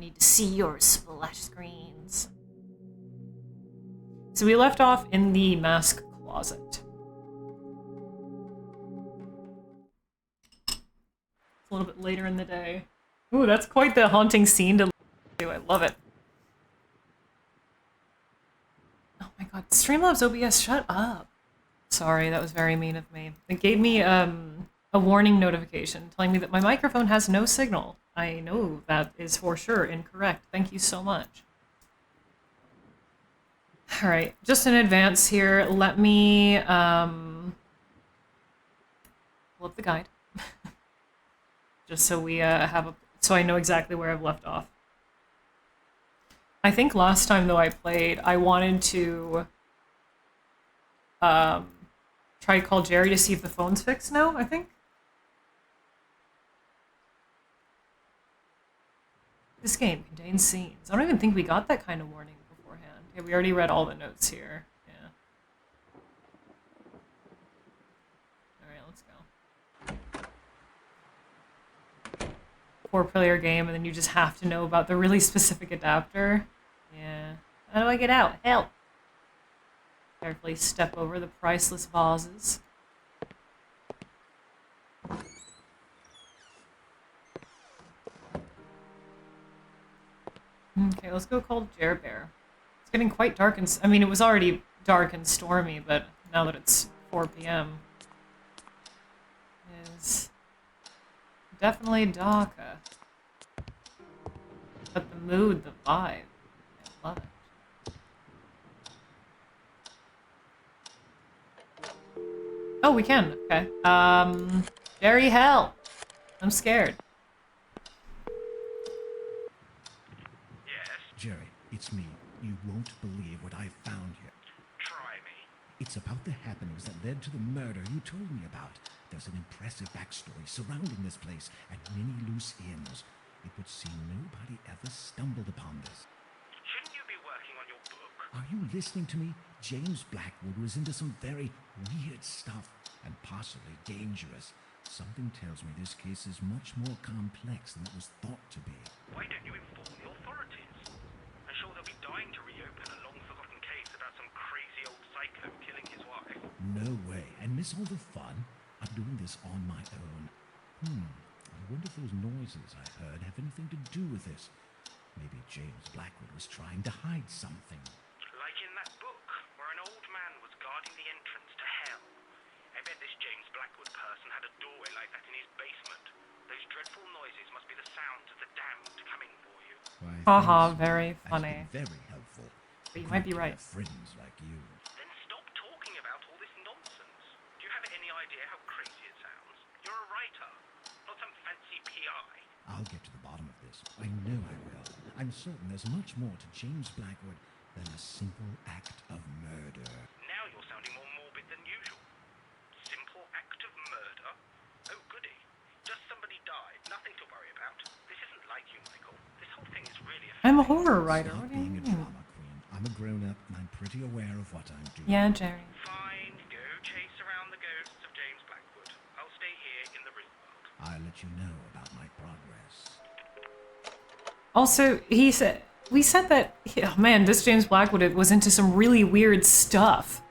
need to see your splash screens. So we left off in the mask closet. It's a little bit later in the day. Ooh, that's quite the haunting scene to do. I love it. Oh my god, Streamlabs OBS, shut up. Sorry, that was very mean of me. It gave me a warning notification telling me that my microphone has no signal. I know that is for sure incorrect. Thank you so much. Alright, just in advance here, let me pull up the guide. Just so we so I know exactly where I've left off. I think last time though I played, I wanted to try to call Jerry to see if the phone's fixed now, I think. This game contains scenes. I don't even think we got that kind of warning beforehand. Yeah, we already read all the notes here. Yeah. Alright, let's go. 4-player game, and then you just have to know about the really specific adapter. Yeah. How do I get out? Help! Carefully step over the priceless vases. Okay, let's go call Jer Bear. It's getting quite dark and... I mean, it was already dark and stormy, but now that it's 4 p.m. It's definitely darker. But the mood, the vibe, I love it. Oh, we can. Okay. Jerry, hell! I'm scared. Yes? Jerry, it's me. You won't believe what I found here. Try me. It's about the happenings that led to the murder you told me about. There's an impressive backstory surrounding this place and many loose ends. It would seem nobody ever stumbled upon this. Shouldn't you be working on your book? Are you listening to me? James Blackwood was into some very weird stuff, and possibly dangerous. Something tells me this case is much more complex than it was thought to be. Why don't you inform the authorities? I'm sure they'll be dying to reopen a long-forgotten case about some crazy old psycho killing his wife. No way. And miss all the fun? I'm doing this on my own. I wonder if those noises I heard have anything to do with this. Maybe James Blackwood was trying to hide something. Like in that book, where an old man was guarding the entrance to hell. I bet this James Blackwood person had a doorway like that in his basement. Those dreadful noises must be the sounds of the damned coming for you. Why, Haha, thanks. very That's funny. been very helpful. But you might be Good to right. have friends like you. Then stop talking about all this nonsense. Do you have any idea how crazy it sounds? You're a writer, not some fancy PI. I'll get to the bottom of this. I know I will. I'm certain there's much more to James Blackwood than a simple act of murder. Now you're sounding more morbid than usual. Simple act of murder? Oh, goody. Just somebody died. Nothing to worry about. This isn't like you, Michael. This whole thing is really I'm a affecting. horror writer. Stop What do you being a mean? drama queen. I'm a grown-up and I'm pretty aware of what I'm doing. Yeah, Jerry. Fine, go chase around the ghosts of James Blackwood. I'll stay here in the real world. I'll let you know about my progress. Also, we said that, oh man, this James Blackwood was into some really weird stuff.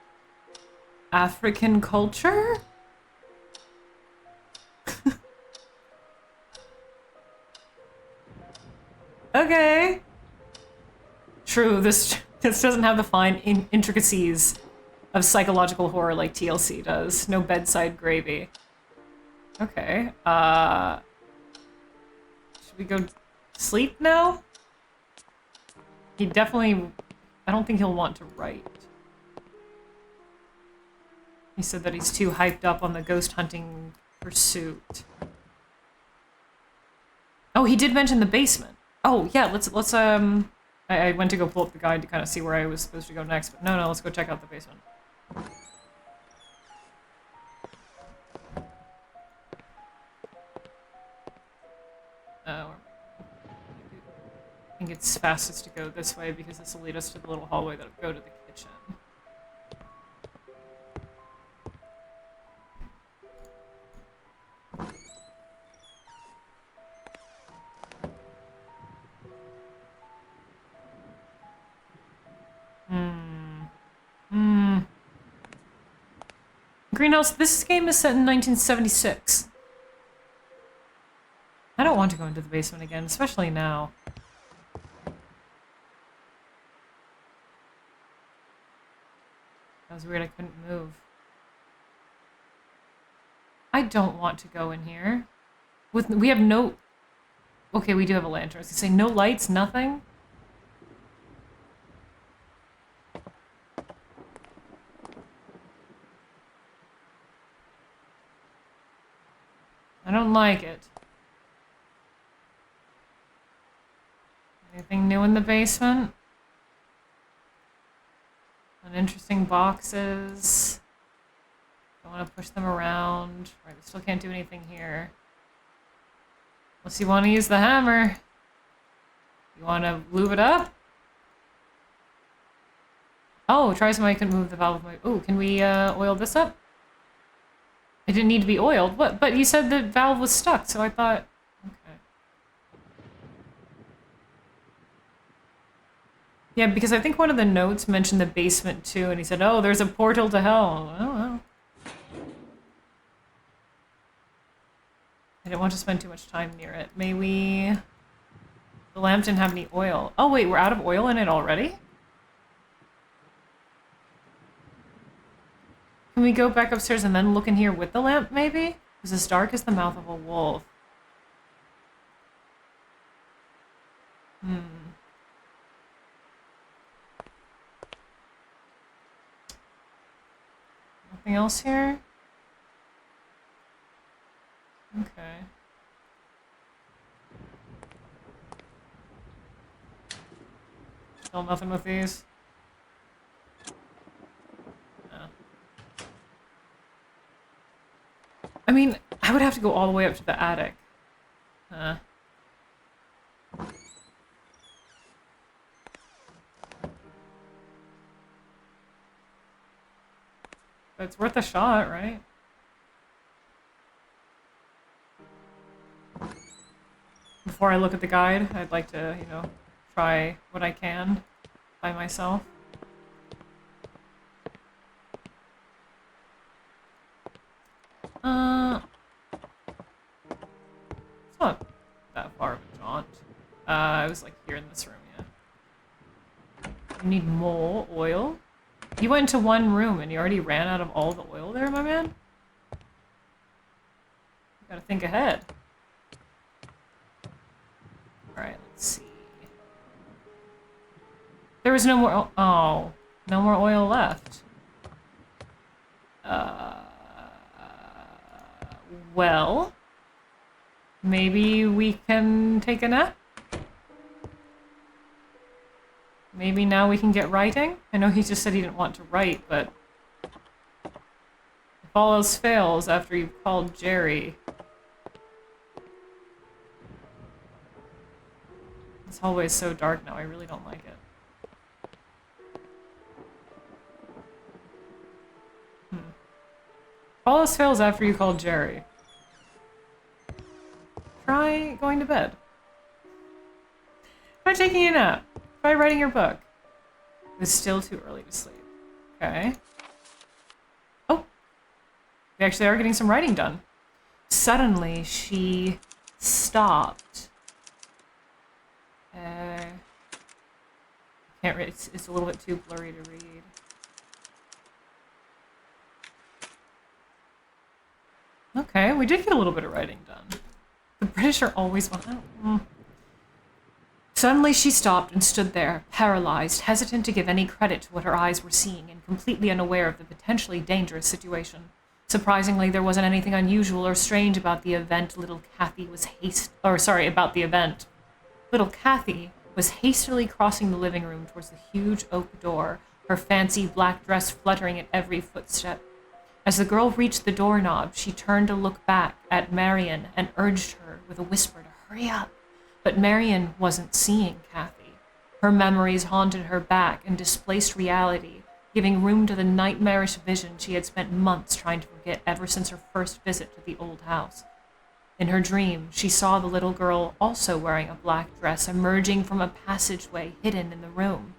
African culture? Okay. True, this doesn't have the fine intricacies of psychological horror like TLC does. No bedside gravy. Okay, should we go sleep now? He definitely... I don't think he'll want to write. He said that he's too hyped up on the ghost hunting pursuit. Oh, he did mention the basement. Oh, yeah, let's I went to go pull up the guide to kind of see where I was supposed to go next, but no, let's go check out the basement. I think it's fastest to go this way because this will lead us to the little hallway that'll go to the kitchen. Greenhouse, this game is set in 1976. I don't want to go into the basement again, especially now. That was weird, I couldn't move. I don't want to go in here. We have no... Okay, we do have a lantern. I was gonna say, no lights, nothing? I don't like it. Anything new in the basement? Uninteresting boxes. Don't want to push them around. Right, we still can't do anything here. Unless you want to use the hammer. You want to lube it up? Oh, try somebody can move the valve. Oh, can we oil this up? It didn't need to be oiled. What? But you said the valve was stuck, so I thought... Okay. Yeah, because I think one of the notes mentioned the basement too, and he said, oh, there's a portal to hell. Oh, well. I didn't want to spend too much time near it. May we... The lamp didn't have any oil. Oh, wait, we're out of oil in it already? Can we go back upstairs and then look in here with the lamp, maybe? It's as dark as the mouth of a wolf. Nothing else here? Okay. Still nothing with these? No. I mean, I would have to go all the way up to the attic. But it's worth a shot, right? Before I look at the guide, I'd like to, you know, try what I can by myself. It's not that far of a jaunt. I was like here in this room, yeah. You need more oil? You went into one room and you already ran out of all the oil there, my man? You gotta think ahead. Alright, let's see. There was no more... Oh, no more oil left. Well... Maybe we can take a nap? Maybe now we can get writing? I know he just said he didn't want to write, but... If all else fails after you've called Jerry... This hallway is so dark now, I really don't like it. If all else fails after you called Jerry... Try going to bed. Try taking a nap. Try writing your book. It's still too early to sleep. Okay. Oh! We actually are getting some writing done. Suddenly, she stopped. Can't read. It's a little bit too blurry to read. Okay, we did get a little bit of writing done. The British are always... Suddenly she stopped and stood there, paralyzed, hesitant to give any credit to what her eyes were seeing, and completely unaware of the potentially dangerous situation. Surprisingly, there wasn't anything unusual or strange about the event. Little Kathy was hastily crossing the living room towards the huge oak door, her fancy black dress fluttering at every footstep. As the girl reached the doorknob, she turned to look back at Marion and urged her with a whisper to hurry up. But Marion wasn't seeing Kathy. Her memories haunted her back and displaced reality, giving room to the nightmarish vision she had spent months trying to forget ever since her first visit to the old house. In her dream, she saw the little girl also wearing a black dress emerging from a passageway hidden in the room.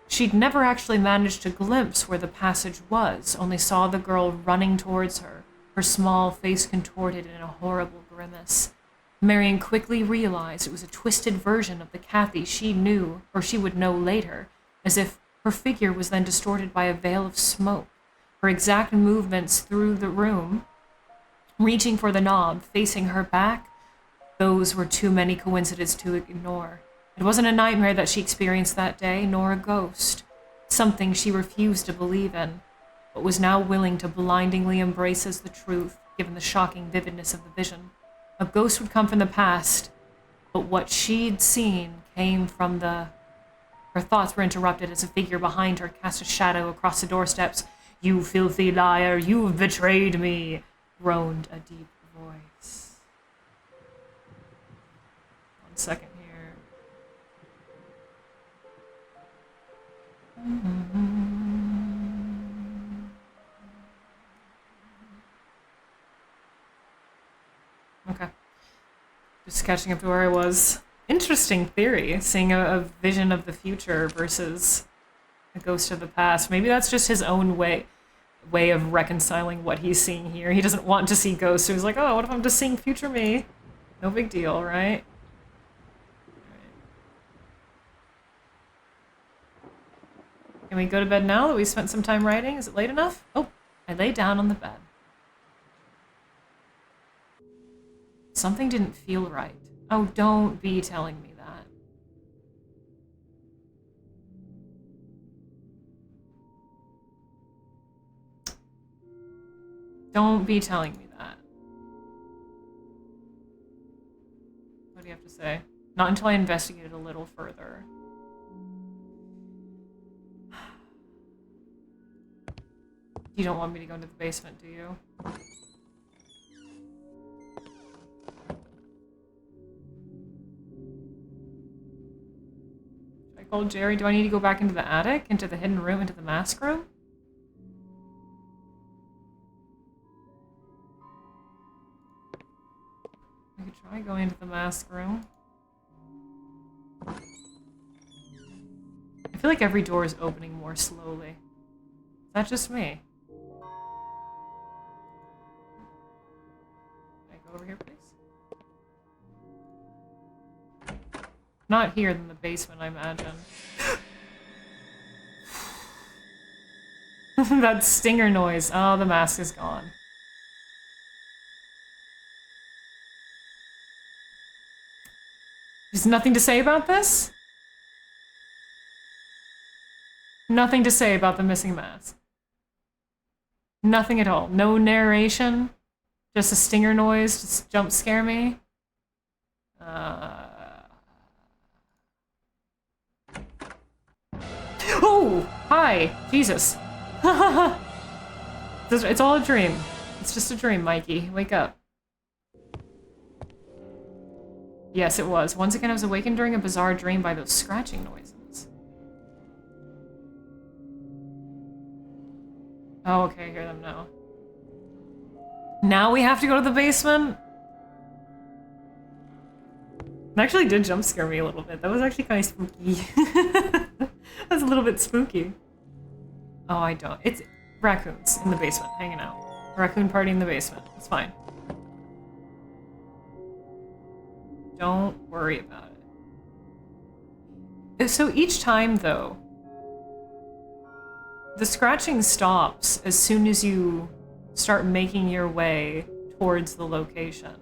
She'd never actually managed to glimpse where the passage was, only saw the girl running towards her, her small face contorted in a horrible grimace. Marion quickly realized it was a twisted version of the Kathy she knew, or she would know later, as if her figure was then distorted by a veil of smoke. Her exact movements through the room, reaching for the knob, facing her back, those were too many coincidences to ignore. It wasn't a nightmare that she experienced that day, nor a ghost. Something she refused to believe in, but was now willing to blindingly embrace as the truth, given the shocking vividness of the vision. A ghost would come from the past, but what she'd seen came from the... Her thoughts were interrupted as a figure behind her cast a shadow across the doorsteps. "You filthy liar, you've betrayed me," groaned a deep voice. 1 second here. Okay. Just catching up to where I was. Interesting theory, seeing a vision of the future versus a ghost of the past. Maybe that's just his own way of reconciling what he's seeing here. He doesn't want to see ghosts, so he's like, oh, what if I'm just seeing future me? No big deal, right? Can we go to bed now that we spent some time writing? Is it late enough? Oh, I lay down on the bed. Something didn't feel right. Oh, don't be telling me that. Don't be telling me that. What do you have to say? Not until I investigated a little further. You don't want me to go into the basement, do you? Should I call Jerry? Do I need to go back into the attic? Into the hidden room? Into the mask room? I could try going into the mask room. I feel like every door is opening more slowly. Is that just me? Over here, please. Not here, than the basement, I imagine. That stinger noise. Oh, the mask is gone. There's nothing to say about this? Nothing to say about the missing mask. Nothing at all. No narration. Just a stinger noise, just jump scare me. Oh! Hi! Jesus. It's all a dream. It's just a dream, Mikey. Wake up. Yes, it was. Once again, I was awakened during a bizarre dream by those scratching noises. Oh, okay, I hear them now. Now we have to go to the basement? It actually did jump scare me a little bit. That was actually kind of spooky. That's a little bit spooky. Oh, I don't. It's raccoons in the basement, hanging out. Raccoon party in the basement. It's fine. Don't worry about it. So each time, though, the scratching stops as soon as you start making your way towards the location.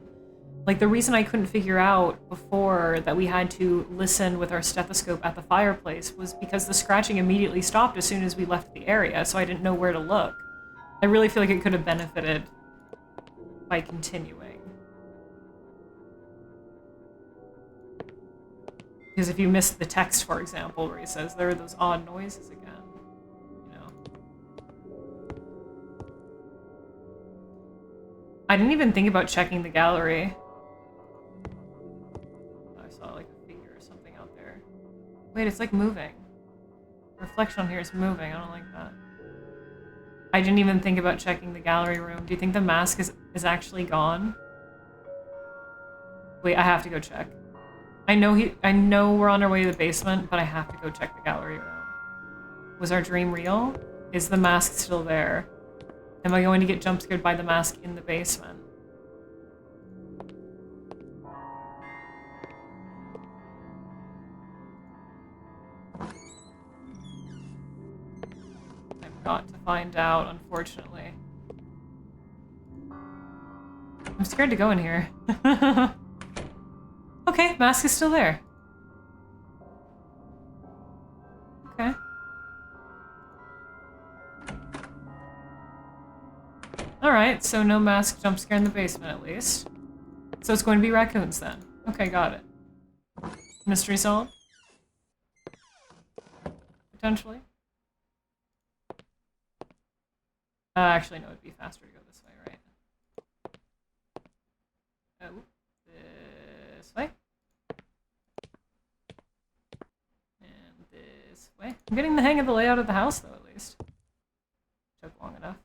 Like, the reason I couldn't figure out before that we had to listen with our stethoscope at the fireplace was because the scratching immediately stopped as soon as we left the area, so I didn't know where to look. I really feel like it could have benefited by continuing. Because if you missed the text, for example, where he says there are those odd noises again, you know. I didn't even think about checking the gallery. I saw like a figure or something out there. Wait, it's like moving. The reflection on here is moving. I don't like that. I didn't even think about checking the gallery room. Do you think the mask is actually gone? Wait, I have to go check. I know we're on our way to the basement, but I have to go check the gallery room. Was our dream real? Is the mask still there? Am I going to get jump scared by the mask in the basement? I've got to find out, unfortunately. I'm scared to go in here. Okay, mask is still there. Okay. Alright, so no mask jump scare in the basement at least. So it's going to be raccoons then. Okay, got it. Mystery solved? Potentially. Actually, no, it'd be faster to go this way, right? Oh, this way. And this way. I'm getting the hang of the layout of the house, though, at least. Took long enough.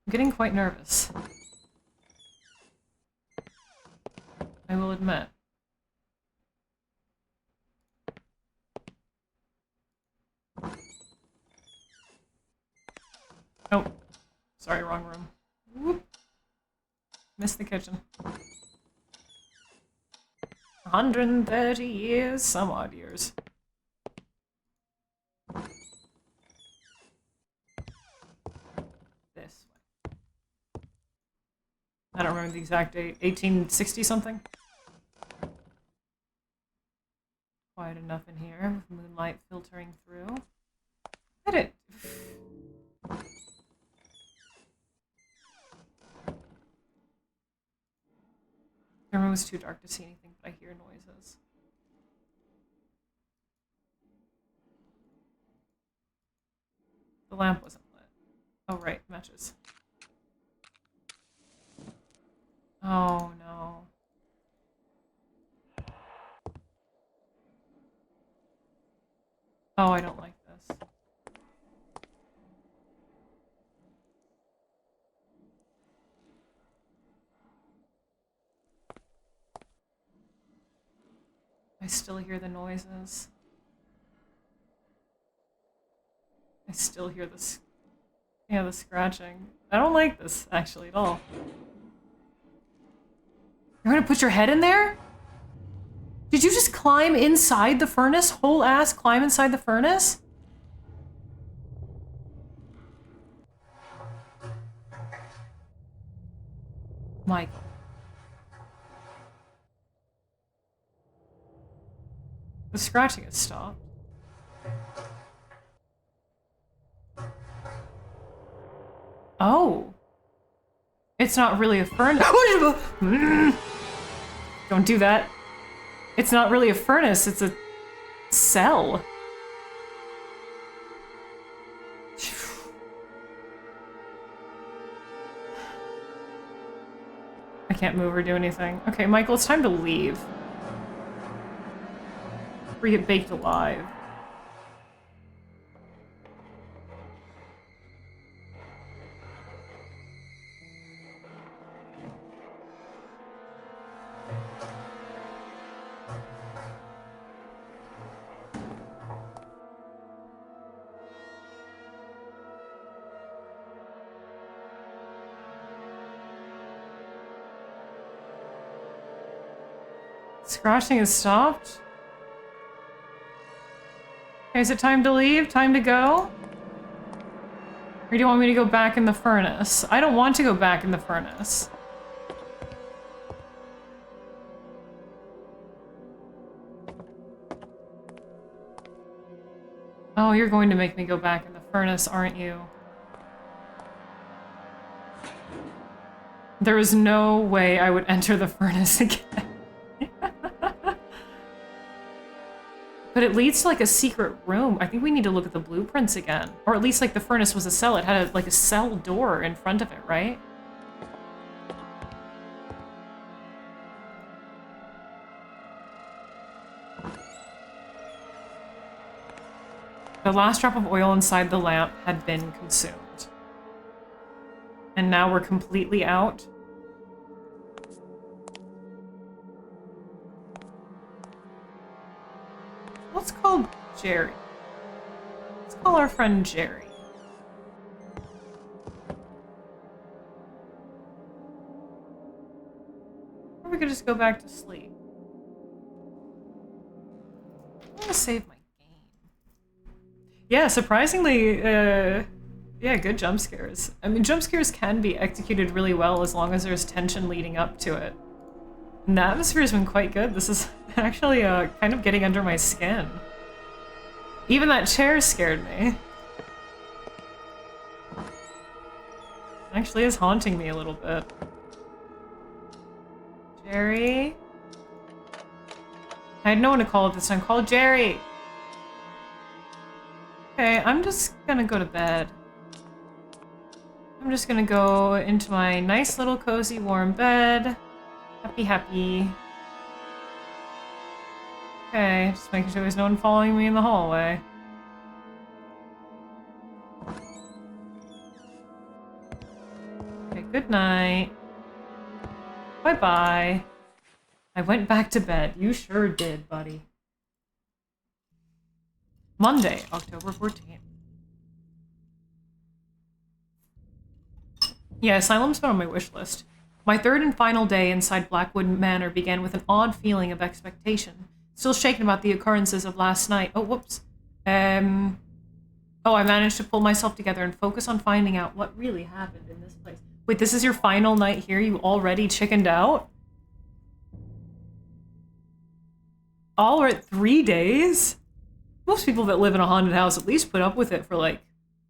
I'm getting quite nervous. I will admit. Oh. Sorry, wrong room. Whoop. Missed the kitchen. 130 years, some odd years. This way. I don't remember the exact date. 1860 something? Quiet enough in here with moonlight filtering through. Hit it! The room was too dark to see anything, but I hear noises. The lamp wasn't lit. Oh, right, matches. Oh, no. Oh, I don't like this. I still hear the noises. I still hear the the scratching. I don't like this, actually, at all. You're gonna put your head in there? Did you just climb inside the furnace? Whole ass climb inside the furnace? Michael. The scratching has stopped. Oh. It's not really a furnace. Don't do that. It's not really a furnace, it's a cell. I can't move or do anything. Okay, Michael, it's time to leave. Or you get baked alive. Scratching has stopped? Okay, is it time to leave? Time to go? Or do you want me to go back in the furnace? I don't want to go back in the furnace. Oh, you're going to make me go back in the furnace, aren't you? There is no way I would enter the furnace again. But it leads to like a secret room. I think we need to look at the blueprints again. Or at least like the furnace was a cell. It had like a cell door in front of it, right? The last drop of oil inside the lamp had been consumed. And now we're completely out. What's called Jerry. Let's call our friend Jerry. Or we could just go back to sleep. I'm gonna save my game. Yeah, surprisingly, yeah, good jump scares. I mean, jump scares can be executed really well as long as there's tension leading up to it. And the atmosphere's been quite good. This is actually kind of getting under my skin. Even that chair scared me. Actually is haunting me a little bit. Jerry? I had no one to call at this time. Call Jerry! Okay, I'm just gonna go to bed. I'm just gonna go into my nice little cozy warm bed. Happy, happy. Okay, just making sure there's no one following me in the hallway. Okay, good night. Bye-bye. I went back to bed. You sure did, buddy. Monday, October 14th. Yeah, Asylum's been on my wish list. My third and final day inside Blackwood Manor began with an odd feeling of expectation. Still shaken about the occurrences of last night. Oh, whoops. Oh, I managed to pull myself together and focus on finding out what really happened in this place. Wait, this is your final night here? You already chickened out? All right, 3 days? Most people that live in a haunted house at least put up with it for like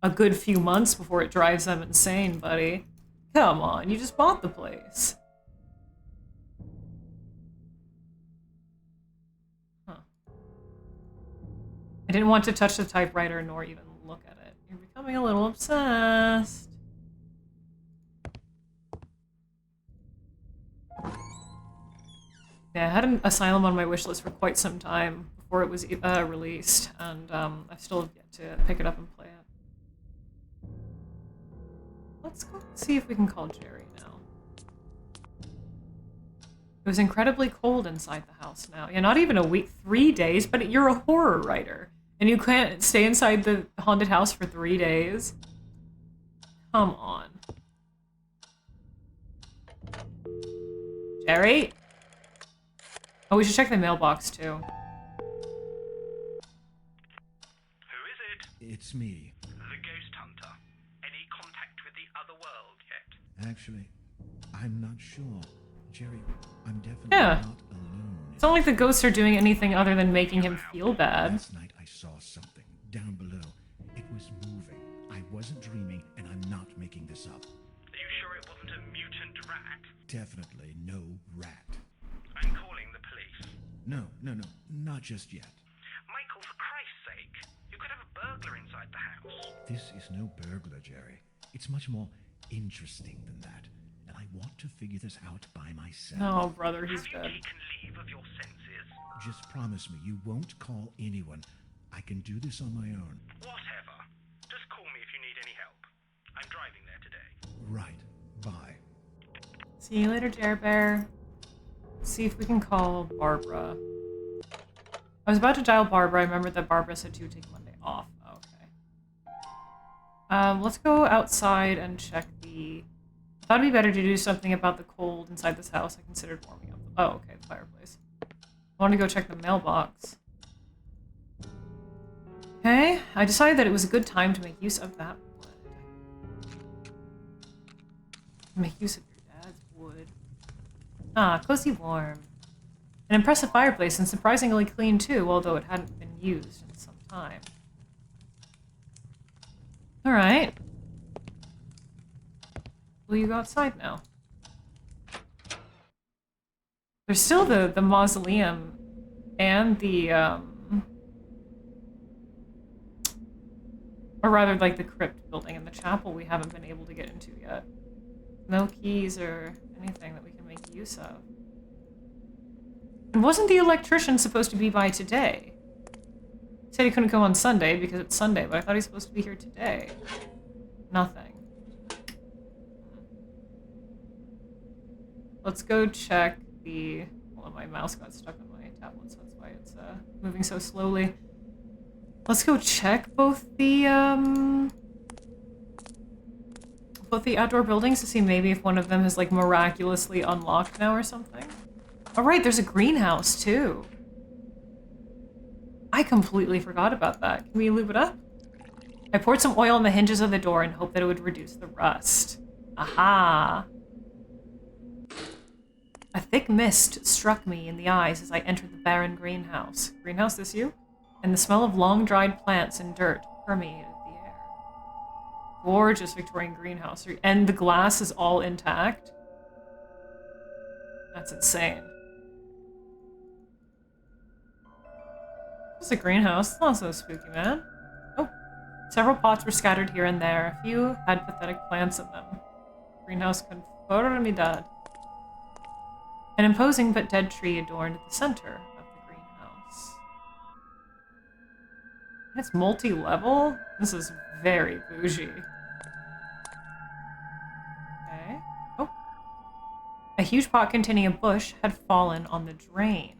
a good few months before it drives them insane, buddy. Come on, you just bought the place. Huh. I didn't want to touch the typewriter nor even look at it. You're becoming a little obsessed. Yeah, I had an Asylum on my wish list for quite some time before it was released, and I still have yet to pick it up and play it. Let's go see if we can call Jerry now. It was incredibly cold inside the house now. Yeah, not even a week, 3 days, but you're a horror writer, and you can't stay inside the haunted house for 3 days? Come on. Jerry? Oh, we should check the mailbox, too. Who is it? It's me. The ghost hunter. Any contact with the other world yet? Actually, I'm not sure. Jerry, I'm definitely Yeah. not alone. It's not like the ghosts are doing anything other than making him feel bad. Last night I saw something down below. It was moving. I wasn't dreaming, and I'm not making this up. Are you sure it wasn't a mutant rat? Definitely no rat. I'm calling the police. No, not just yet. Michael, for Christ's sake, you could have a burglar inside the house. This is no burglar, Jerry. It's much more interesting than that. And I want to figure this out by myself. Oh, brother, he's Have you dead. taken leave of your senses? Just promise me you won't call anyone. I can do this on my own. Whatever. Just call me if you need any help. I'm driving there today. Right. Bye. See you later, Jer Bear. See if we can call Barbara. I was about to dial Barbara. I remembered that Barbara said to take Monday off. Okay. Let's go outside and check the... I thought it'd be better to do something about the cold inside this house. I considered warming up. Oh, okay, the fireplace. I want to go check the mailbox. Okay, I decided that it was a good time to make use of that wood. Make use of your dad's wood. Ah, cozy warm. An impressive fireplace, and surprisingly clean too, although it hadn't been used in some time. Alright. Will you go outside now? There's still the mausoleum and the, or rather, like, the crypt building and the chapel we haven't been able to get into yet. No keys or anything that we can make use of. And wasn't the electrician supposed to be by today? He said he couldn't come on Sunday because it's Sunday, but I thought he was supposed to be here today. Nothing. Let's go check the... Well, my mouse got stuck on my tablet, so that's why it's moving so slowly. Let's go check both the outdoor buildings to see maybe if one of them has like miraculously unlocked now or something. Oh right, there's a greenhouse too. I completely forgot about that. Can we lube it up? I poured some oil on the hinges of the door and hoped that it would reduce the rust. Aha! A thick mist struck me in the eyes as I entered the barren greenhouse. Greenhouse, this you? And the smell of long-dried plants and dirt permeated the air. Gorgeous Victorian greenhouse. And the glass is all intact? That's insane. It's a greenhouse. It's not so spooky, man. Oh. Several pots were scattered here and there. A few had pathetic plants in them. Greenhouse conformidad. An imposing but dead tree adorned the center of the greenhouse. And it's multi-level? This is very bougie. Okay. Oh. A huge pot containing a bush had fallen on the drain.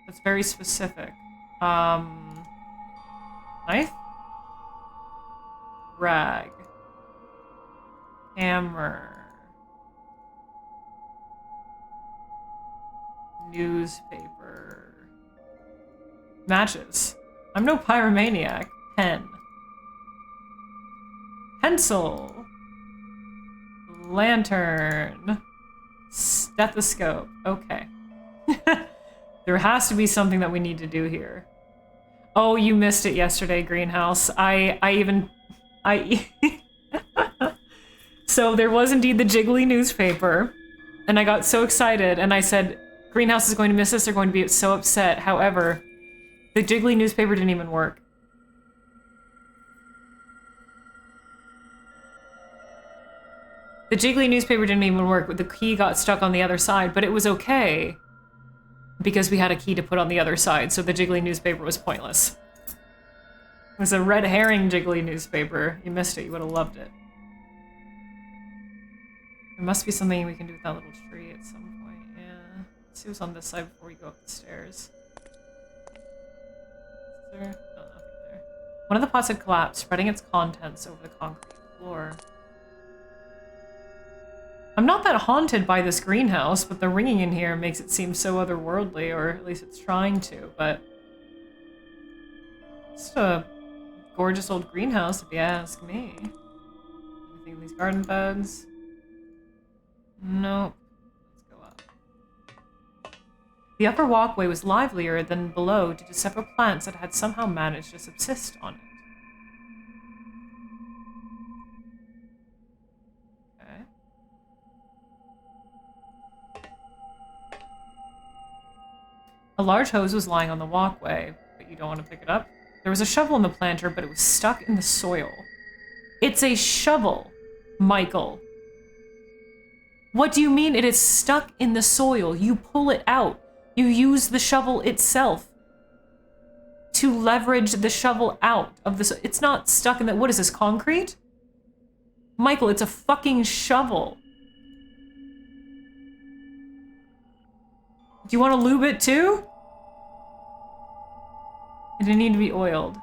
That's very specific. Knife? Rag. Hammer. Newspaper. Matches. I'm no pyromaniac. Pen. Pencil. Lantern. Stethoscope. Okay. There has to be something that we need to do here. Oh, you missed it yesterday, Greenhouse. So there was indeed the jiggly newspaper, and I got so excited, and I said, Greenhouse is going to miss this, they're going to be so upset. However, the jiggly newspaper didn't even work. The jiggly newspaper didn't even work. The key got stuck on the other side, but it was okay because we had a key to put on the other side, so the jiggly newspaper was pointless. It was a red herring jiggly newspaper. You missed it. You would have loved it. There must be something we can do with that little tree at some point. Yeah. Let's see what's on this side before we go up the stairs. Is there? No, nothing there. One of the pots had collapsed, spreading its contents over the concrete floor. I'm not that haunted by this greenhouse, but the ringing in here makes it seem so otherworldly, or at least it's trying to, but it's a gorgeous old greenhouse, if you ask me. Anything in these garden beds? Nope. Let's go up. The upper walkway was livelier than below due to several plants that had somehow managed to subsist on it. Okay. A large hose was lying on the walkway, but you don't want to pick it up. There was a shovel in the planter, but it was stuck in the soil. It's a shovel, Michael. What do you mean it is stuck in the soil? You pull it out. You use the shovel itself to leverage the shovel out of the soil. It's not stuck in the... What is this, concrete? Michael, it's a fucking shovel. Do you want to lube it too? It didn't need to be oiled.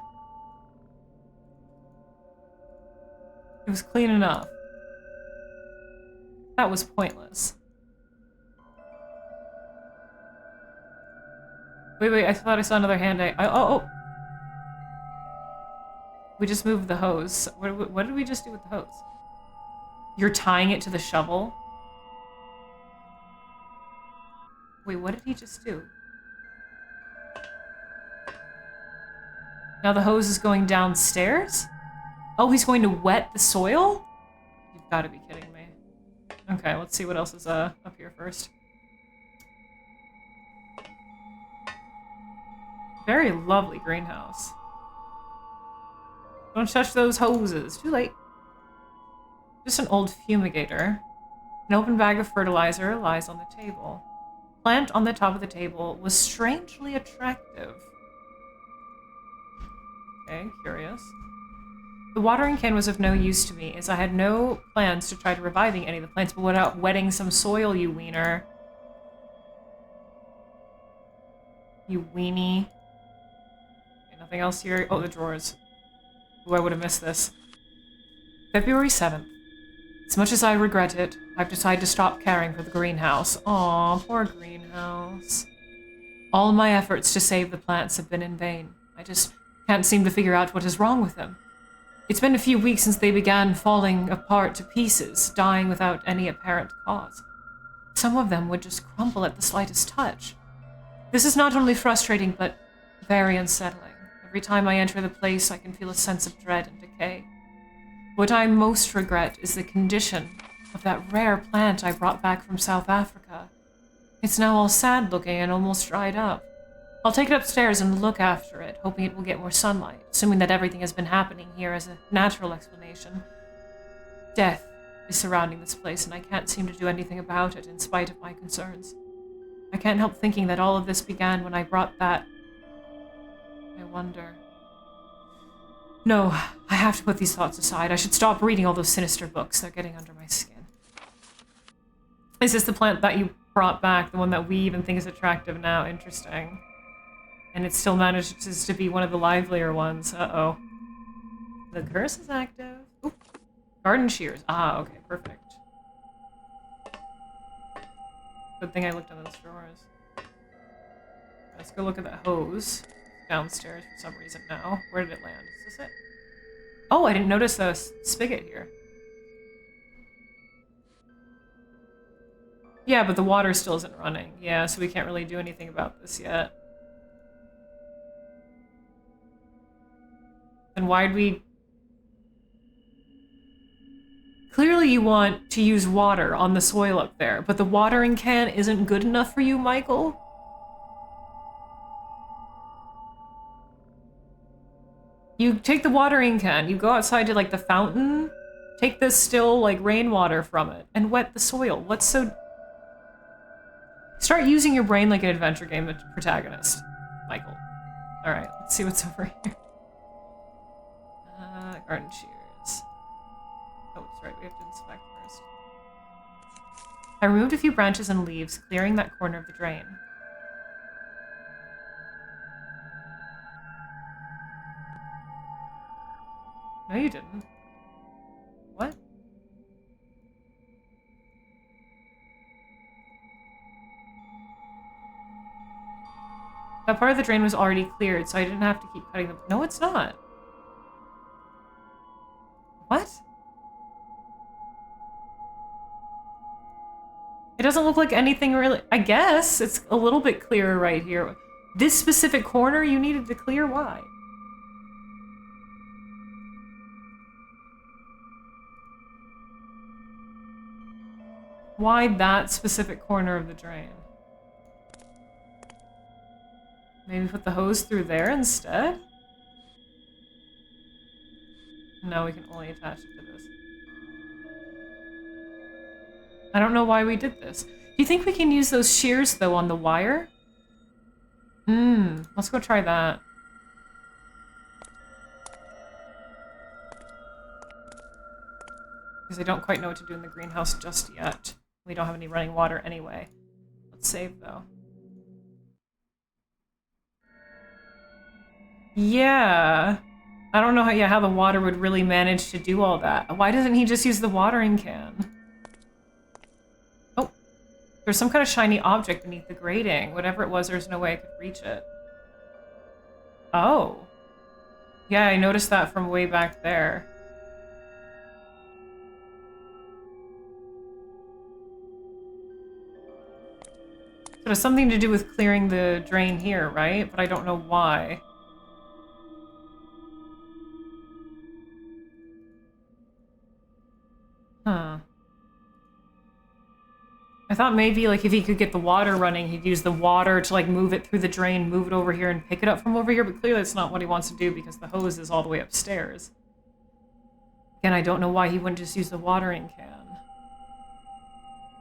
It was clean enough. That was pointless. Wait, I thought I saw another hand. Oh. We just moved the hose. What did we just do with the hose? You're tying it to the shovel? Wait, what did he just do? Now the hose is going downstairs? Oh, he's going to wet the soil? You've got to be kidding me. Okay, let's see what else is up here first. Very lovely greenhouse. Don't touch those hoses. Too late. Just an old fumigator. An open bag of fertilizer lies on the table. Plant on the top of the table was strangely attractive. Okay, curious. The watering can was of no use to me, as I had no plans to try to reviving any of the plants, but without wetting some soil, you wiener. You weenie. Nothing else here? Oh, the drawers. Ooh, I would have missed this. February 7th. As much as I regret it, I've decided to stop caring for the greenhouse. Aw, poor greenhouse. All my efforts to save the plants have been in vain. I just can't seem to figure out what is wrong with them. It's been a few weeks since they began falling apart to pieces, dying without any apparent cause. Some of them would just crumble at the slightest touch. This is not only frustrating, but very unsettling. Every time I enter the place, I can feel a sense of dread and decay. What I most regret is the condition of that rare plant I brought back from South Africa. It's now all sad-looking and almost dried up. I'll take it upstairs and look after it, hoping it will get more sunlight, assuming that everything has been happening here as a natural explanation. Death is surrounding this place, and I can't seem to do anything about it in spite of my concerns. I can't help thinking that all of this began when I brought that... I wonder... No, I have to put these thoughts aside. I should stop reading all those sinister books. They're getting under my skin. Is this the plant that you brought back? The one that we even think is attractive now? Interesting. And it still manages to be one of the livelier ones. Uh-oh. The curse is active. Ooh. Garden shears. Ah, okay, perfect. Good thing I looked in those drawers. Let's go look at that hose. Downstairs for some reason now. Where did it land? Is this it? Oh, I didn't notice the spigot here. Yeah, but the water still isn't running. Yeah, so we can't really do anything about this yet. Then why'd we... Clearly you want to use water on the soil up there, but the watering can isn't good enough for you, Michael? You take the watering can, you go outside to, like, the fountain, take the still, like, rainwater from it, and wet the soil. What's so... Start using your brain like an adventure game protagonist, Michael. Alright, let's see what's over here. Garden shears. Oh, that's right, we have to inspect first. I removed a few branches and leaves, clearing that corner of the drain. No, you didn't. What? That part of the drain was already cleared, so I didn't have to keep cutting them. No, it's not. What? It doesn't look like anything really... I guess it's a little bit clearer right here. This specific corner you needed to clear? Why? Why that specific corner of the drain? Maybe put the hose through there instead? No, we can only attach it to this. I don't know why we did this. Do you think we can use those shears, though, on the wire? Let's go try that. Because I don't quite know what to do in the greenhouse just yet. We don't have any running water anyway. Let's save, though. Yeah. I don't know how the water would really manage to do all that. Why doesn't he just use the watering can? Oh. There's some kind of shiny object beneath the grating. Whatever it was, there's no way I could reach it. Oh. Yeah, I noticed that from way back there. So it has something to do with clearing the drain here, right? But I don't know why. Huh. I thought maybe, like, if he could get the water running, he'd use the water to, like, move it through the drain, move it over here, and pick it up from over here, but clearly that's not what he wants to do because the hose is all the way upstairs. Again, I don't know why he wouldn't just use the watering can.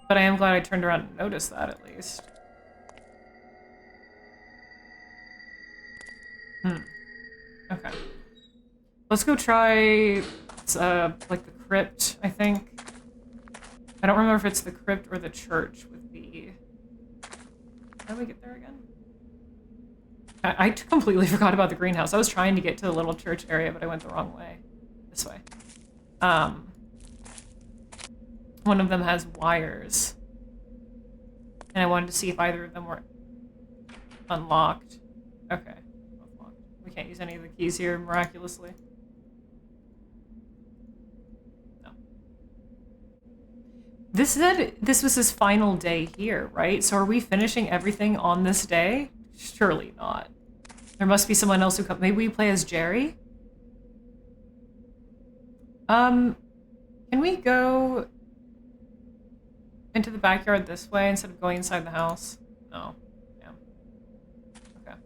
But I am glad I turned around and noticed that, at least. Okay. Let's go try, like, the crypt, I think. I don't remember if it's the crypt or the church with the... How do we get there again? I completely forgot about the greenhouse. I was trying to get to the little church area, but I went the wrong way. This way. One of them has wires. And I wanted to see if either of them were unlocked. Okay. Unlocked. We can't use any of the keys here, miraculously. No. This said this was his final day here, right? So are we finishing everything on this day? Surely not. There must be someone else who comes. Maybe we play as Jerry? Can we go into the backyard this way instead of going inside the house? No. Yeah. Okay.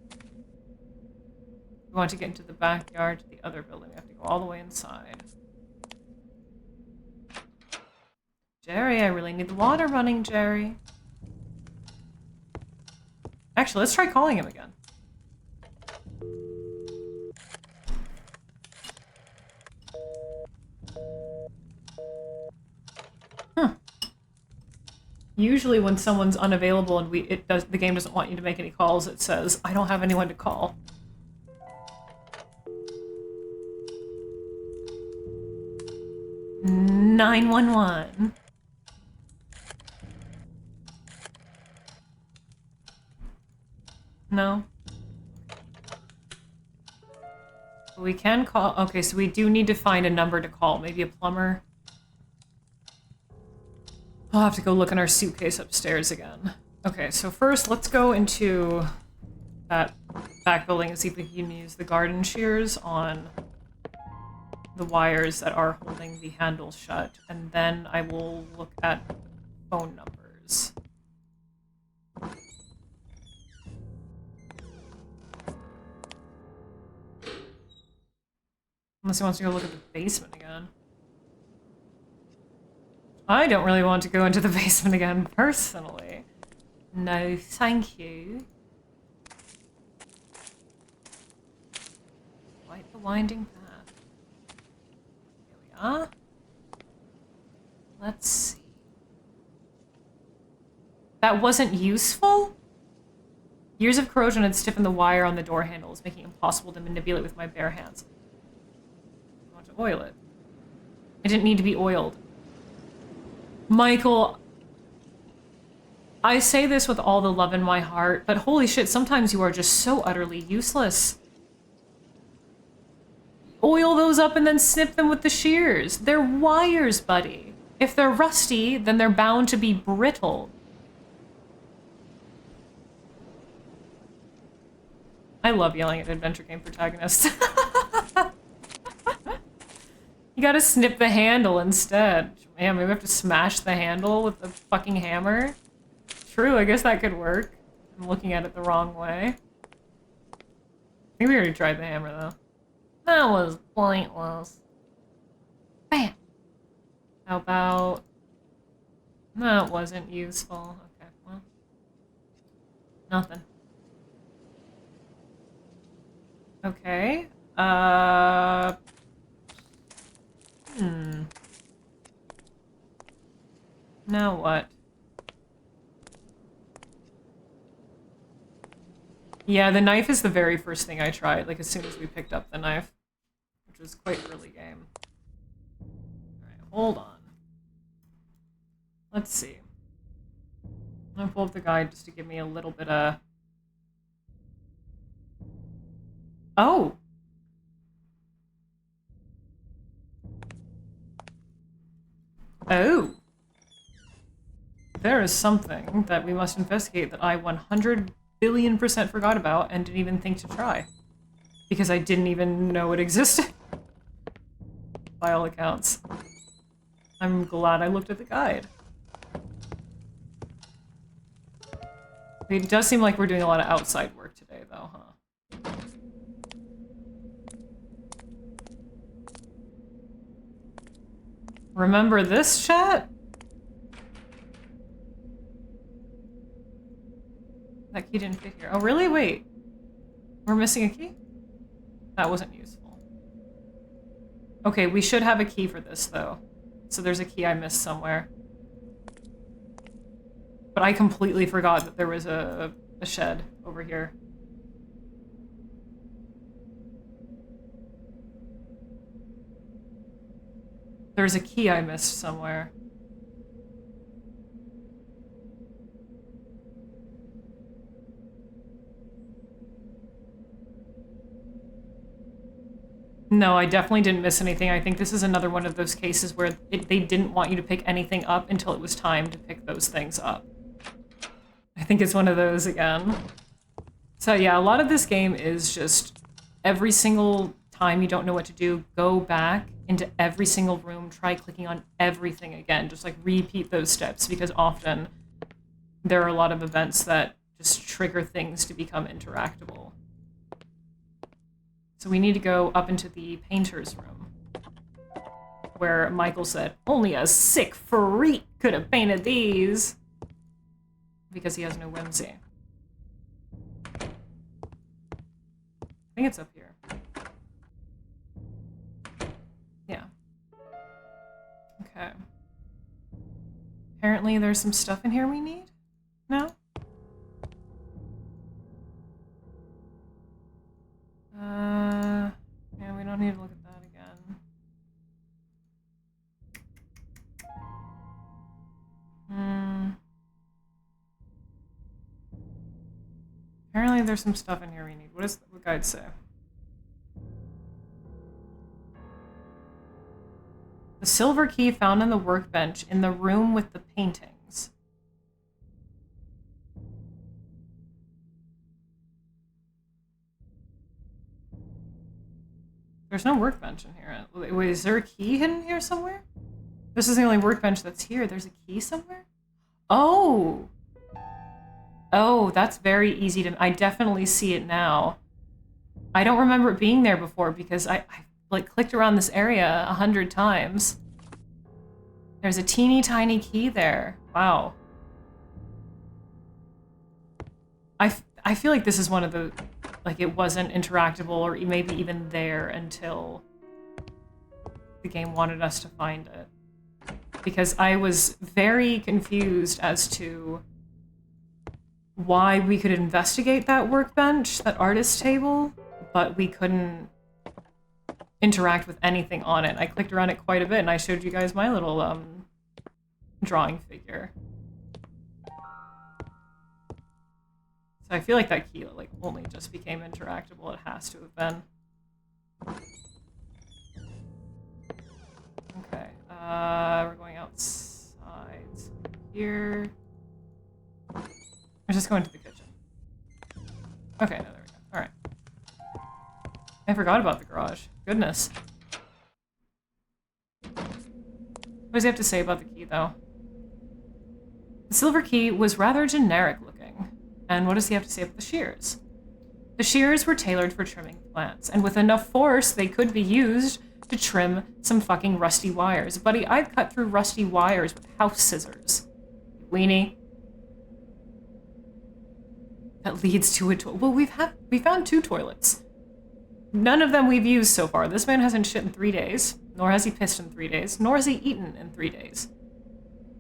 We want to get into the backyard to the other building. We have to go all the way inside. Jerry, I really need the water running, Jerry. Actually, let's try calling him again. Usually when someone's unavailable and the game doesn't want you to make any calls, it says, I don't have anyone to call. "911." No. We can call. Okay, so we do need to find a number to call. Maybe a plumber. I'll have to go look in our suitcase upstairs again. Okay, so first let's go into that back building and see if we can use the garden shears on the wires that are holding the handle shut, and then I will look at phone numbers. Unless he wants to go look at the basement again. I don't really want to go into the basement again, personally. No, thank you. Quite the winding path. Here we are. Let's see. That wasn't useful? Years of corrosion had stiffened the wire on the door handles, making it impossible to manipulate with my bare hands. I want to oil it. It didn't need to be oiled. Michael, I say this with all the love in my heart, but holy shit, sometimes you are just so utterly useless. Oil those up and then snip them with the shears. They're wires, buddy. If they're rusty, then they're bound to be brittle. I love yelling at adventure game protagonists. You gotta snip the handle instead. Man, maybe we have to smash the handle with a fucking hammer. True, I guess that could work. I'm looking at it the wrong way. I think we already tried the hammer, though. That was pointless. Bam! How about... That wasn't useful. Okay, well... Nothing. Okay. Now what? Yeah, the knife is the very first thing I tried, like as soon as we picked up the knife. Which was quite early game. Alright, hold on. Let's see. I'm gonna pull up the guide just to give me a little bit of... Oh! Oh! There is something that we must investigate that I 100 billion% forgot about and didn't even think to try. Because I didn't even know it existed. By all accounts. I'm glad I looked at the guide. It does seem like we're doing a lot of outside work today, though, huh? Remember this, chat? That key didn't fit here. Oh, really? Wait. We're missing a key? That wasn't useful. Okay, we should have a key for this, though. So there's a key I missed somewhere. But I completely forgot that there was a shed over here. There's a key I missed somewhere. No, I definitely didn't miss anything. I think this is another one of those cases where they didn't want you to pick anything up until it was time to pick those things up. I think it's one of those again. So yeah, a lot of this game is just every single time you don't know what to do, go back into every single room, try clicking on everything again. Just like repeat those steps because often there are a lot of events that just trigger things to become interactable. So we need to go up into the painter's room, where Michael said, only a sick freak could have painted these, because he has no whimsy. I think it's up here. Yeah. Okay. Apparently there's some stuff in here we need? No? Yeah, we don't need to look at that again. Apparently there's some stuff in here we need. What does the guide say? The silver key found on the workbench in the room with the paintings. There's no workbench in here. Wait, is there a key hidden here somewhere? This is the only workbench that's here. There's a key somewhere? Oh! Oh, that's very easy to... I definitely see it now. I don't remember it being there before because I like clicked around this area 100 times. There's a teeny tiny key there. Wow. I feel like this is one of the... Like, it wasn't interactable or maybe even there until the game wanted us to find it. Because I was very confused as to why we could investigate that workbench, that artist table, but we couldn't interact with anything on it. I clicked around it quite a bit, and I showed you guys my little drawing figure. So I feel like that key like only just became interactable. It has to have been. Okay, we're going outside. So here. We're just going to the kitchen. Okay, no, there we go. Alright. I forgot about the garage. Goodness. What does he have to say about the key, though? The silver key was rather generic looking. And what does he have to say about the shears? The shears were tailored for trimming plants, and with enough force, they could be used to trim some fucking rusty wires. Buddy, I've cut through rusty wires with house scissors. Weenie. That leads to a toilet. Well, we found 2 toilets. None of them we've used so far. This man hasn't shit in 3 days, nor has he pissed in 3 days, nor has he eaten in 3 days.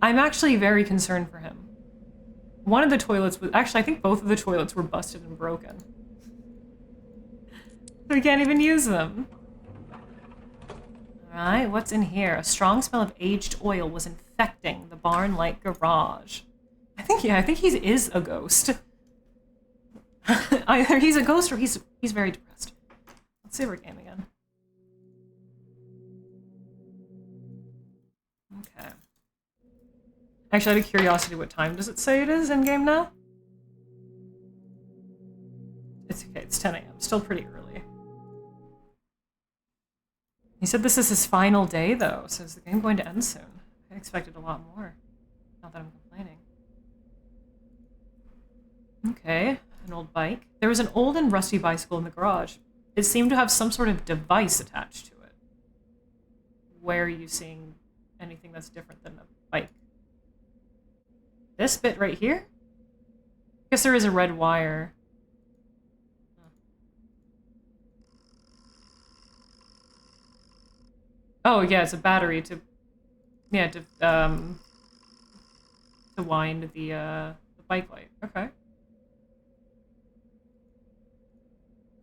I'm actually very concerned for him. One of the toilets was... Actually, I think both of the toilets were busted and broken. So we can't even use them. Alright, what's in here? A strong smell of aged oil was infecting the barn-like garage. I think he is a ghost. Either he's a ghost or he's very depressed. Let's save our game again. Okay. Actually, out of curiosity, what time does it say it is in game now? It's okay, it's 10 a.m. Still pretty early. He said this is his final day, though, so is the game going to end soon? I expected a lot more. Not that I'm complaining. Okay, an old bike. There was an old and rusty bicycle in the garage. It seemed to have some sort of device attached to it. Where are you seeing anything that's different than a bike? This bit right here? I guess there is a red wire. Oh yeah, it's a battery to, yeah, to wind the bike light. Okay.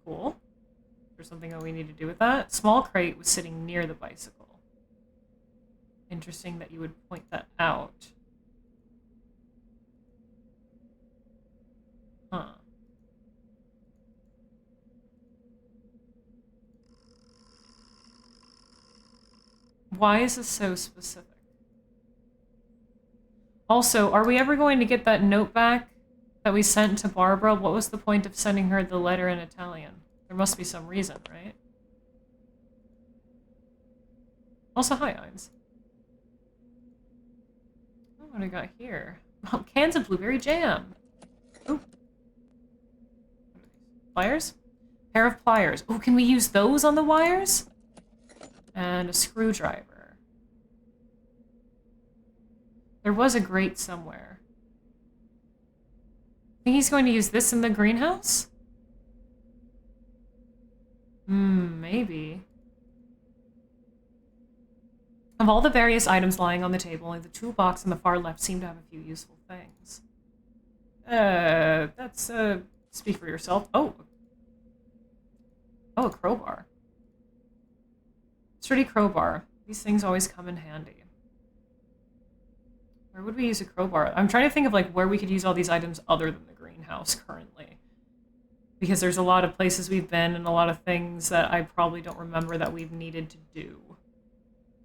Cool. Is there something that we need to do with that? Small crate was sitting near the bicycle. interesting that you would point that out. Huh. Why is this so specific? Also, are we ever going to get that note back that we sent to Barbara? What was the point of sending her the letter in Italian? There must be some reason, right? Also, hi, Eins. Oh, what do we got here? Oh, cans of blueberry jam. Ooh. Pliers? Pair of pliers. Oh, can we use those on the wires? And a screwdriver. There was a grate somewhere. Think he's going to use this in the greenhouse? Maybe. Of all the various items lying on the table, only the toolbox on the far left seem to have a few useful things. That's, speak for yourself. Oh. Oh, a crowbar. Sturdy crowbar. These things always come in handy. Where would we use a crowbar? I'm trying to think of, like, where we could use all these items other than the greenhouse currently. Because there's a lot of places we've been and a lot of things that I probably don't remember that we've needed to do.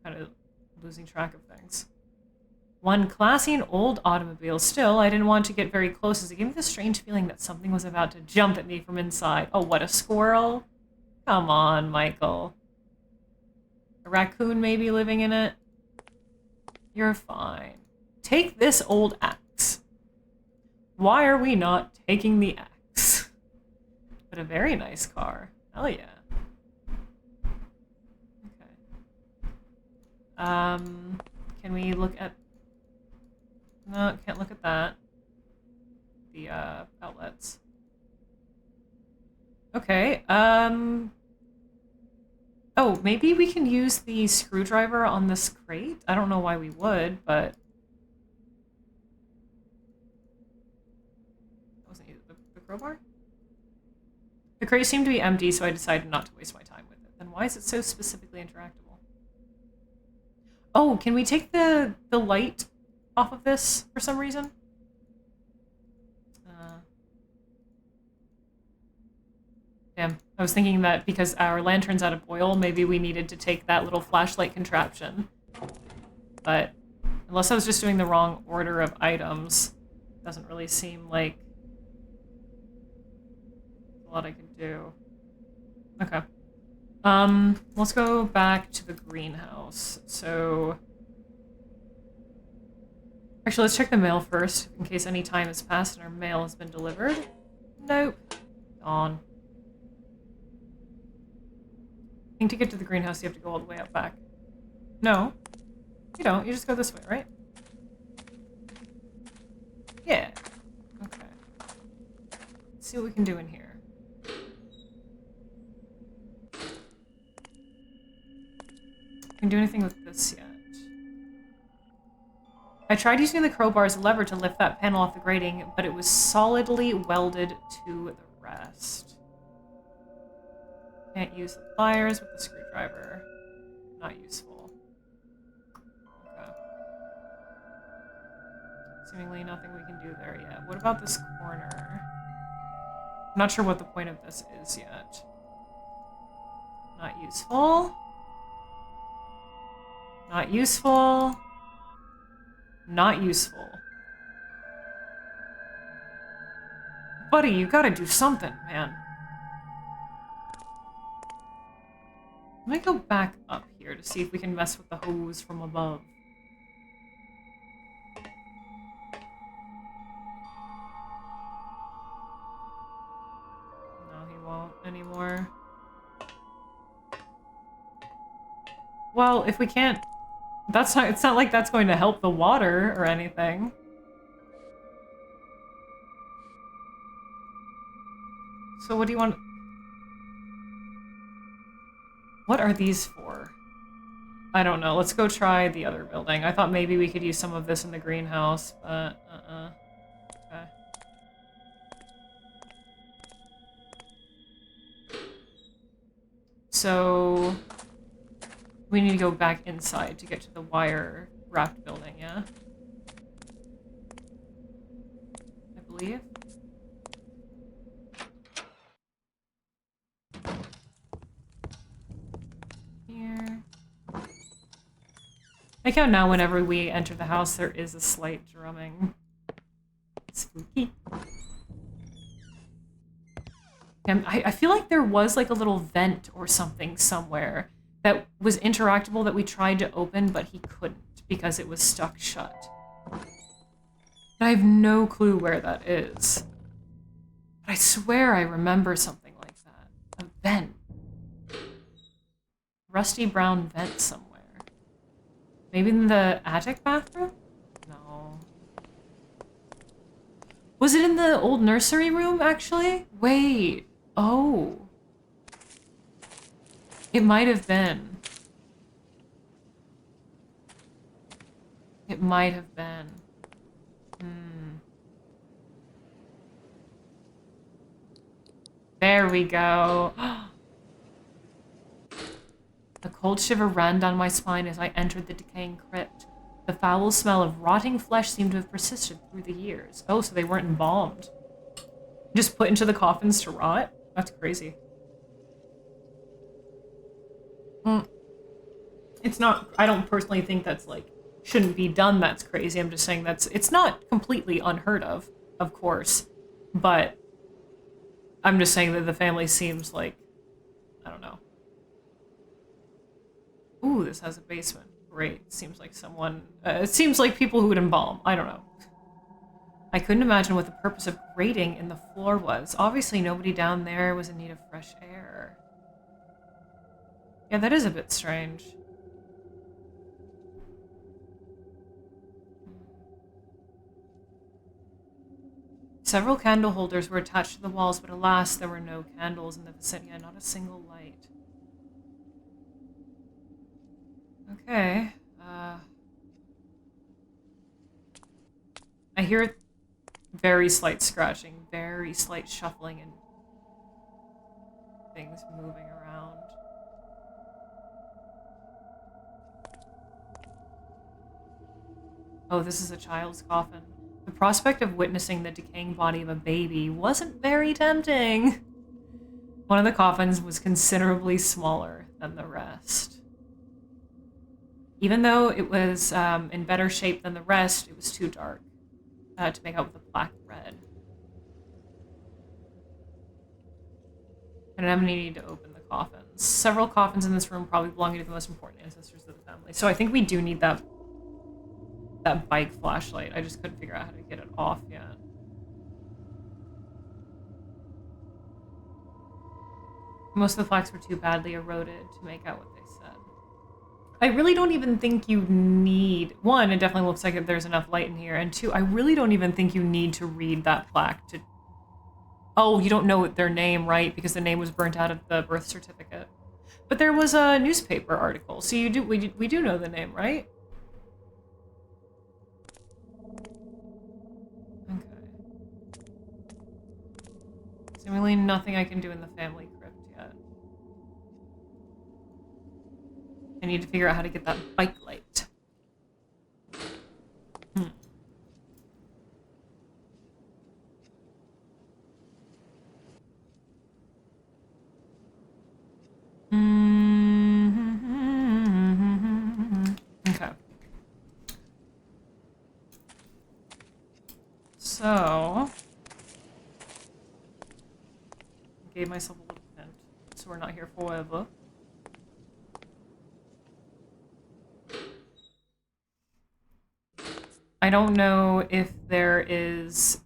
Kind of losing track of things. One classy and old automobile. Still, I didn't want to get very close as it gave me the strange feeling that something was about to jump at me from inside. Oh, what, a squirrel? Come on, Michael. A raccoon maybe living in it? You're fine. Take this old axe. Why are we not taking the axe? But a very nice car. Hell yeah. Okay. Can we look at... No, can't look at that. The, outlets. Okay, Oh, maybe we can use the screwdriver on this crate? I don't know why we would, but... That wasn't the crowbar? The crate seemed to be empty, so I decided not to waste my time with it. Then why is it so specifically interactable? Oh, can we take the light off of this for some reason? Damn, I was thinking that because our lantern's out of oil, maybe we needed to take that little flashlight contraption. But unless I was just doing the wrong order of items, doesn't really seem like a lot I could do. Okay. Let's go back to the greenhouse. So... Actually, let's check the mail first, in case any time has passed and our mail has been delivered. Nope. Gone. I think to get to the greenhouse, you have to go all the way up back. No. You don't. You just go this way, right? Yeah. Okay. Let's see what we can do in here. Can do anything with this yet? I tried using the crowbar as a lever to lift that panel off the grating, but it was solidly welded to the rest. Can't use the pliers with the screwdriver. Not useful. Okay. Seemingly nothing we can do there yet. What about this corner? I'm not sure what the point of this is yet. Not useful. Not useful. Not useful. Buddy, you gotta do something, man. Let me go back up here to see if we can mess with the hose from above. No, he won't anymore. Well, if we can't... That's not... It's not like that's going to help the water or anything. So what do you want... What are these for? I don't know. Let's go try the other building. I thought maybe we could use some of this in the greenhouse, but Okay. So... We need to go back inside to get to the wire wrapped building, yeah? I believe. Here. Like how now whenever we enter the house there is a slight drumming. Spooky. I feel like there was like a little vent or something somewhere that was interactable that we tried to open, but he couldn't because it was stuck shut. I have no clue where that is. But I swear I remember something like that. A vent. Rusty brown vent somewhere. Maybe in the attic bathroom? No. Was it in the old nursery room, actually? Wait. Oh. It might have been. It might have been. There we go. A cold shiver ran down my spine as I entered the decaying crypt. The foul smell of rotting flesh seemed to have persisted through the years. Oh, so they weren't embalmed. Just put into the coffins to rot? That's crazy. It's not, I don't personally think that's like, shouldn't be done, that's crazy. I'm just saying it's not completely unheard of course. But I'm just saying that the family seems like, I don't know. Ooh, this has a basement. Great. Seems like someone, it seems like people who would embalm. I don't know. I couldn't imagine what the purpose of grating in the floor was. Obviously, nobody down there was in need of fresh air. Yeah, that is a bit strange. Several candle holders were attached to the walls, but alas, there were no candles in the vicinity, not a single light. Okay. I hear very slight scratching, very slight shuffling, and things moving around. Oh, this is a child's coffin. The prospect of witnessing the decaying body of a baby wasn't very tempting. One of the coffins was considerably smaller than the rest. Even though it was in better shape than the rest, it was too dark to make out with the black red. And I'm going to need to open the coffins. Several coffins in this room probably belonging to the most important ancestors of the family. So I think we do need that bike flashlight. I just couldn't figure out how to get it off yet. Most of the plaques were too badly eroded to make out what they said. I really don't even think you need... One, it definitely looks like there's enough light in here. And two, I really don't even think you need to read that plaque to... Oh, you don't know their name, right? Because the name was burnt out of the birth certificate. But there was a newspaper article, so you do we do know the name, right? Okay. Seemingly nothing I can do in the family crypt yet. I need to figure out how to get that bike light. Okay. So, I gave myself a little hint, so we're not here forever. I don't know if there is...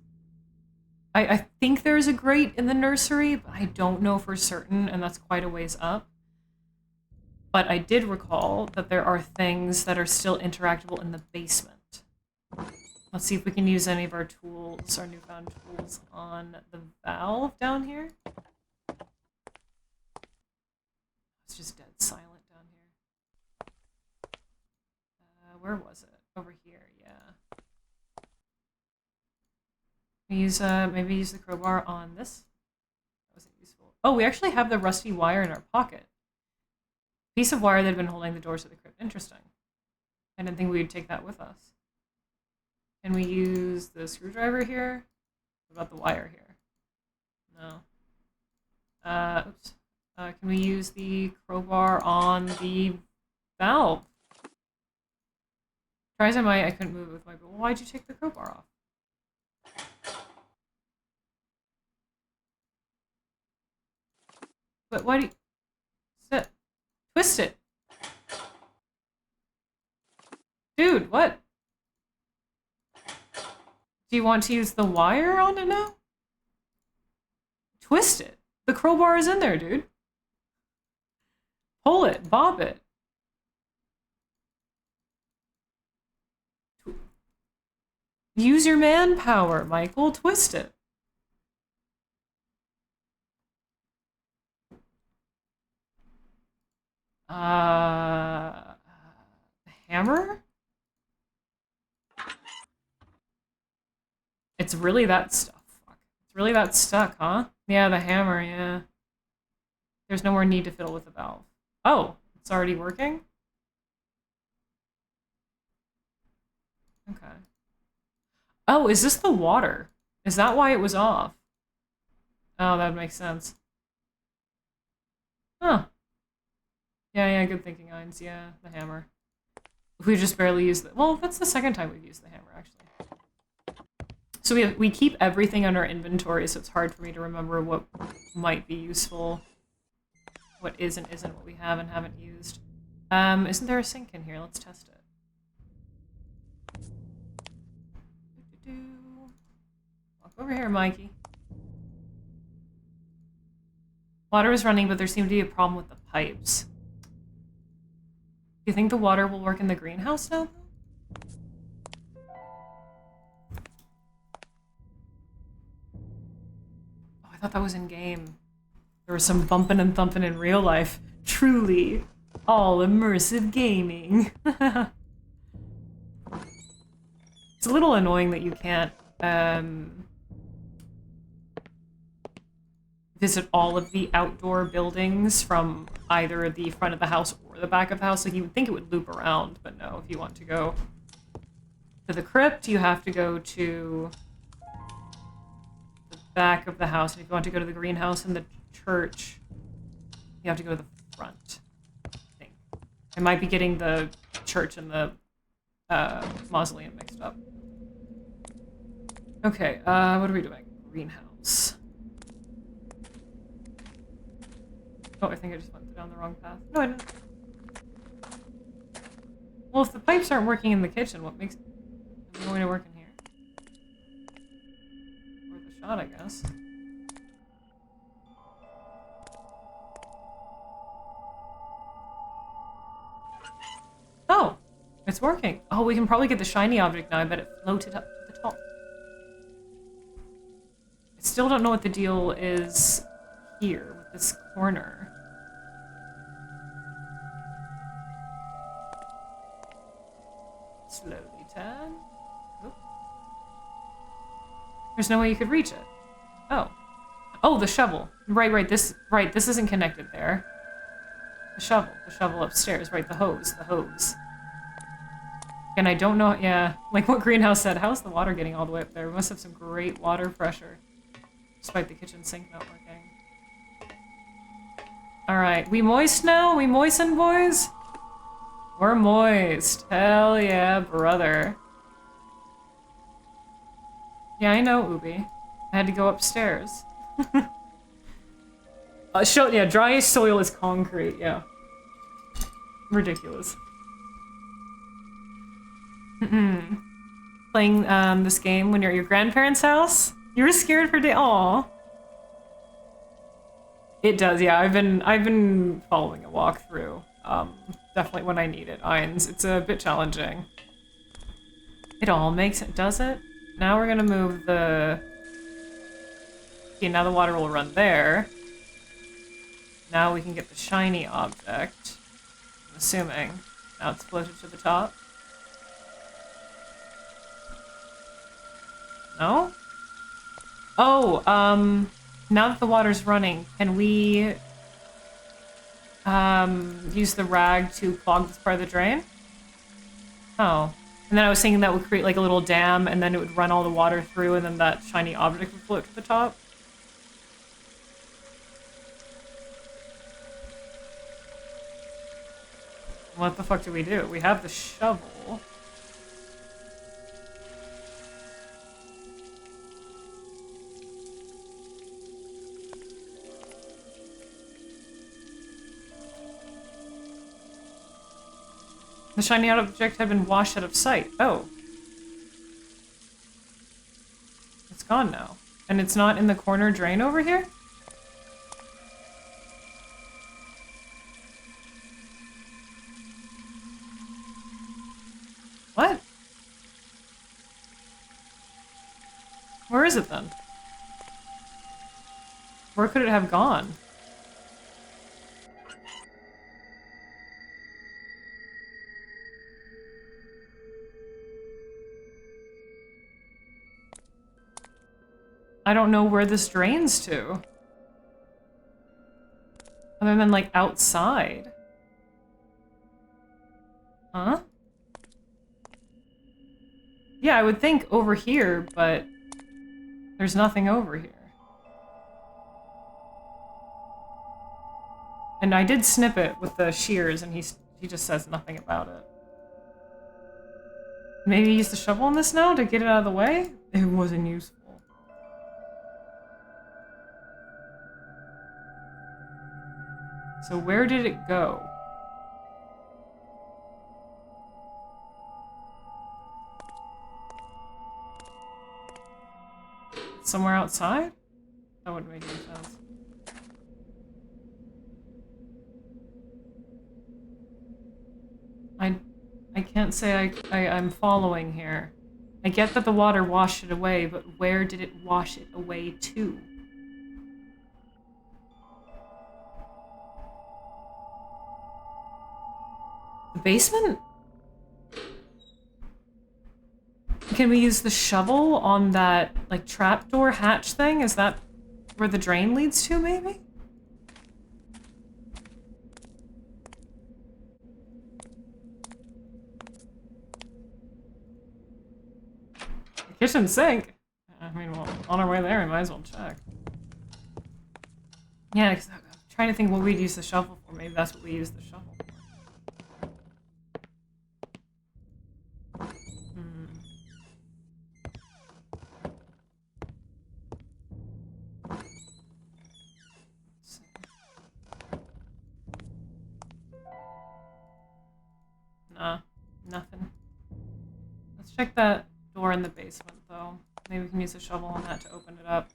I think there's a grate in the nursery, but I don't know for certain, and that's quite a ways up. But I did recall that there are things that are still interactable in the basement. Let's see if we can use any of our tools, our newfound tools, on the valve down here. It's just dead silent down here. Where was it? Over here, yeah. Use maybe use the crowbar on this. That wasn't useful. Oh, we actually have the rusty wire in our pocket. Piece of wire that had been holding the doors to the crypt. Interesting. I didn't think we would take that with us. Can we use the screwdriver here? What about the wire here? No. Oops. Can we use the crowbar on the valve? Try as I might, I couldn't move it with my... Well, why'd you take the crowbar off? But why do you... Sit. Twist it. Dude, what? Do you want to use the wire on it now? Twist it. The crowbar is in there, dude. Pull it. Bob it. Use your manpower, Michael. Twist it. Hammer? It's really that stuff. Fuck. It's really that stuck, huh? Yeah, the hammer, yeah. There's no more need to fiddle with the valve. Oh, it's already working? Okay. Oh, is this the water? Is that why it was off? Oh, that makes sense. Huh. Yeah, good thinking, Ines. Yeah, the hammer. We just barely used it. Well, that's the second time we've used the hammer, actually. So we keep everything on our inventory, so it's hard for me to remember what might be useful, what is and isn't what we have and haven't used. Isn't there a sink in here? Let's test it. Walk over here, Mikey. Water is running, but there seemed to be a problem with the pipes. Do you think the water will work in the greenhouse now, though? Oh, I thought that was in-game. There was some bumping and thumping in real life. Truly, all immersive gaming. It's a little annoying that you can't, visit all of the outdoor buildings from either the front of the house or the back of the house. Like, you would think it would loop around, but no. If you want to go to the crypt, you have to go to the back of the house. And if you want to go to the greenhouse and the church, you have to go to the front, I think. I might be getting the church and the mausoleum mixed up. Okay, what are we doing? Greenhouse. Oh, I think I just went down the wrong path. No, I didn't. Well, if the pipes aren't working in the kitchen, what makes... Are they going to work in here? Worth a shot, I guess. Oh! It's working. Oh, we can probably get the shiny object now. I bet it floated up to the top. I still don't know what the deal is here with this corner. Slowly turn. Oop. There's no way you could reach it. Oh. Oh, the shovel. Right, this isn't connected there. The shovel upstairs, right, the hose. And I don't know, yeah, like what Greenhouse said, how's the water getting all the way up there? We must have some great water pressure, despite the kitchen sink not working. Alright, we moist now? We moisten, boys? We're moist. Hell yeah, brother. Yeah, I know, Ubi. I had to go upstairs. Yeah, dry soil is concrete, yeah. Ridiculous. Playing this game when you're at your grandparents' house? You were scared for day. Aw. It does, yeah. I've been following a walkthrough. Definitely when I need it. It's a bit challenging. It all makes it, does it? Now we're gonna move the... Okay, now the water will run there. Now we can get the shiny object. I'm assuming. Now it's floated to the top. No? Oh, now that the water's running, can we... use the rag to clog this part of the drain. Oh. And then I was thinking that would create like a little dam and then it would run all the water through and then that shiny object would float to the top. What the fuck do? We have the shovel. The shiny object had been washed out of sight. Oh. It's gone now. And it's not in the corner drain over here? What? Where is it then? Where could it have gone? I don't know where this drains to. Other than, like, outside. Huh? Yeah, I would think over here, but there's nothing over here. And I did snip it with the shears, and he just says nothing about it. Maybe use the shovel on this now to get it out of the way? It wasn't useful. So where did it go? Somewhere outside? That wouldn't make any sense. I can't say I'm following here. I get that the water washed it away, but where did it wash it away to? The basement? Can we use the shovel on that, like, trapdoor hatch thing? Is that where the drain leads to, maybe? The kitchen sink? I mean, well, on our way there, we might as well check. Yeah, because I'm trying to think what we'd use the shovel for. Maybe that's what we use the shovel for. Nah, nothing. Let's check that door in the basement, though. Maybe we can use a shovel on that to open it up.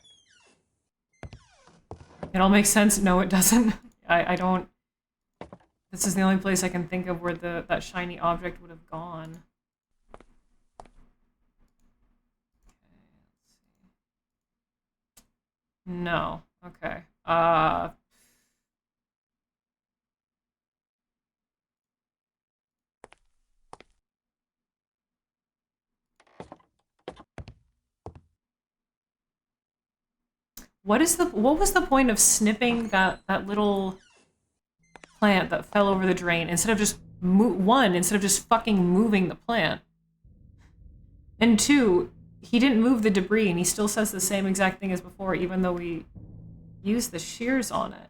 It all makes sense? No, it doesn't. I don't... This is the only place I can think of where that shiny object would have gone. No. Okay. What was the point of snipping that little plant that fell over the drain instead of just instead of just fucking moving the plant? And two, he didn't move the debris and he still says the same exact thing as before even though we used the shears on it.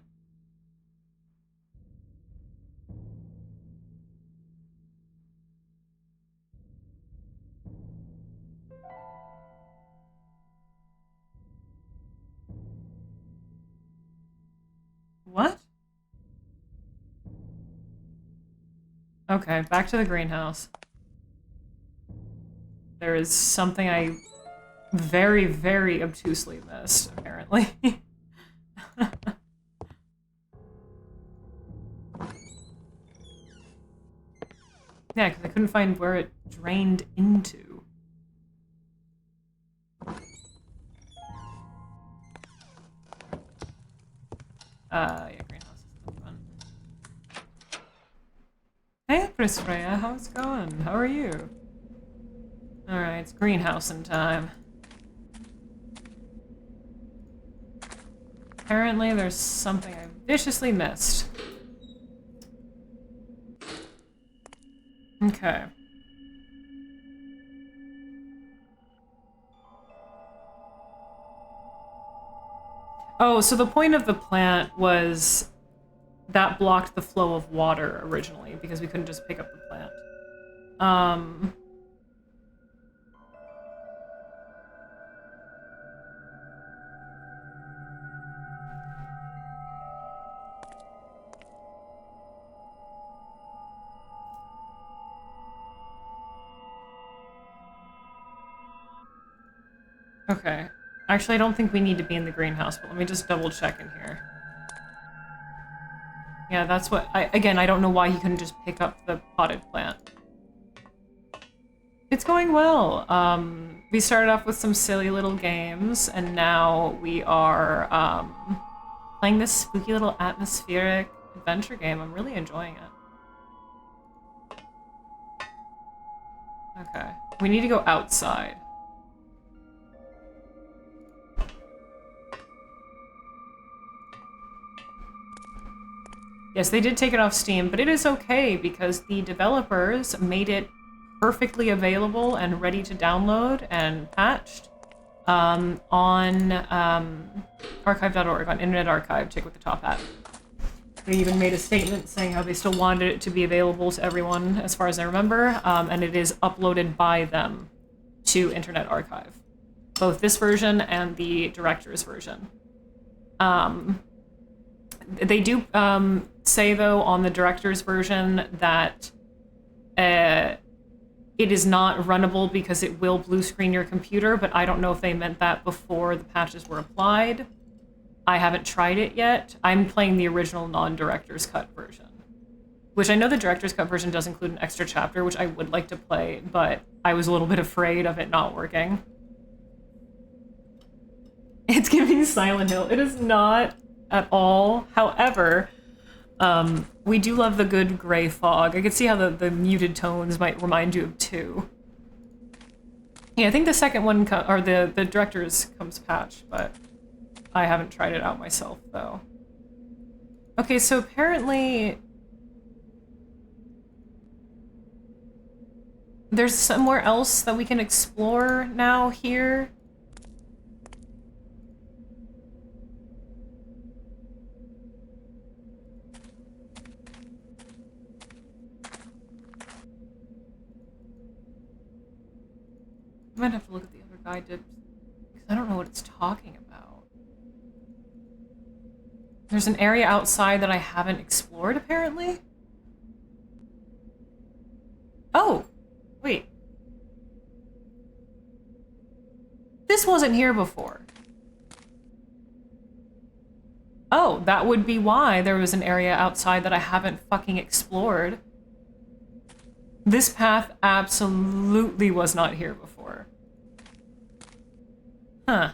What? Okay, back to the greenhouse. There is something I very, very obtusely missed, apparently. Yeah, because I couldn't find where it drained into. Yeah, greenhouse is the fun. Hey, Prince Freya, how's it going? How are you? Alright, it's greenhousing time. Apparently there's something I viciously missed. Okay. Oh, so the point of the plant was that blocked the flow of water originally because we couldn't just pick up the plant. Okay. Actually, I don't think we need to be in the greenhouse, but let me just double check in here. Yeah, that's what again, I don't know why he couldn't just pick up the potted plant. It's going well. We started off with some silly little games, and now we are playing this spooky little atmospheric adventure game. I'm really enjoying it. Okay. We need to go outside. Yes, they did take it off Steam, but it is okay because the developers made it perfectly available and ready to download and patched on archive.org, on Internet Archive, check with the top hat. They even made a statement saying how they still wanted it to be available to everyone, as far as I remember, and it is uploaded by them to Internet Archive. Both this version and the director's version. They do say, though, on the director's version that it is not runnable because it will blue screen your computer, but I don't know if they meant that before the patches were applied. I haven't tried it yet. I'm playing the original non-director's cut version, which I know the director's cut version does include an extra chapter, which I would like to play, but I was a little bit afraid of it not working. It's giving Silent Hill. It is not at all. However, we do love the good gray fog. I could see how the muted tones might remind you of 2. Yeah, I think the second one, or the director's comes patched, but I haven't tried it out myself, though. Okay, so apparently there's somewhere else that we can explore now here. I might have to look at the other guide because I don't know what it's talking about. There's an area outside that I haven't explored, apparently. Oh, wait. This wasn't here before. Oh, that would be why there was an area outside that I haven't fucking explored. This path absolutely was not here before. Huh.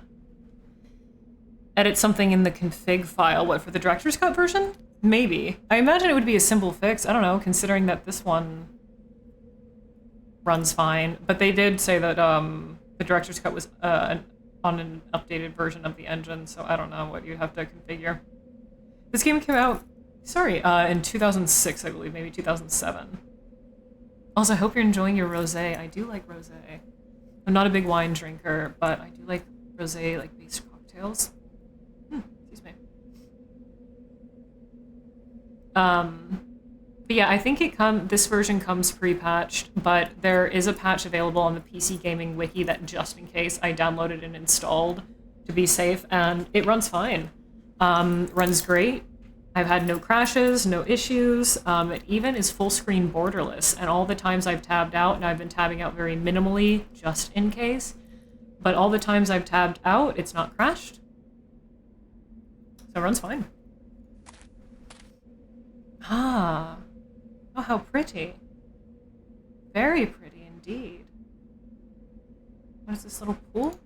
Edit something in the config file. What, for the director's cut version? Maybe. I imagine it would be a simple fix. I don't know, considering that this one runs fine. But they did say that the director's cut was on an updated version of the engine, so I don't know what you have to configure. This game came out, in 2006, I believe, maybe 2007. Also, I hope you're enjoying your rosé. I do like rosé. I'm not a big wine drinker, but I do like rosé, like based cocktails. Excuse me. But yeah, I think this version comes pre-patched, but there is a patch available on the PC Gaming Wiki that, just in case, I downloaded and installed to be safe, and it runs fine. Runs great. I've had no crashes, no issues. It even is full screen borderless, and all the times I've tabbed out, and I've been tabbing out very minimally just in case, but all the times I've tabbed out, it's not crashed. So it runs fine. Ah. Oh, how pretty. Very pretty indeed. What is this little pool?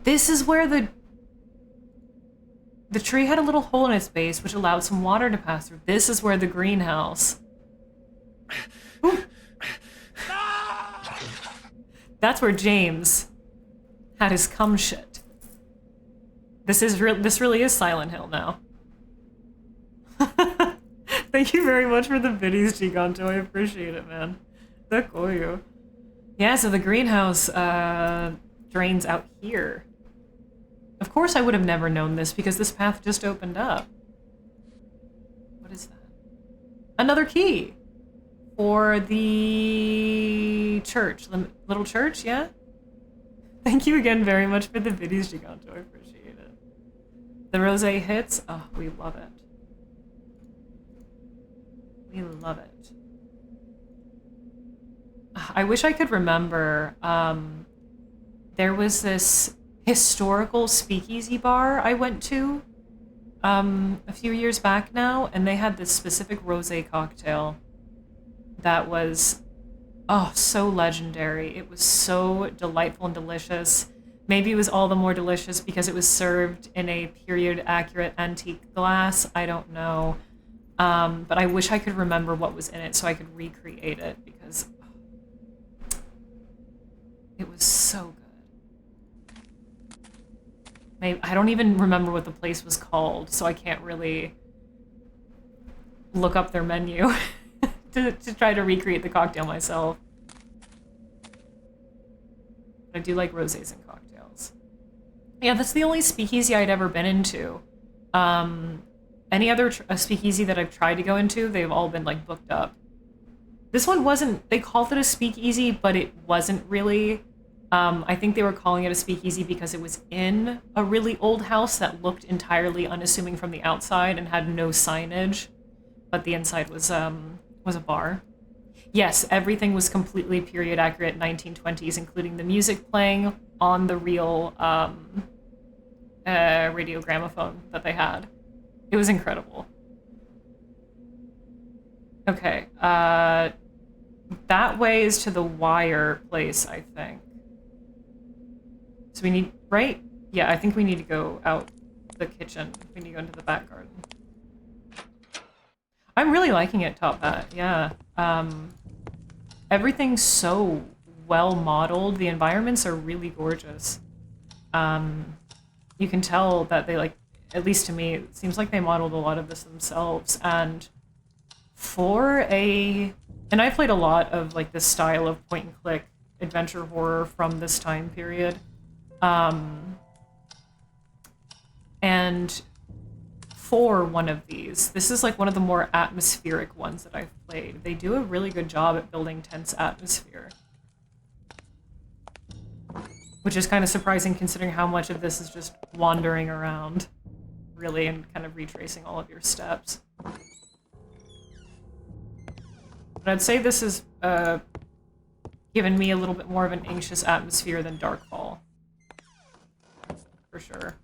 This is where the tree had a little hole in its base, which allowed some water to pass through. This is where the greenhouse... Ooh. That's where James had his cum shit. This really is Silent Hill now. Thank you very much for the biddies, Giganto. I appreciate it, man. Dekoyu. Yeah, so the greenhouse drains out here. Of course I would have never known this because this path just opened up. What is that? Another key! For the church. Little church, yeah? Thank you again very much for the biddies, Giganto. I appreciate it. The rosé hits. Oh, we love it. We love it. I wish I could remember. There was this historical speakeasy bar I went to a few years back now, and they had this specific rosé cocktail that was, oh, so legendary. It was so delightful and delicious. Maybe it was all the more delicious because it was served in a period-accurate antique glass. I don't know. But I wish I could remember what was in it so I could recreate it because it was so good. Maybe, I don't even remember what the place was called, so I can't really look up their menu to try to recreate the cocktail myself. I do like rosés and cocktails. Yeah, that's the only speakeasy I'd ever been into. Any other speakeasy that I've tried to go into, they've all been like booked up. This one wasn't, they called it a speakeasy, but it wasn't really. I think they were calling it a speakeasy because it was in a really old house that looked entirely unassuming from the outside and had no signage, but the inside was a bar. Yes, everything was completely period accurate 1920s, including the music playing on the real radio gramophone that they had. It was incredible. Okay, that way is to the wire place, I think. So we need, right? Yeah, I think we need to go out the kitchen. We need to go into the back garden. I'm really liking it, Top Hat, yeah. Everything's so well modeled. The environments are really gorgeous. You can tell that they, like, at least to me, it seems like they modeled a lot of this themselves. And and I played a lot of, like, this style of point-and-click adventure horror from this time period. And for one of these, this is like one of the more atmospheric ones that I've played. They do a really good job at building tense atmosphere. Which is kind of surprising considering how much of this is just wandering around, really, and kind of retracing all of your steps. But I'd say this has given me a little bit more of an anxious atmosphere than Darkfall. For sure.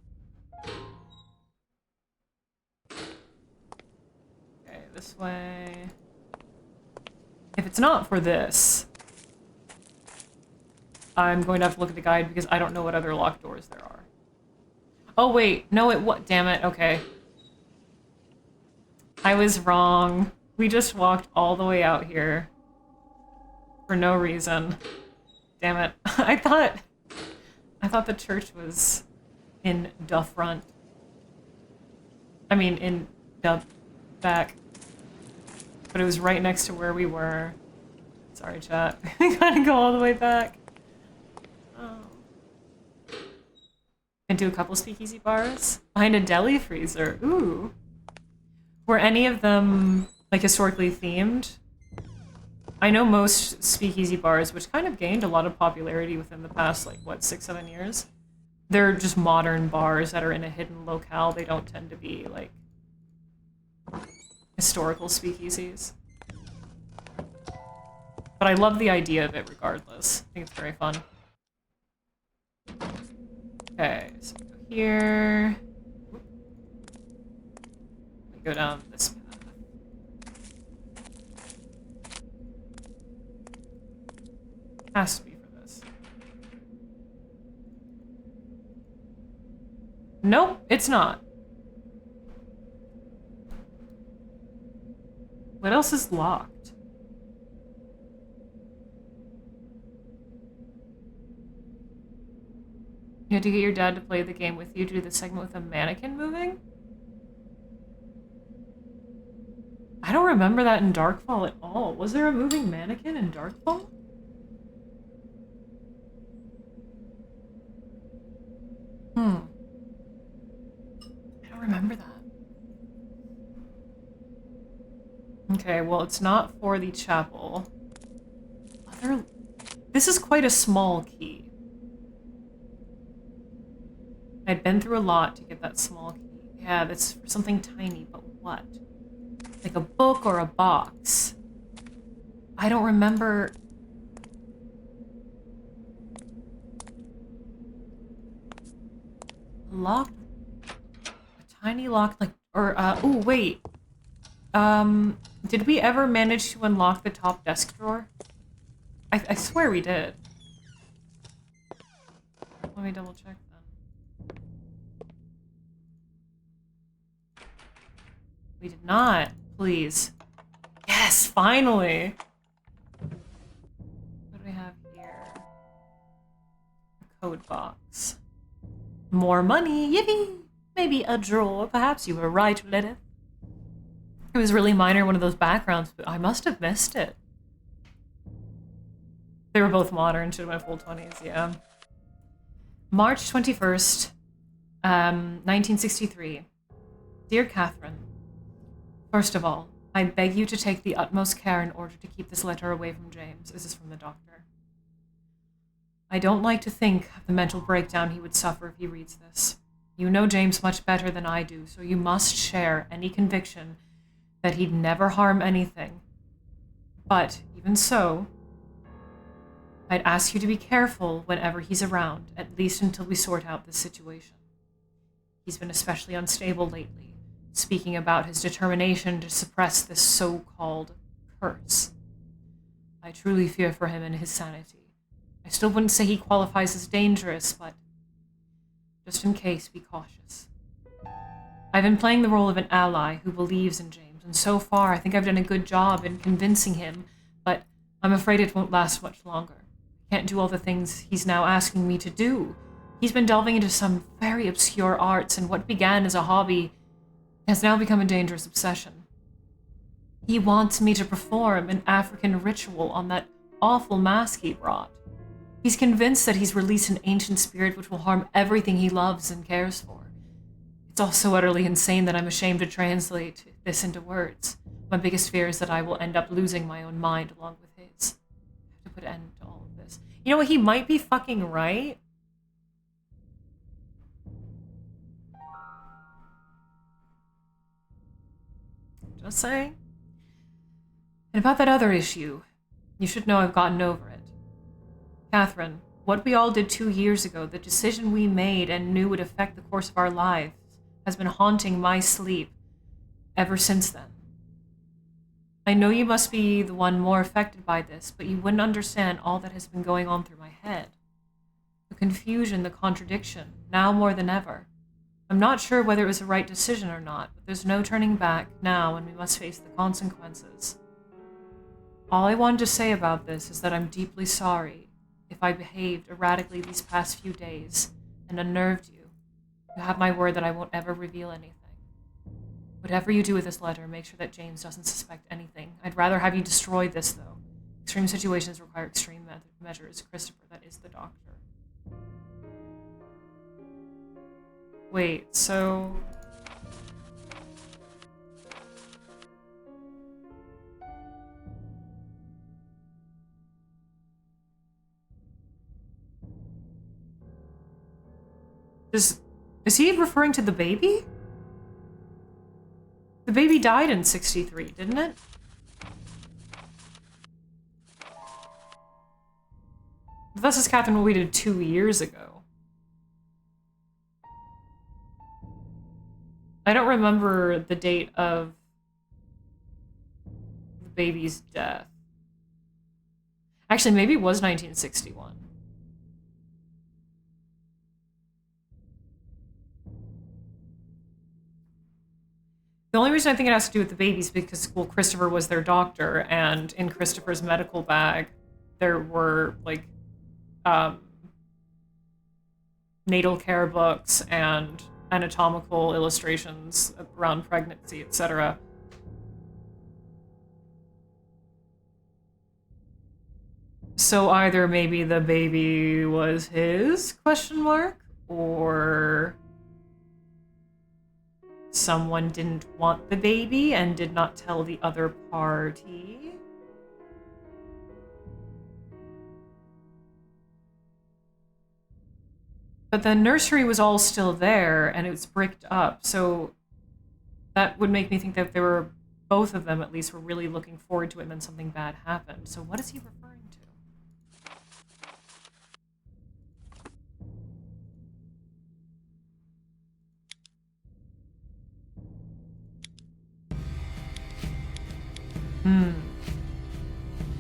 Okay, this way. If it's not for this, I'm going to have to look at the guide because I don't know what other locked doors there are. Oh wait, no what? Damn it, okay. I was wrong. We just walked all the way out here. For no reason. Damn it. I thought the church was in the front. I mean, in the back. But it was right next to where we were. Sorry, chat. We gotta go all the way back. Oh. And do a couple speakeasy bars. Behind a deli freezer. Ooh. Were any of them, like, historically themed? I know most speakeasy bars, which kind of gained a lot of popularity within the past, like, what, 6-7 years? They're just modern bars that are in a hidden locale. They don't tend to be, like, historical speakeasies. But I love the idea of it regardless. I think it's very fun. Okay, so we go here. We go down this path. Has to be for this. Nope, it's not. What else is locked? You had to get your dad to play the game with you to do the segment with a mannequin moving? I don't remember that in Darkfall at all. Was there a moving mannequin in Darkfall? I don't remember that. Okay, well, it's not for the chapel. This is quite a small key. I'd been through a lot to get that small key. Yeah, that's for something tiny, but what? Like a book or a box? I don't remember. Locked? A tiny lock, like, or, oh, wait. Did we ever manage to unlock the top desk drawer? I swear we did. Let me double check then. We did not. Please. Yes, finally! What do we have here? A code box. More money! Yippee! Maybe a drawer. Perhaps you were right, Lilith. It was really minor, one of those backgrounds, but I must have missed it. They were both modern, should have been full 20s, yeah. March 21st, 1963. Dear Catherine, first of all, I beg you to take the utmost care in order to keep this letter away from James. This is from the doctor. I don't like to think of the mental breakdown he would suffer if he reads this. You know James much better than I do, so you must share any conviction that he'd never harm anything. But, even so, I'd ask you to be careful whenever he's around, at least until we sort out this situation. He's been especially unstable lately, speaking about his determination to suppress this so-called curse. I truly fear for him and his sanity. I still wouldn't say he qualifies as dangerous, but just in case, be cautious. I've been playing the role of an ally who believes in James, and so far I think I've done a good job in convincing him, but I'm afraid it won't last much longer. I can't do all the things he's now asking me to do. He's been delving into some very obscure arts, and what began as a hobby has now become a dangerous obsession. He wants me to perform an African ritual on that awful mask he brought. He's convinced that he's released an ancient spirit which will harm everything he loves and cares for. It's all so utterly insane that I'm ashamed to translate this into words. My biggest fear is that I will end up losing my own mind along with his. I have to put an end to all of this. You know what? He might be fucking right. Just saying. And about that other issue, you should know I've gotten over it. Catherine, what we all did 2 years ago, the decision we made and knew would affect the course of our lives, has been haunting my sleep ever since then. I know you must be the one more affected by this, but you wouldn't understand all that has been going on through my head. The confusion, the contradiction, now more than ever. I'm not sure whether it was the right decision or not, but there's no turning back now and we must face the consequences. All I wanted to say about this is that I'm deeply sorry if I behaved erratically these past few days and unnerved you. You have my word that I won't ever reveal anything. Whatever you do with this letter, make sure that James doesn't suspect anything. I'd rather have you destroy this, though. Extreme situations require extreme measures. Christopher, that is the doctor. Wait, so... Is he referring to the baby? The baby died in 63, didn't it? This is Catherine what we did 2 years ago. I don't remember the date of the baby's death. Actually, maybe it was 1961. The only reason I think it has to do with the baby is because, well, Christopher was their doctor, and in Christopher's medical bag, there were, like, natal care books and anatomical illustrations around pregnancy, etc. So either maybe the baby was his, question mark, or someone didn't want the baby and did not tell the other party. But the nursery was all still there and it was bricked up, so that would make me think that they were, both of them at least, were really looking forward to it and then something bad happened. So what is he referring to?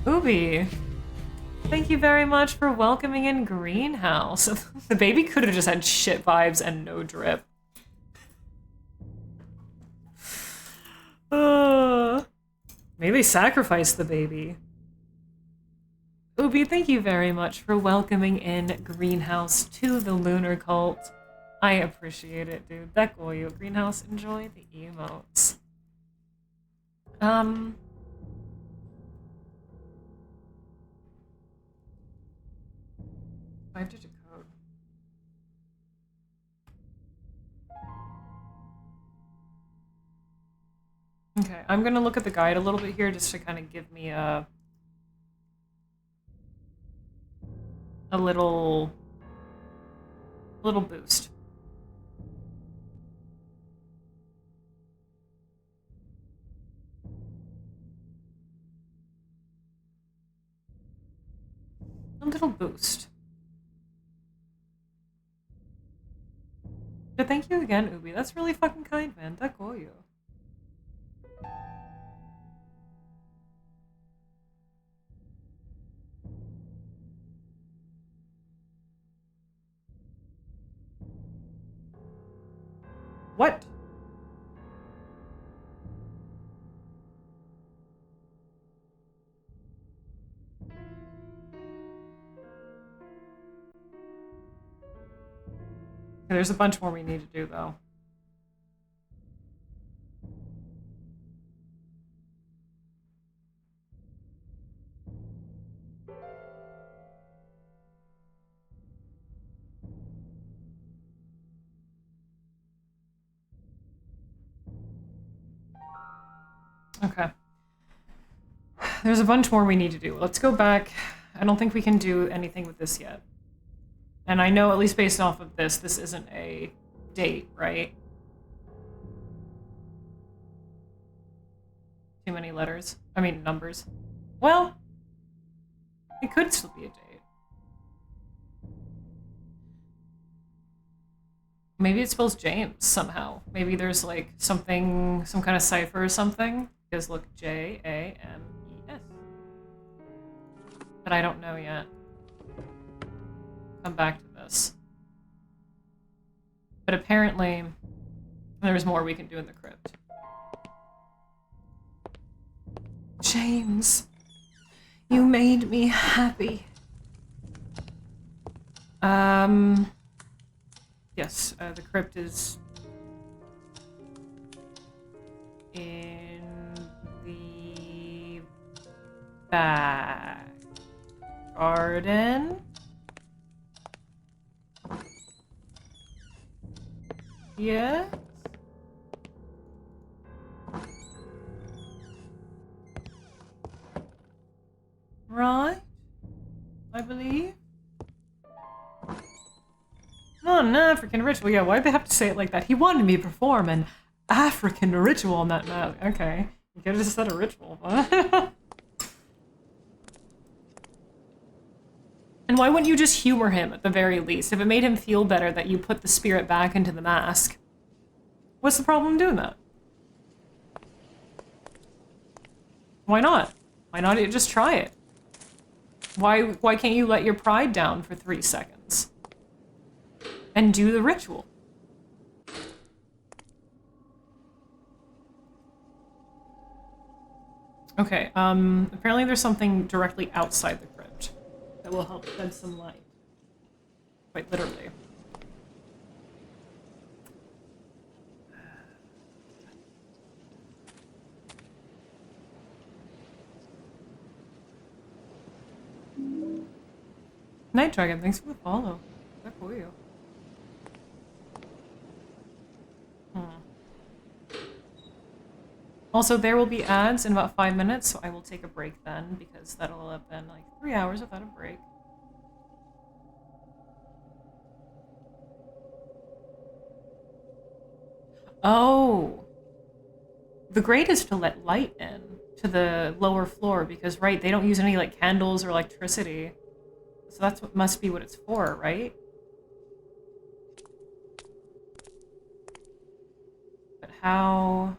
Ubi, thank you very much for welcoming in Greenhouse. The baby could have just had shit vibes and no drip. Maybe sacrifice the baby. Ubi, thank you very much for welcoming in Greenhouse to the Lunar Cult. I appreciate it, dude. Dekoyu, Greenhouse, enjoy the emotes. 5-digit code. Okay, I'm gonna look at the guide a little bit here just to kind of give me a little boost. A little boost. But thank you again, Ubi. That's really fucking kind, man. Dekoyu. What? There's a bunch more we need to do, though. Okay. There's a bunch more we need to do. Let's go back. I don't think we can do anything with this yet. And I know, at least based off of this isn't a date, right? Too many letters. I mean, numbers. Well, it could still be a date. Maybe it spells James somehow. Maybe there's like something, some kind of cipher or something. Because look, James. But I don't know yet. Come back to this. But apparently, there's more we can do in the crypt. James, you made me happy. Yes, the crypt is in the back garden. Yeah. Right, I believe. Oh, an African ritual. Yeah, why'd they have to say it like that? He wanted me to perform an African ritual on that map. Okay. You could have just said a ritual. And why wouldn't you just humor him at the very least? If it made him feel better that you put the spirit back into the mask, what's the problem doing that? Why not? Why not just try it? Why can't you let your pride down for 3 seconds? And do the ritual? Okay, apparently there's something directly outside the crypt that will help shed some light. Quite literally. Night Dragon, thanks for the follow. That for you. Also, there will be ads in about 5 minutes, so I will take a break then, because that'll have been like 3 hours without a break. Oh! The grate is to let light in to the lower floor, because, right, they don't use any, like, candles or electricity. So that's what must be what it's for, right? But how...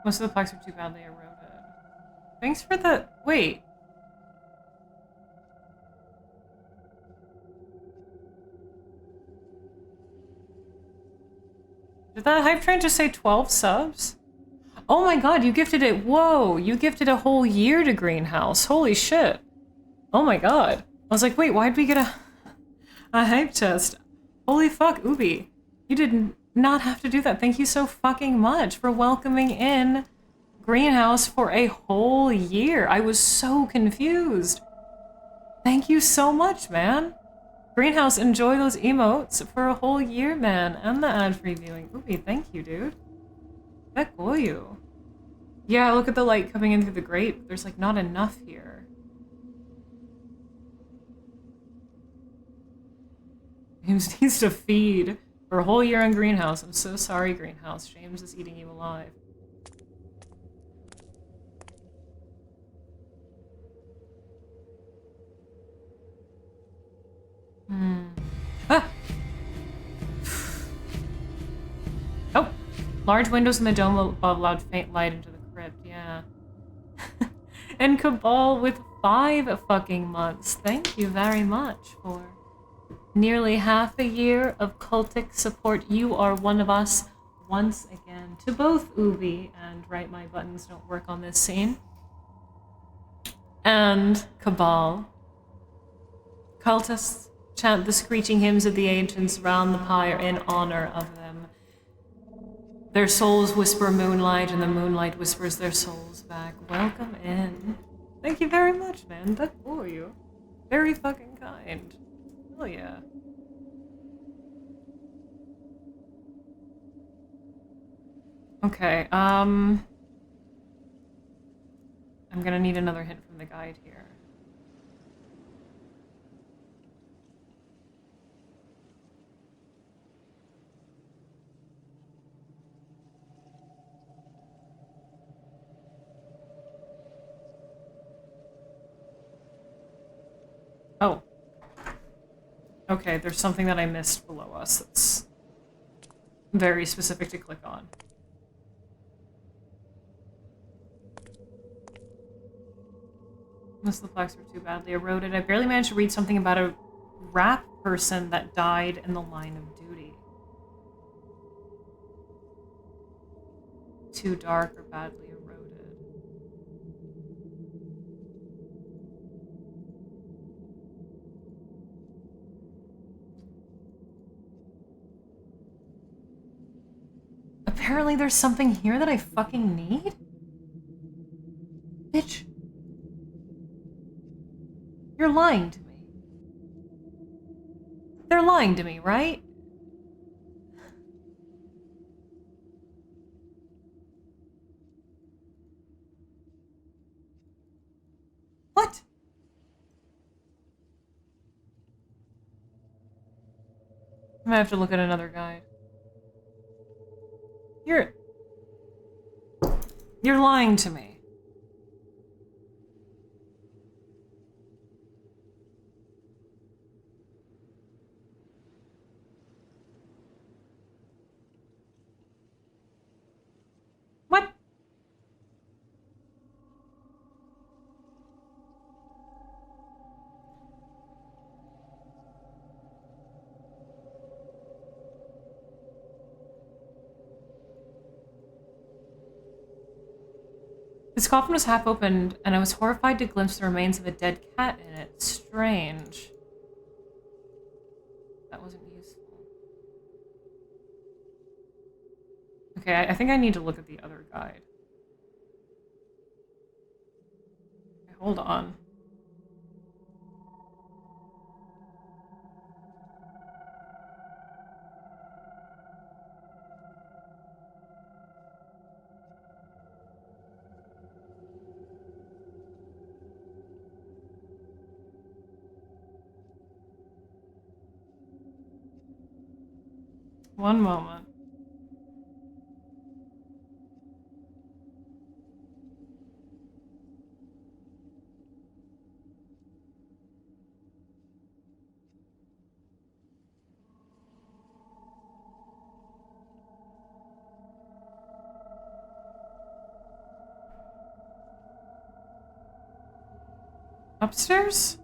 Most of the plaques are too badly eroded. Thanks for the... Wait. Did that hype train just say 12 subs? Oh my god, you gifted it. Whoa, you gifted a whole year to Greenhouse. Holy shit. Oh my god. I was like, wait, why'd we get a hype chest? Holy fuck, Ubi. You did not have to do that. Thank you so fucking much for welcoming in Greenhouse for a whole year. I was so confused. Thank you so much, man. Greenhouse, enjoy those emotes for a whole year, man. And the ad-free viewing. Ubi, thank you, dude. That go you. Yeah, look at the light coming in through the grate. There's like not enough here. James needs to feed for a whole year on Greenhouse. I'm so sorry, Greenhouse. James is eating you alive. Ah! Oh! Large windows in the dome above allowed faint light into the crypt, yeah. And Cabal with 5 fucking months. Thank you very much for nearly half a year of cultic support. You are one of us once again. To both Ubi and right, my buttons don't work on this scene, and Cabal. Cultists chant the screeching hymns of the ancients round the pyre in honor of them. Their souls whisper moonlight, and the moonlight whispers their souls back. Welcome in. Thank you very much, man. That for you. Very fucking kind. Hell yeah. Okay, I'm gonna need another hint from the guide here. Oh. Okay, there's something that I missed below us that's very specific to click on. Most of the plaques were too badly eroded. I barely managed to read something about a rap person that died in the line of duty. Too dark or badly eroded. Apparently there's something here that I fucking need? Bitch. You're lying to me. They're lying to me, right? What? I'm gonna have to look at another guide. You're lying to me. What? His coffin was half opened, and I was horrified to glimpse the remains of a dead cat in it. Strange. That wasn't useful. Okay, I think I need to look at the other guide. Okay, hold on. One moment. Upstairs?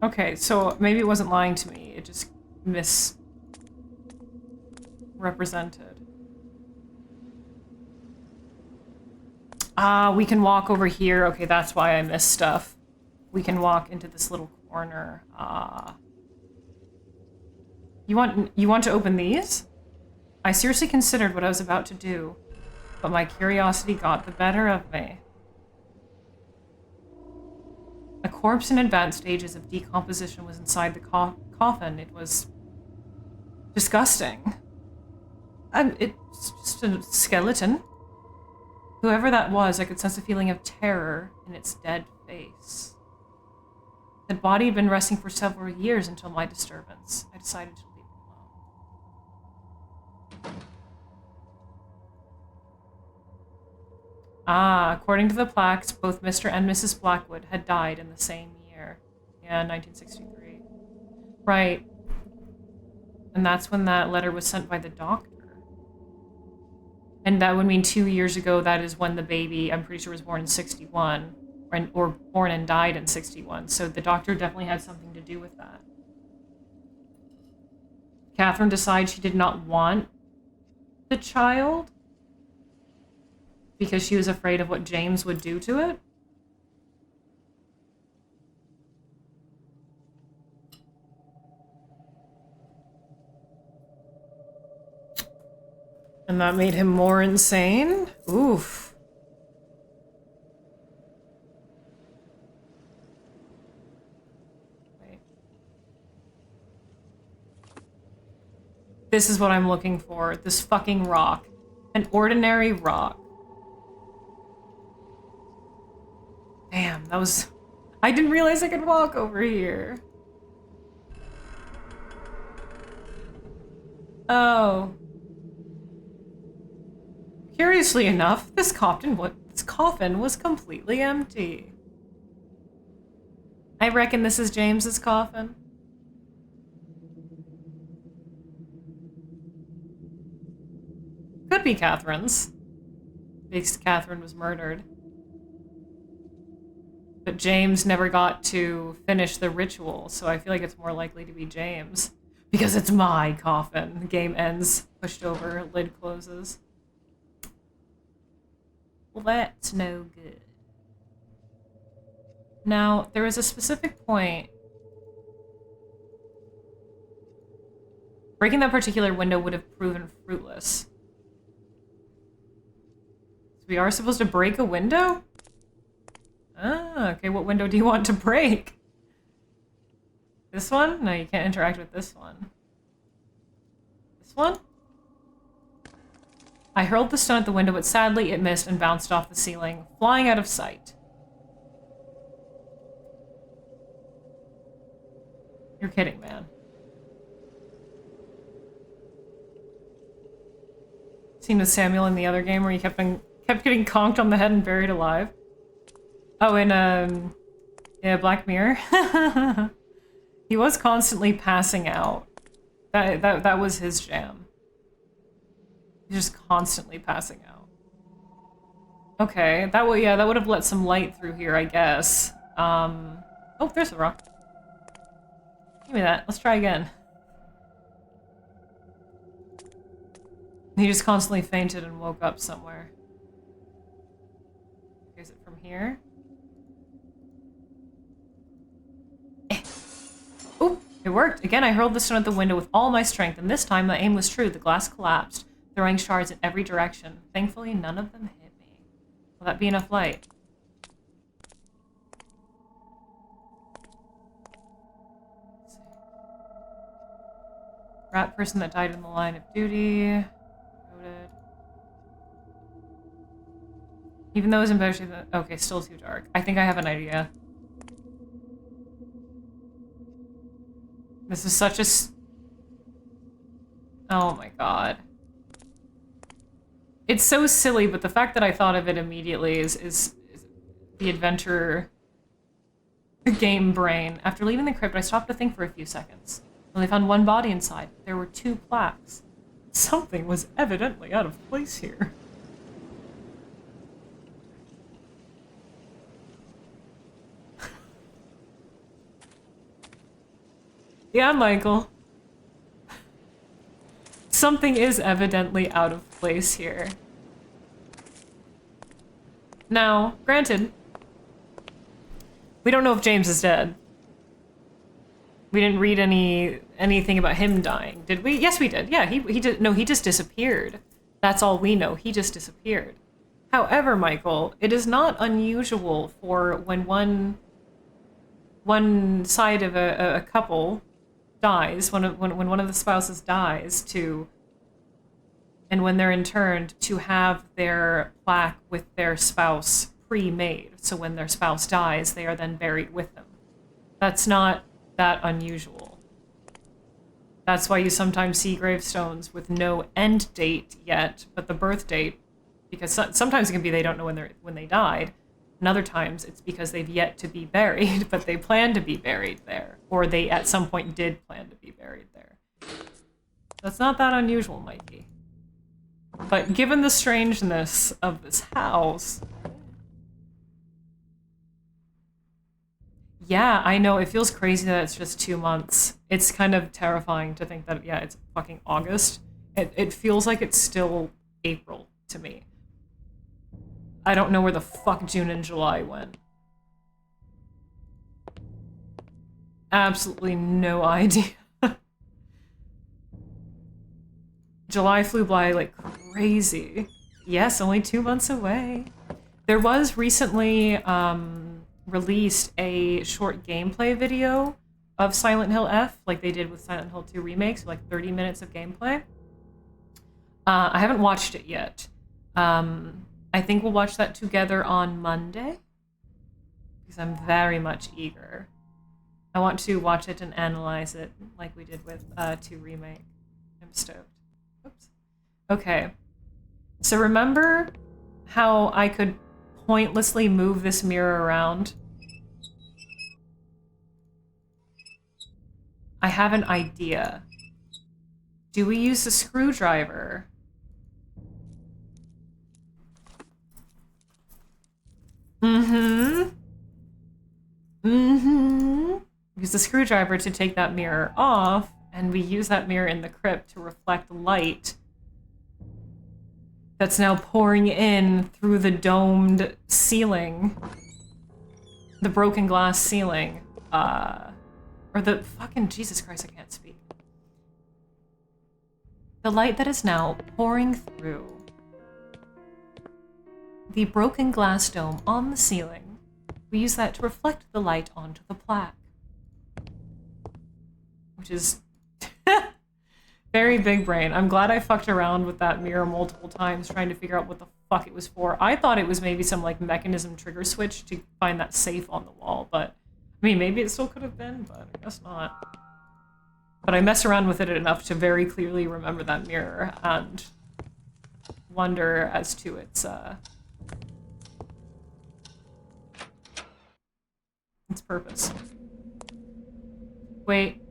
Okay, so maybe it wasn't lying to me. It just misrepresented. Ah, we can walk over here. Okay, that's why I missed stuff. We can walk into this little corner. Ah. You want to open these? I seriously considered what I was about to do, but my curiosity got the better of me. A corpse in advanced stages of decomposition was inside the coffin. It was disgusting. It's just a skeleton. Whoever that was, I could sense a feeling of terror in its dead face. The body had been resting for several years until my disturbance. I decided to leave it alone. Ah, according to the plaques, both Mr. and Mrs. Blackwood had died in the same year. Yeah, 1963. Right. And that's when that letter was sent by the doctor. And that would mean 2 years ago, that is when the baby, I'm pretty sure, was born in 61. Or born and died in 61. So the doctor definitely had something to do with that. Catherine decides she did not want the child because she was afraid of what James would do to it. And that made him more insane? Oof. Wait. This is what I'm looking for. This fucking rock. An ordinary rock. Damn, that was... I didn't realize I could walk over here. Oh. Curiously enough, this coffin was completely empty. I reckon this is James's coffin. Could be Catherine's. Because Catherine was murdered. But James never got to finish the ritual, so I feel like it's more likely to be James. Because it's my coffin. The game ends, pushed over, lid closes. Well, that's no good. Now, there is a specific point. Breaking that particular window would have proven fruitless. So we are supposed to break a window? Ah, okay, what window do you want to break? This one? No, you can't interact with this one. This one? I hurled the stone at the window, but sadly it missed and bounced off the ceiling, flying out of sight. You're kidding, man. Seen with Samuel in the other game where he kept getting conked on the head and buried alive. Oh, in yeah, Black Mirror. He was constantly passing out. That was his jam. He's just constantly passing out. Okay, that would have let some light through here, I guess. Oh, there's a rock. Give me that. Let's try again. He just constantly fainted and woke up somewhere. Okay, is it from here? Oh, it worked. Again, I hurled the stone at the window with all my strength, and this time my aim was true. The glass collapsed. throwing shards in every direction. Thankfully, none of them hit me. Will that be enough light? Rat person that died in the line of duty. Noted. Even though it's embarrassing that... Okay, still too dark. I think I have an idea. This is such a... Oh my god. It's so silly, but the fact that I thought of it immediately is the adventure game brain. After leaving the crypt, I stopped to think for a few seconds. When they found one body inside, there were 2 plaques. Something was evidently out of place here. Yeah, Michael. Something is evidently out of place here. Now, granted, we don't know if James is dead. We didn't read anything about him dying, did we? Yes, we did. Yeah, he did. No, he just disappeared. That's all we know. He just disappeared. However, Michael, it is not unusual for when one side of a couple dies, when one of the spouses dies, and when they're interned, to have their plaque with their spouse pre-made. So when their spouse dies, they are then buried with them. That's not that unusual. That's why you sometimes see gravestones with no end date yet, but the birth date, because sometimes it can be they don't know when they died, and other times it's because they've yet to be buried, but they plan to be buried there, or they at some point did plan to be buried there. That's not that unusual, Mikey. But given the strangeness of this house... Yeah, I know, it feels crazy that it's just 2 months. It's kind of terrifying to think that, yeah, it's fucking August. It feels like it's still April to me. I don't know where the fuck June and July went. Absolutely no idea. July flew by like crazy. Yes, only 2 months away. There was recently released a short gameplay video of Silent Hill F, like they did with Silent Hill 2 Remake, so like 30 minutes of gameplay. I haven't watched it yet. I think we'll watch that together on Monday, because I'm very much eager. I want to watch it and analyze it like we did with 2 Remake. I'm stoked. Oops. Okay. So remember how I could pointlessly move this mirror around? I have an idea. Do we use a screwdriver? Use the screwdriver to take that mirror off, and we use that mirror in the crypt to reflect light that's now pouring in through the domed ceiling. The broken glass ceiling. Or the fucking... Jesus Christ, I can't speak. The light that is now pouring through the broken glass dome on the ceiling. We use that to reflect the light onto the plaque. Which is very big brain. I'm glad I fucked around with that mirror multiple times trying to figure out what the fuck it was for. I thought it was maybe some like mechanism trigger switch to find that safe on the wall, but I mean, maybe it still could have been, but I guess not. But I mess around with it enough to very clearly remember that mirror and wonder as to its purpose. Wait.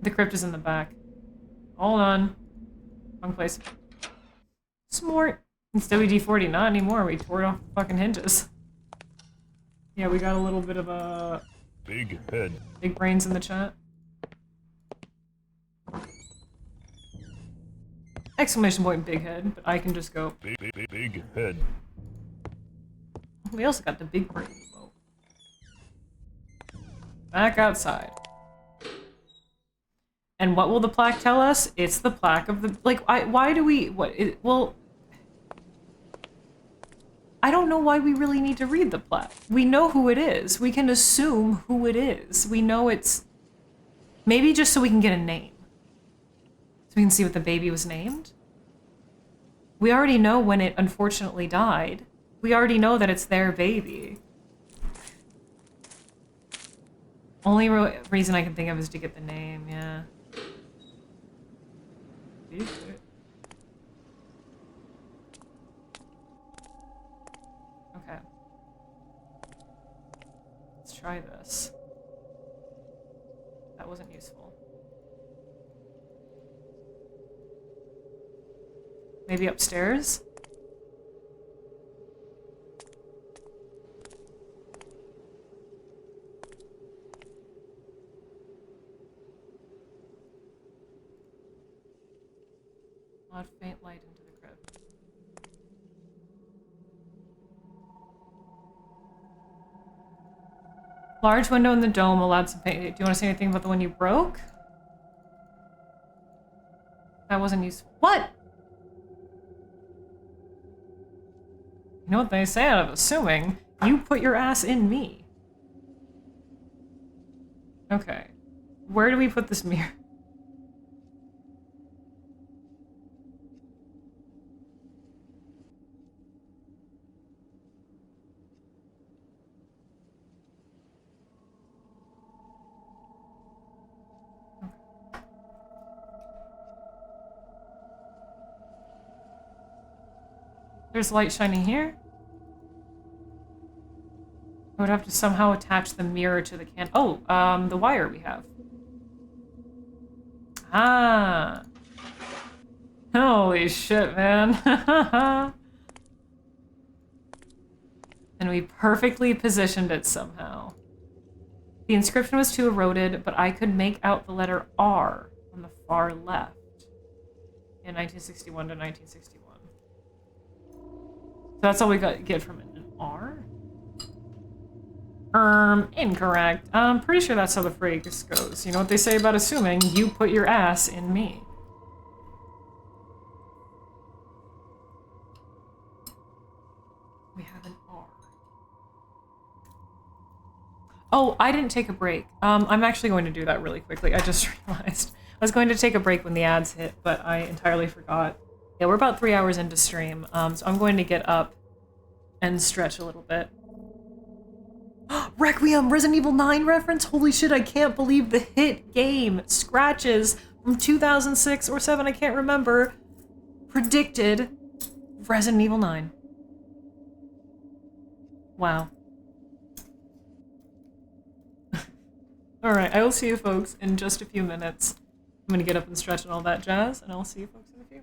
The crypt is in the back. Hold on. Wrong place. Smart. It's WD-40, not anymore. We tore it off the fucking hinges. Yeah, we got a little bit of a... Big head. Big brains in the chat. Exclamation point big head, but I can just go... Big head. We also got the big brain emote. Back outside. And what will the plaque tell us? It's the plaque of the... Like, why do we... Well... I don't know why we really need to read the plaque. We know who it is. We can assume who it is. We know it's... Maybe just so we can get a name. So we can see what the baby was named. We already know when it unfortunately died. We already know that it's their baby. Only reason I can think of is to get the name, yeah. Okay. Let's try this. That wasn't useful. Maybe upstairs? Odd faint light into the crib. Large window in the dome allowed some paint. Do you want to say anything about the one you broke? That wasn't useful. What? You know what they say out of assuming? You put your ass in me. Okay. Where do we put this mirror? There's light shining here. I would have to somehow attach the mirror to the can. Oh, the wire we have. Ah. Holy shit, man. And we perfectly positioned it somehow. The inscription was too eroded, but I could make out the letter R on the far left. In 1961 to 1961. So that's all we get from it. An R? Incorrect. I'm pretty sure that's how the phrase goes. You know what they say about assuming? You put your ass in me. We have an R. Oh, I didn't take a break. I'm actually going to do that really quickly. I just realized. I was going to take a break when the ads hit, but I entirely forgot. Yeah, we're about 3 hours into stream, so I'm going to get up and stretch a little bit. Requiem! Resident Evil 9 reference? Holy shit, I can't believe the hit game Scratches from 2006 or 7, I can't remember, predicted Resident Evil 9. Wow. Alright, I will see you folks in just a few minutes. I'm gonna get up and stretch and all that jazz, and I'll see you folks in a few.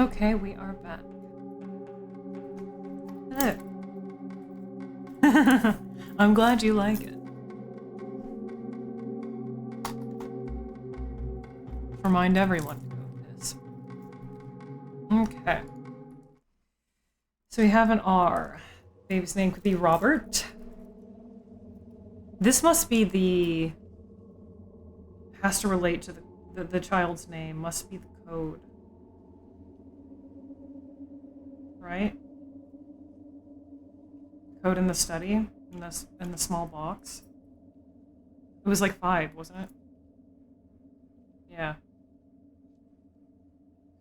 Okay, we are back. Hello. I'm glad you like it. Remind everyone to go with this. Okay. So we have an R. Baby's name could be Robert. This must be the... has to relate to the child's name. Must be the code. Right? Code in the study? In the small box? It was like 5, wasn't it? Yeah.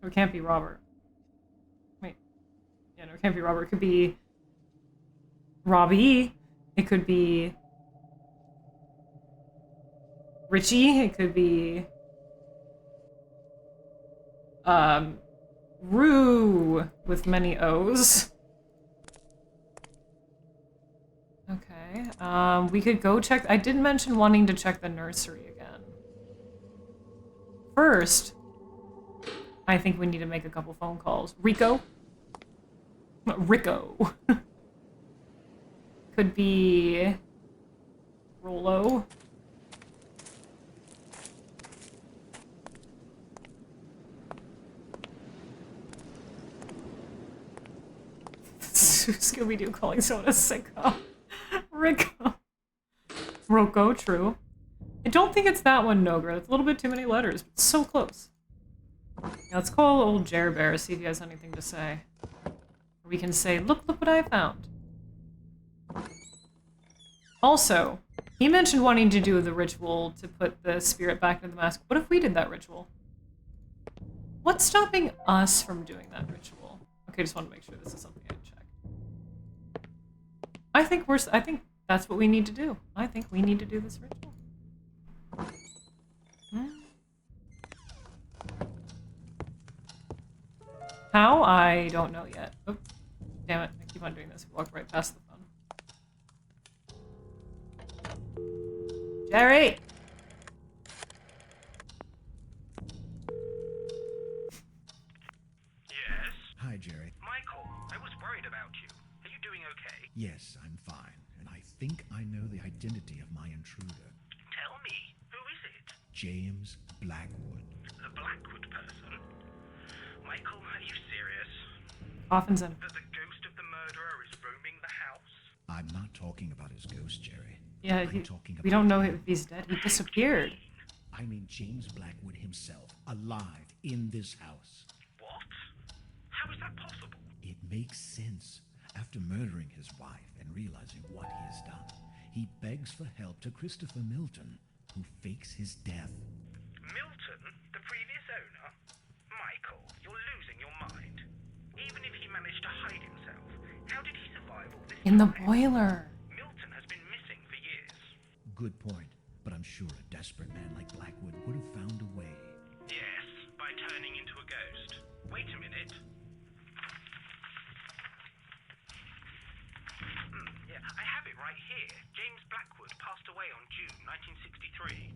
So it can't be Robert. Wait. Yeah, no, it can't be Robert. It could be Robbie. It could be Richie. It could be Rue with many O's. Okay. We could go check. I did mention wanting to check the nursery again. First, I think we need to make a couple phone calls. Rico? Rico. Could be Rolo. Scooby-Doo calling someone a sicko. Rico. Rocco, true. I don't think it's that one, Nogra. It's a little bit too many letters, but it's so close. Yeah, let's call old Jer Bear, see if he has anything to say. Or we can say, look what I found. Also, he mentioned wanting to do the ritual to put the spirit back into the mask. What if we did that ritual? What's stopping us from doing that ritual? Okay, just want to make sure this is something I check. I think that's what we need to do. I think we need to do this ritual. How? I don't know yet. Oh, damn it. I keep on doing this. Walk right past the phone. Jerry! Yes? Hi, Jerry. Michael, I was worried about you. Are you doing okay? Yes, I'm fine, and I think I know the identity of my intruder. Tell me, who is it? James Blackwood. The Blackwood person? Michael, are you serious? Coffin's in. That the ghost of the murderer is roaming the house? I'm not talking about his ghost, Jerry. Yeah, I'm talking we about don't know him. if he's dead. He disappeared. I mean James Blackwood himself, alive in this house. What? How is that possible? It makes sense. After murdering his wife and realizing what he has done, he begs for help to Christopher Milton, who fakes his death. Milton, the previous owner? Michael, you're losing your mind. Even if he managed to hide himself, how did he survive all this In the time? boiler. Milton has been missing for years. Good point, but I'm sure a desperate man like Blackwood would have found a way. Yes, by turning into a ghost. Wait a minute. Yeah, I have it right here. James Blackwood passed away on June 1963.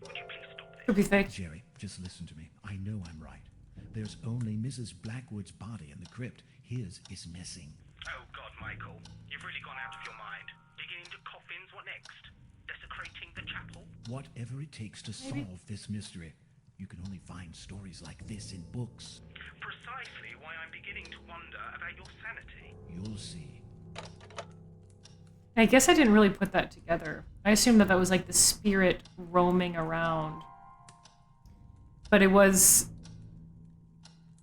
Would you please stop this? Could be fake. Jerry, just listen to me. I know I'm right. There's only Mrs. Blackwood's body in the crypt. His is missing. Oh God, Michael. You've really gone out of your mind. Digging into coffins, what next? Desecrating the chapel? Whatever it takes to solve this mystery. You can only find stories like this in books. Precisely why I'm beginning to wonder about your sanity. You'll see. I guess I didn't really put that together. I assumed that was like the spirit roaming around. But it was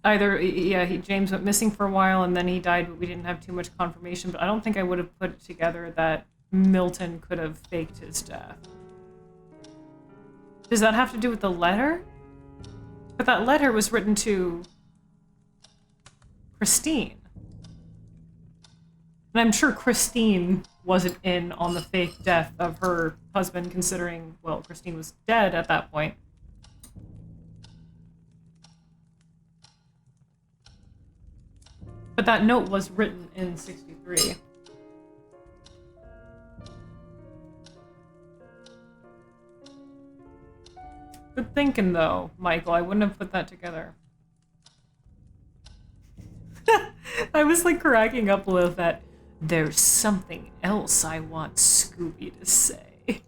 either, yeah, James went missing for a while and then he died, but we didn't have too much confirmation. But I don't think I would have put it together that Milton could have faked his death. Does that have to do with the letter? But that letter was written to Christine. And I'm sure Christine wasn't in on the fake death of her husband, considering, well, Christine was dead at that point. But that note was written in 63. Good thinking, though, Michael. I wouldn't have put that together. I was like cracking up with that. There's something else I want Scooby to say.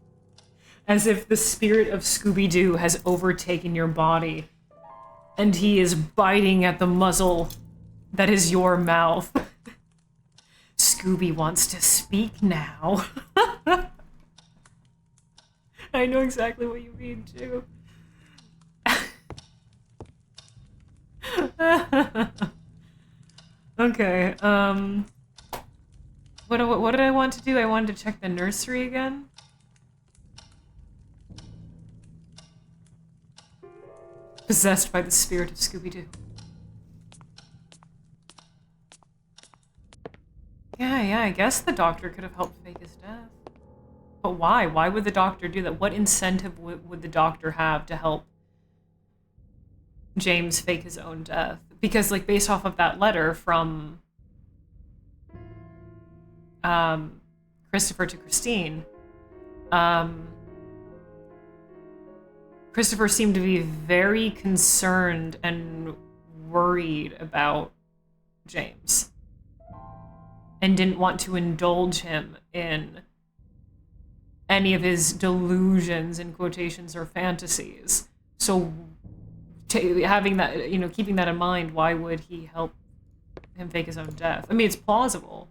As if the spirit of Scooby-Doo has overtaken your body and he is biting at the muzzle that is your mouth. Scooby wants to speak now. I know exactly what you mean, too. Okay, what did I want to do? I wanted to check the nursery again. Possessed by the spirit of Scooby-Doo. Yeah, I guess the doctor could have helped fake his death. But why? Why would the doctor do that? What incentive would the doctor have to help James fake his own death? Because, like, based off of that letter from Christopher to Christine, Christopher seemed to be very concerned and worried about James and didn't want to indulge him in any of his delusions in quotations or fantasies. So having that, keeping that in mind, why would he help him fake his own death? I mean, it's plausible.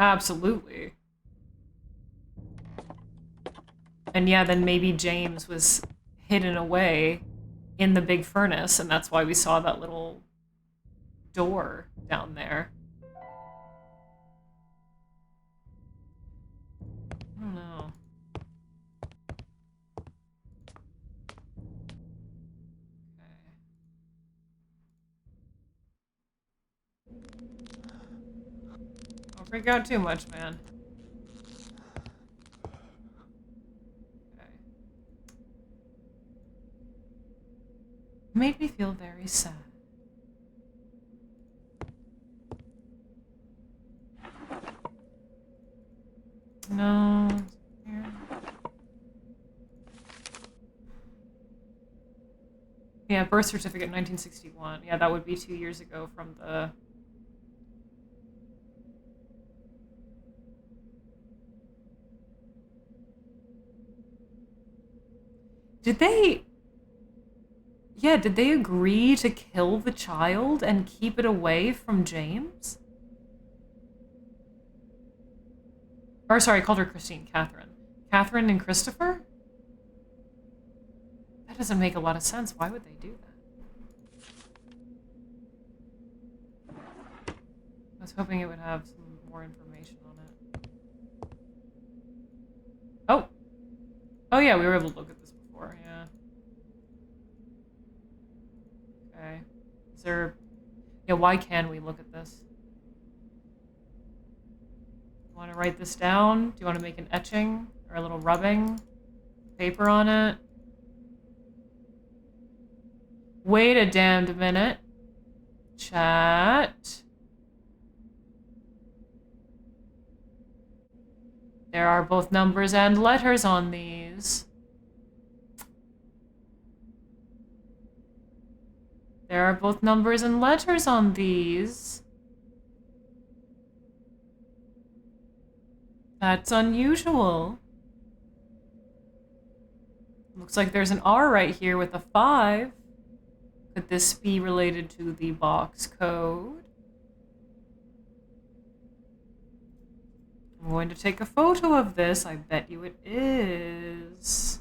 Absolutely. And yeah, then maybe James was hidden away in the big furnace, and that's why we saw that little door down there. I don't know. Don't freak out too much, man. Okay. Made me feel very sad. No. Here. Yeah, birth certificate 1961. Yeah, that would be 2 years ago from the... Did they... Yeah, did they agree to kill the child and keep it away from James? Or, sorry, I called her Christine. Catherine. Catherine and Christopher? That doesn't make a lot of sense. Why would they do that? I was hoping it would have some more information on it. Oh! Oh yeah, we were able to look at this before, yeah. Okay. Is there... Yeah, why can we look at this? You want to write this down? Do you want to make an etching? Or a little rubbing? Paper on it? Wait a damned minute. Chat. There are both numbers and letters on these. There are both numbers and letters on these. That's unusual. Looks like there's an R right here with a 5. Could this be related to the box code? I'm going to take a photo of this. I bet you it is.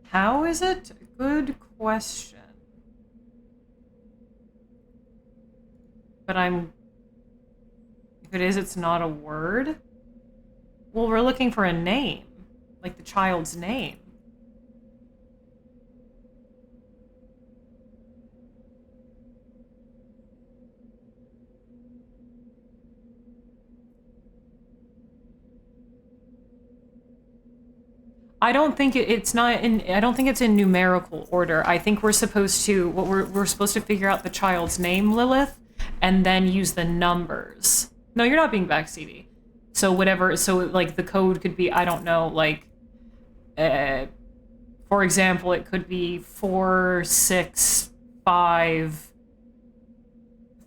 How is it? Good question. But if it is, it's not a word. Well, we're looking for a name. Like the child's name. I don't think it's not in. I don't think it's in numerical order. I think we're supposed to. We're supposed to figure out the child's name, Lilith, and then use the numbers. No, you're not being backseaty. So whatever. So like the code could be. I don't know. Like, for example, it could be 465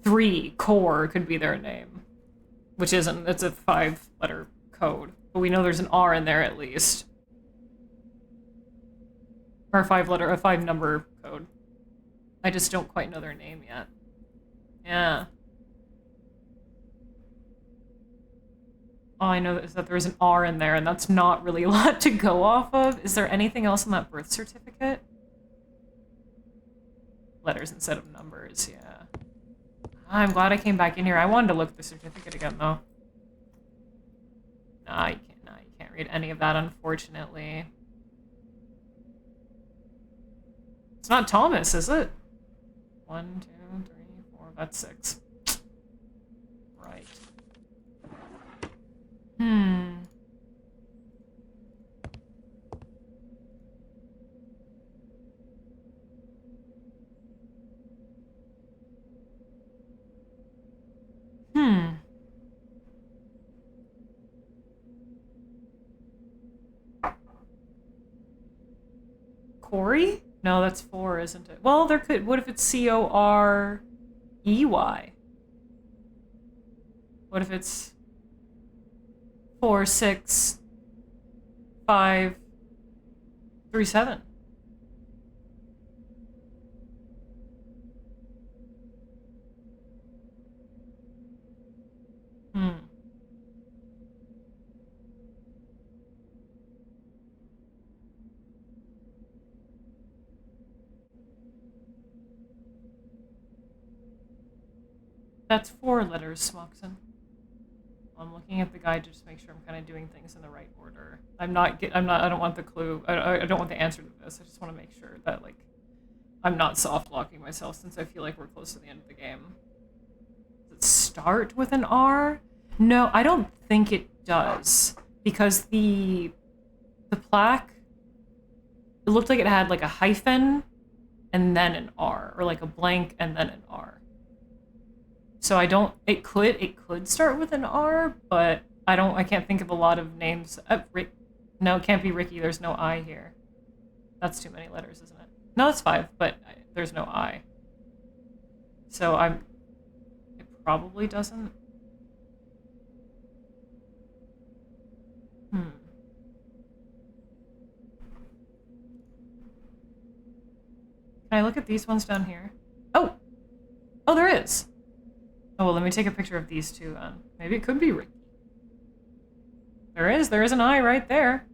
3, core, could be their name. Which isn't. It's a 5-letter code. But we know there's an R in there at least. Or a 5-number code. I just don't quite know their name yet. Yeah. All I know is that there's an R in there, and that's not really a lot to go off of. Is there anything else on that birth certificate? Letters instead of numbers, yeah. I'm glad I came back in here. I wanted to look at the certificate again, though. Nah, you can't read any of that, unfortunately. It's not Thomas, is it? 1, 2, 3, 4, that's 6. Right. Corey? No, that's 4, isn't it? Well, there could. What if it's Corey? What if it's 4, 6, 5, 3, 7? That's 4 letters, Smoxon. I'm looking at the guide to just make sure I'm kind of doing things in the right order. I don't want the clue. I don't want the answer to this. I just want to make sure that, like, I'm not soft locking myself since I feel like we're close to the end of the game. Does it start with an R? No, I don't think it does. Because the plaque, it looked like it had like a hyphen and then an R, or like a blank and then an R. So it could start with an R, but I can't think of a lot of names. No, it can't be Ricky, there's no I here. That's too many letters, isn't it? No, it's 5, but there's no I. So it probably doesn't. Can I look at these ones down here? Oh, there is. Oh, well, let me take a picture of these two then. Maybe it could be Ricky. There is an eye right there.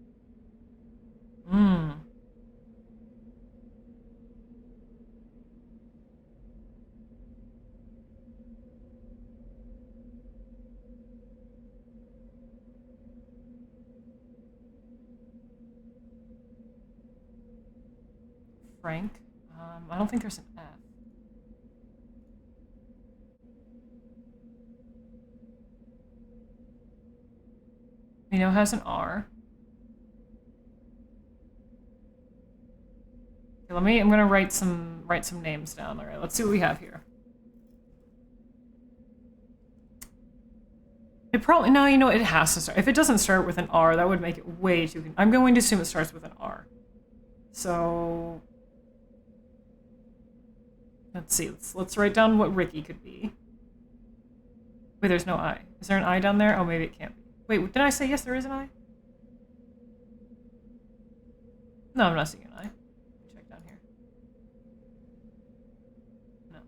Frank. I don't think there's an F. We know it has an R. Okay, I'm gonna write some names down. All right, let's see what we have here. It probably, no, you know, it has to start. If it doesn't start with an R, that would make it way too, I'm going to assume it starts with an R. So, let's see, let's write down what Ricky could be. Wait, there's no I. Is there an I down there? Oh, maybe it can't be. Wait, did I say yes, there is an I? No, I'm not seeing an I. Check down here. No.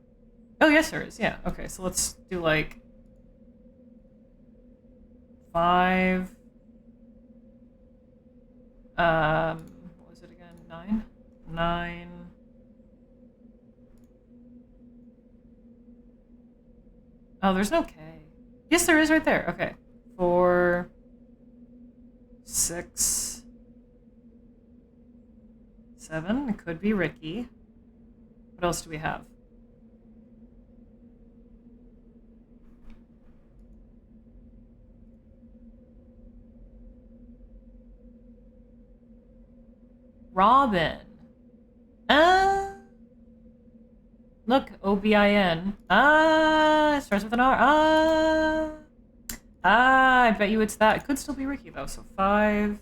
Oh, yes, there is. Yeah, okay, so let's do like 5. What was it again? 9? 9. Oh, there's no K. Yes, there is right there. Okay. 4, 6, 7. It could be Ricky. What else do we have? Robin. Look, Obin. It starts with an R. I bet you it's that. It could still be Ricky, though. So 5.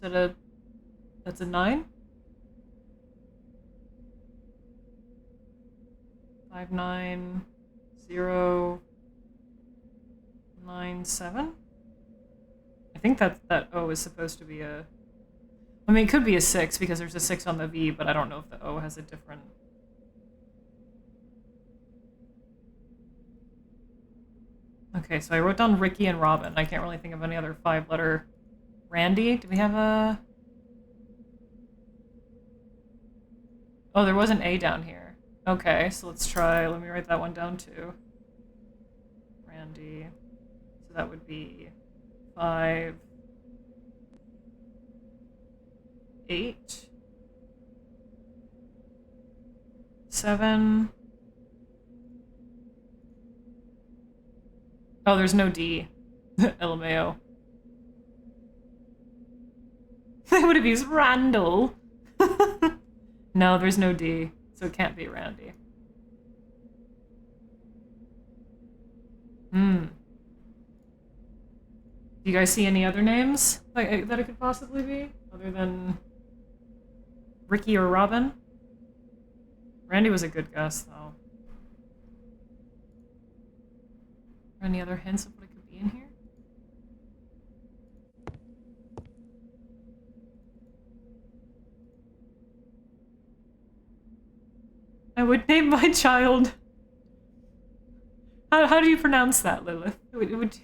That's a 9? 59097. I think that O is supposed to be a... I mean, it could be a 6 because there's a 6 on the V, but I don't know if the O has a different... Okay, so I wrote down Ricky and Robin. I can't really think of any other 5-letter... Randy? Do we have a... Oh, there was an A down here. Okay, so let's try... Let me write that one down too. Randy. So that would be 5... 8... 7... Oh, there's no D. LMAO. I would have used Randall. No, there's no D, so it can't be Randy. Do you guys see any other names that it could possibly be? Other than Ricky or Robin? Randy was a good guess, though. Any other hints of what it could be in here? I would name my child... How do you pronounce that, Lilith? Would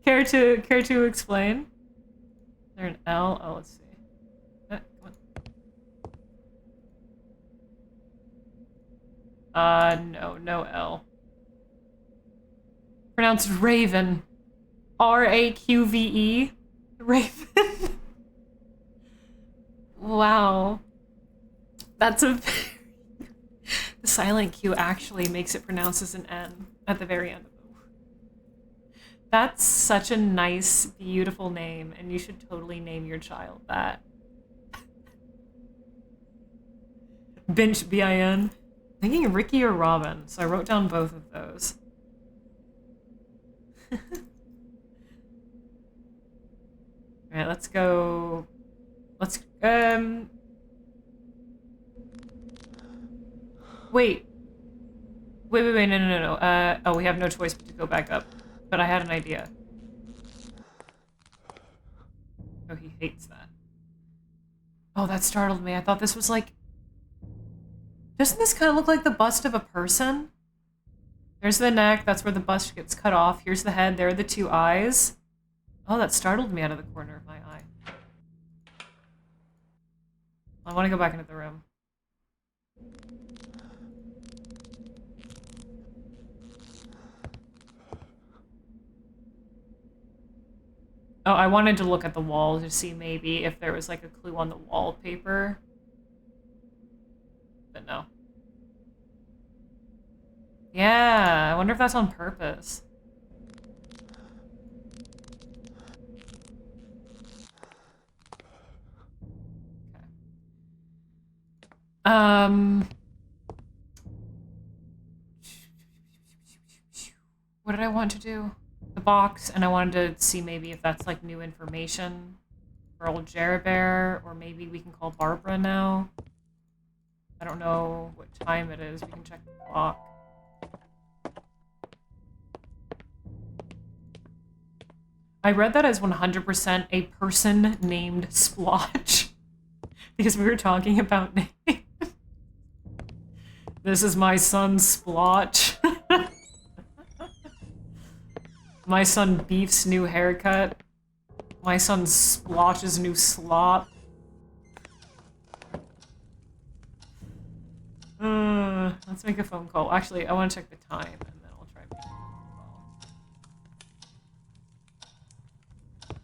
care to explain? Is there an L? Oh, let's see. Come on. No L. Pronounced Raven. R-A-Q-V-E. Raven. Wow. That's a... The silent Q actually makes it pronounced as an N at the very end of the word. That's such a nice, beautiful name, and you should totally name your child that. Binch, B-I-N. Thinking of Ricky or Robin, so I wrote down both of those. Alright, let's go... Let's, Wait, no. Oh, we have no choice but to go back up. But I had an idea. Oh, he hates that. Oh, that startled me. I thought this was like... Doesn't this kind of look like the bust of a person? There's the neck, that's where the bust gets cut off. Here's the head, there are the 2 eyes. Oh, that startled me out of the corner of my eye. I want to go back into the room. Oh, I wanted to look at the wall to see maybe if there was like a clue on the wallpaper. But no. Yeah, I wonder if that's on purpose. Okay. What did I want to do? The box, and I wanted to see maybe if that's like new information for old Jerbear, or maybe we can call Barbara now. I don't know what time it is. We can check the clock. I read that as 100% a person named Splotch because we were talking about names. This is my son Splotch. My son Beef's new haircut. My son Splotch's new slop. Let's make a phone call. Actually, I want to check the time, and then I'll try making a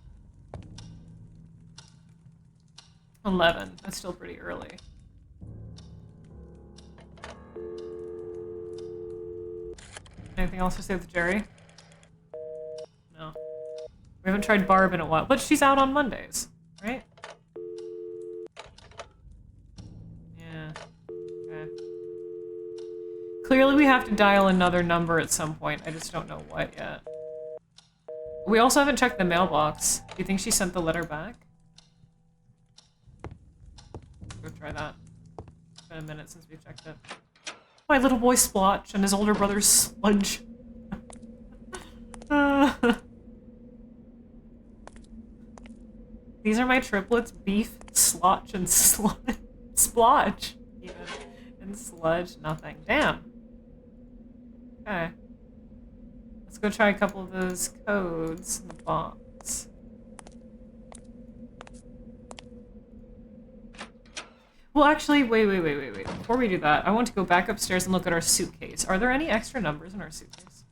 phone call. 11. That's still pretty early. Anything else to say with Jerry? No. We haven't tried Barb in a while, but she's out on Mondays, right? Yeah. Okay. Clearly we have to dial another number at some point. I just don't know what yet. We also haven't checked the mailbox. Do you think she sent the letter back? Go try that. It's been a minute since we checked it. My little boy Splotch and his older brother Sludge. These are my triplets, Beef, Slotch, and Splotch, even. And Sludge, nothing. Damn. Okay. Let's go try a couple of those codes in the box. Well, actually, wait. Before we do that, I want to go back upstairs and look at our suitcase. Are there any extra numbers in our suitcase?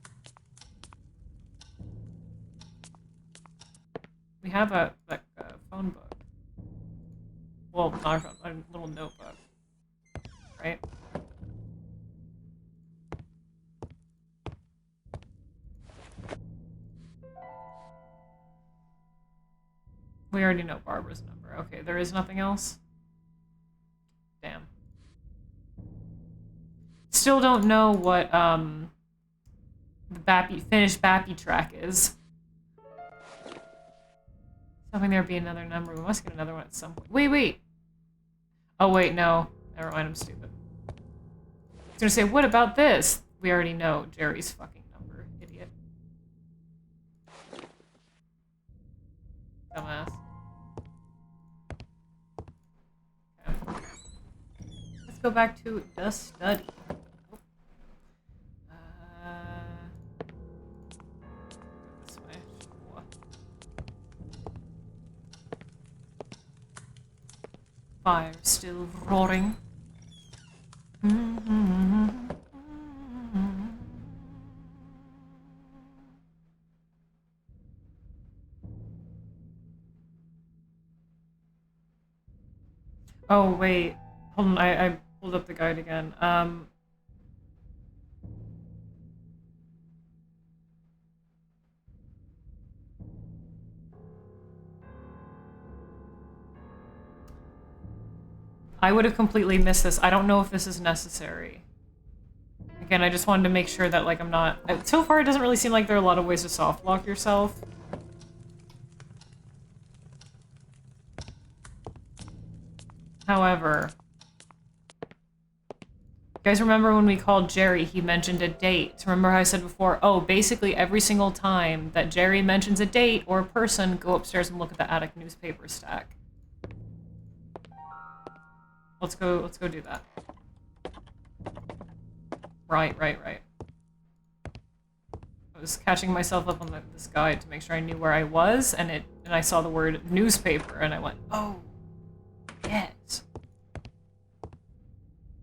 We have a phone book. Well, not our phone, a little notebook. Right? We already know Barbara's number. Okay, there is nothing else? Damn. Still don't know what, the finished Bappy track is. Hoping there'd be another number. We must get another one at some point. Wait! Oh, wait, no. Never mind, I'm stupid. I was gonna say, what about this? We already know Jerry's fucking number, idiot. Dumbass. Okay. Let's go back to the study. This way. Sure. Fire still roaring. Oh, wait. Hold on, I pulled up the guide again. I would have completely missed this. I don't know if this is necessary. Again, I just wanted to make sure that, like, I'm not... So far, it doesn't really seem like there are a lot of ways to soft lock yourself. However... You guys remember when we called Jerry, he mentioned a date. Remember how I said before, oh, basically every single time that Jerry mentions a date or a person, go upstairs and look at the attic newspaper stack. Let's go do that. Right. I was catching myself up on this guide to make sure I knew where I was, and I saw the word newspaper, and I went, oh, yes.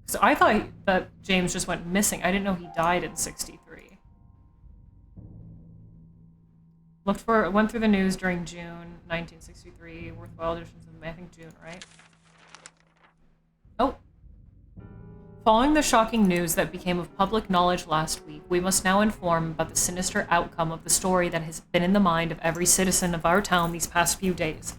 So I thought that James just went missing. I didn't know he died in 63. Went through the news during June 1963, worthwhile editions of I think June, right? Oh. Following the shocking news that became of public knowledge last week, we must now inform about the sinister outcome of the story that has been in the mind of every citizen of our town these past few days.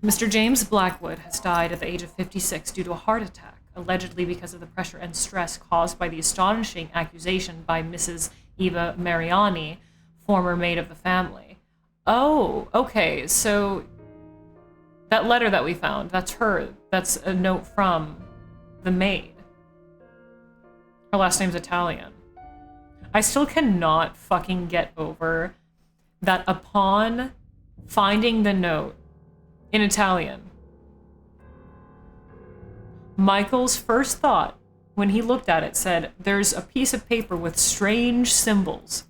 Mr. James Blackwood has died at the age of 56 due to a heart attack, allegedly because of the pressure and stress caused by the astonishing accusation by Mrs. Eva Mariani, former maid of the family. Oh, okay, so that letter that we found, that's her. That's a note from the maid. Her last name's Italian. I still cannot fucking get over that upon finding the note in Italian, Michael's first thought when he looked at it said, there's a piece of paper with strange symbols.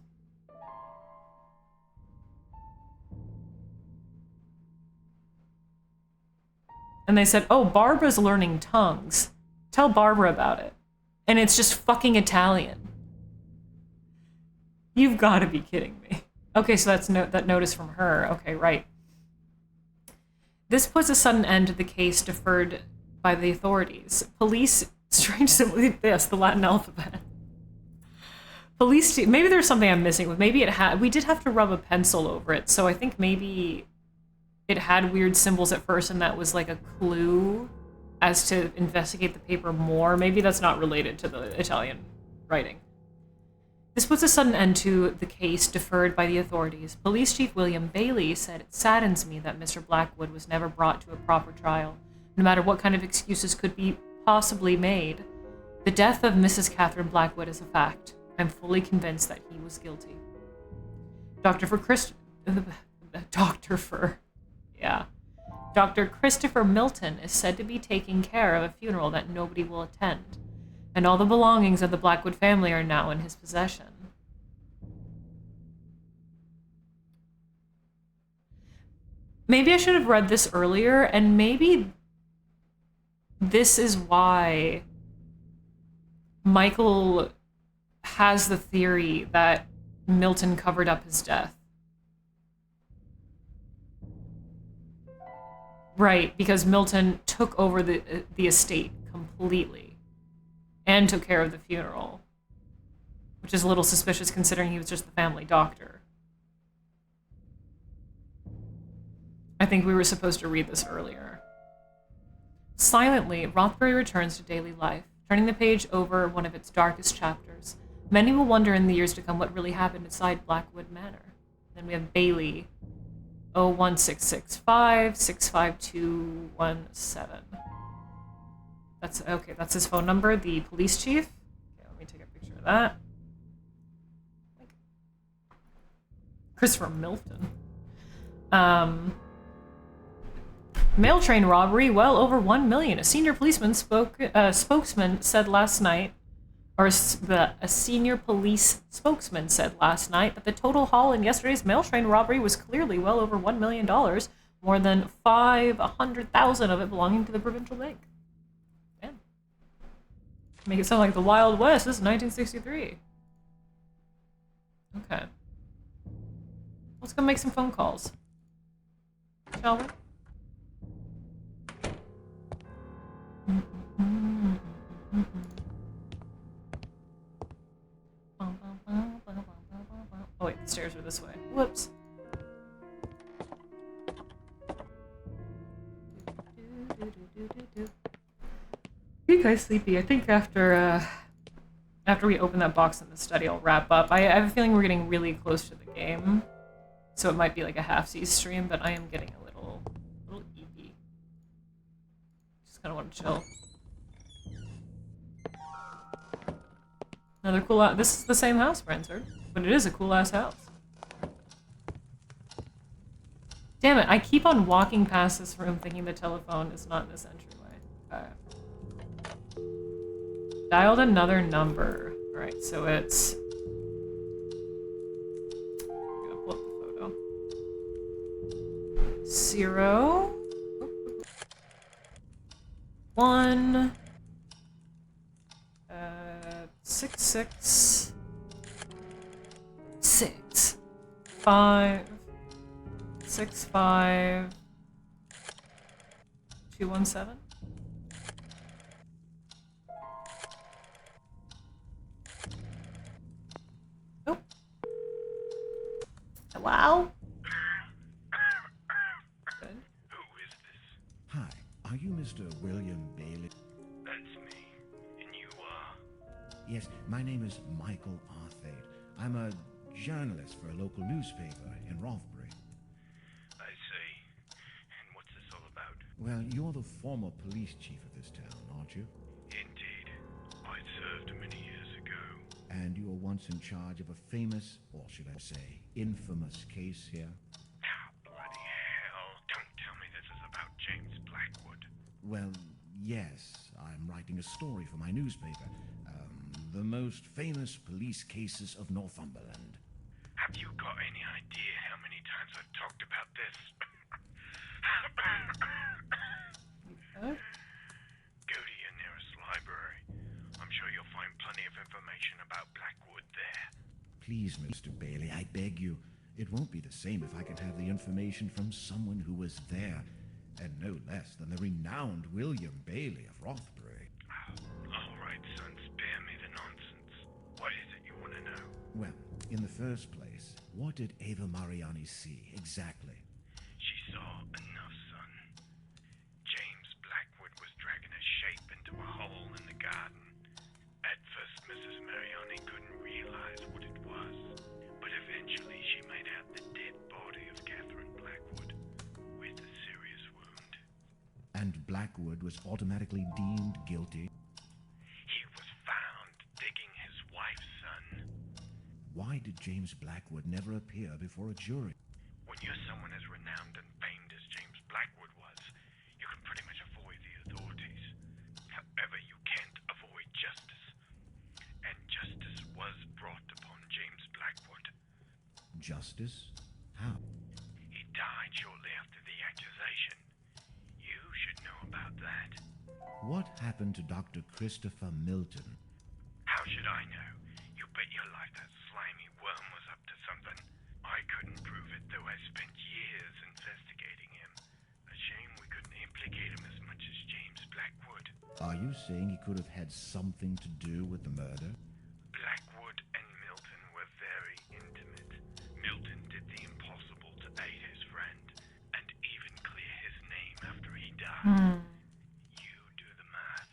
And they said, oh, Barbara's learning tongues. Tell Barbara about it. And it's just fucking Italian. You've got to be kidding me. Okay, so that notice from her. Okay, right. This puts a sudden end to the case deferred by the authorities. Police, strange simply this, the Latin alphabet. Police, maybe there's something I'm missing with. Maybe we did have to rub a pencil over it, so I think maybe it had weird symbols at first and that was like a clue as to investigate the paper more. Maybe that's not related to the Italian writing. This puts a sudden end to the case deferred by the authorities. Police Chief William Bailey said, it saddens me that Mr. Blackwood was never brought to a proper trial, no matter what kind of excuses could be possibly made. The death of Mrs. Catherine Blackwood is a fact. I'm fully convinced that he was guilty. Dr. Christopher Milton is said to be taking care of a funeral that nobody will attend, and all the belongings of the Blackwood family are now in his possession. Maybe I should have read this earlier, and maybe this is why Michael has the theory that Milton covered up his death. Right, because Milton took over the estate completely and took care of the funeral, which is a little suspicious considering he was just the family doctor. I think we were supposed to read this earlier. Silently, Rothbury returns to daily life, turning the page over one of its darkest chapters. Many will wonder in the years to come what really happened inside Blackwood Manor. Then we have Bailey, 01665 65217. That's his phone number, the police chief. Okay, let me take a picture of that. Christopher Milton. Mail train robbery, well over 1 million. A senior policeman spokesman said last night, a senior police spokesman said last night that the total haul in yesterday's mail train robbery was clearly well over $1 million, more than 500,000 of it belonging to the provincial bank. Damn. Make it sound like the Wild West. This is 1963. Okay. Let's go make some phone calls. Shall we? Oh wait, the stairs are this way. Whoops. You guys sleepy? I think after we open that box in the study, I'll wrap up. I have a feeling we're getting really close to the game, so it might be like a half-seas stream, but I am getting a little eepy. Just kind of want to chill. Another cool. This is the same house, Brensard, but it is a cool-ass house. Damn it! I keep on walking past this room thinking the telephone is not in this entryway. Okay. Dialed another number. All right, so it's. I'm gonna pull up the photo. 0 1 6 6 6 5 6 5 217. Oh. Hello? Good. Who is this? Hi, are you Mr. William Bailey? That's me. And you are? Yes, my name is Michael Arthade. I'm a journalist for a local newspaper in Rothbury. I see. And what's this all about? Well, you're the former police chief of this town, aren't you? Indeed. I served many years ago. And you were once in charge of a famous, or should I say, infamous case here? Ah, bloody hell. Don't tell me this is about James Blackwood. Well, yes, I'm writing a story for my newspaper. The most famous police cases of Northumberland. Have you got any idea how many times I've talked about this? Go to your nearest library. I'm sure you'll find plenty of information about Blackwood there. Please, Mr. Bailey, I beg you. It won't be the same if I can have the information from someone who was there, and no less than the renowned William Bailey of Rothbury. All right, son, spare me the nonsense. What is it you want to know? Well, in the first place, what did Ava Mariani see exactly? She saw enough, son. James Blackwood was dragging a shape into a hole in the garden. At first, Mrs. Mariani couldn't realize what it was, but eventually she made out the dead body of Catherine Blackwood with a serious wound. And Blackwood was automatically deemed guilty? He was did James Blackwood never appear before a jury? When you're someone as renowned and famed as James Blackwood was, you can pretty much avoid the authorities. However, you can't avoid justice. And justice was brought upon James Blackwood. Justice? How? He died shortly after the accusation. You should know about that. What happened to Dr. Christopher Milton? How should I know? You bet your life that slimy worm was up to something. I couldn't prove it, though I spent years investigating him. A shame we couldn't implicate him as much as James Blackwood. Are you saying he could have had something to do with the murder? Blackwood and Milton were very intimate. Milton did the impossible to aid his friend, and even clear his name after he died. You do the math.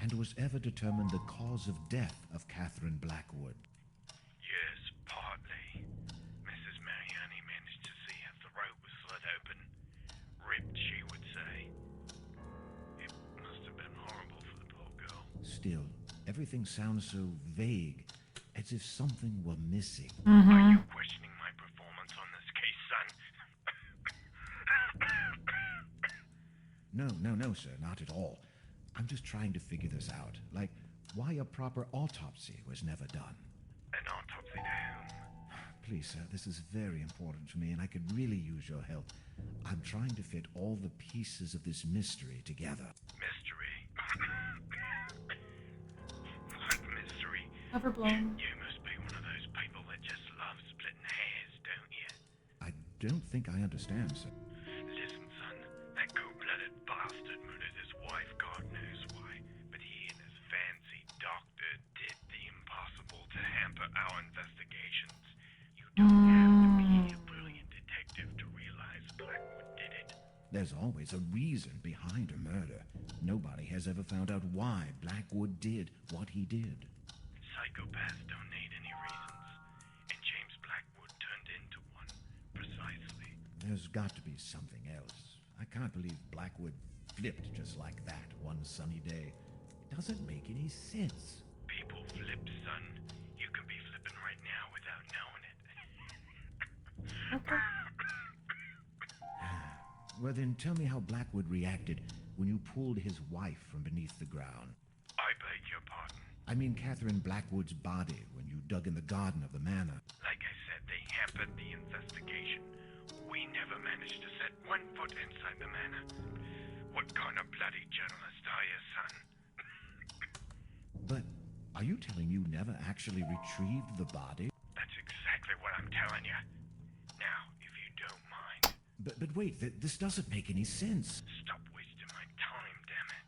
And was ever determined the cause of death of Catherine Blackwood? Yes, partly. Mrs. Mariani managed to see her throat was slit open. Ripped, she would say. It must have been horrible for the poor girl. Still, everything sounds so vague, as if something were missing. Are you questioning my performance on this case, son? No, sir, not at all. I'm just trying to figure this out. Like, why a proper autopsy was never done. An autopsy to whom? Please, sir, this is very important to me, and I could really use your help. I'm trying to fit all the pieces of this mystery together. Mystery? What mystery? Overblown. You must be one of those people that just love splitting hairs, don't you? I don't think I understand, sir. Listen, son, that cold-blooded bastard murdered his wife, God knows why. But he and his fancy doctor did the impossible to hamper our investigations. You don't have to be a brilliant detective to realize Blackwood did it. There's always a reason behind a murder. Nobody has ever found out why Blackwood did what he did. Psychopaths don't need any reasons. And James Blackwood turned into one, precisely. There's got to be something else. I can't believe Blackwood flipped just like that one sunny day. It doesn't make any sense. People flip, son. You could be flipping right now without knowing it. Well, then tell me how Blackwood reacted when you pulled his wife from beneath the ground. I beg your pardon. I mean Catherine Blackwood's body when you dug in the garden of the manor. Like I said, they hampered the investigation. We never managed to set 1 foot inside the manor. What kind of bloody journalist are you, son? But are you telling you never actually retrieved the body? That's exactly what I'm telling you. Now, if you don't mind, But wait, this doesn't make any sense. stop wasting my time, damn it.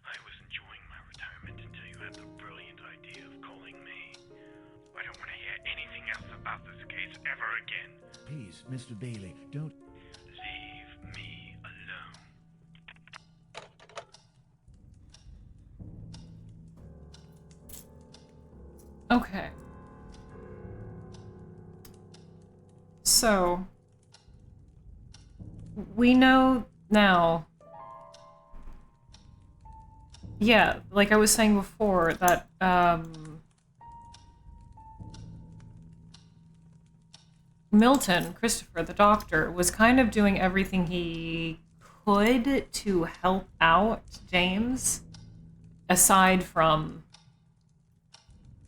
I was enjoying my retirement until you had the brilliant idea of calling me. I don't want to hear anything else about this case ever again. Please, Mr. Bailey, don't... Leave me alone. Okay. So, we know now, yeah, like I was saying before, that, Milton, Christopher, the doctor, was kind of doing everything he could to help out James, aside from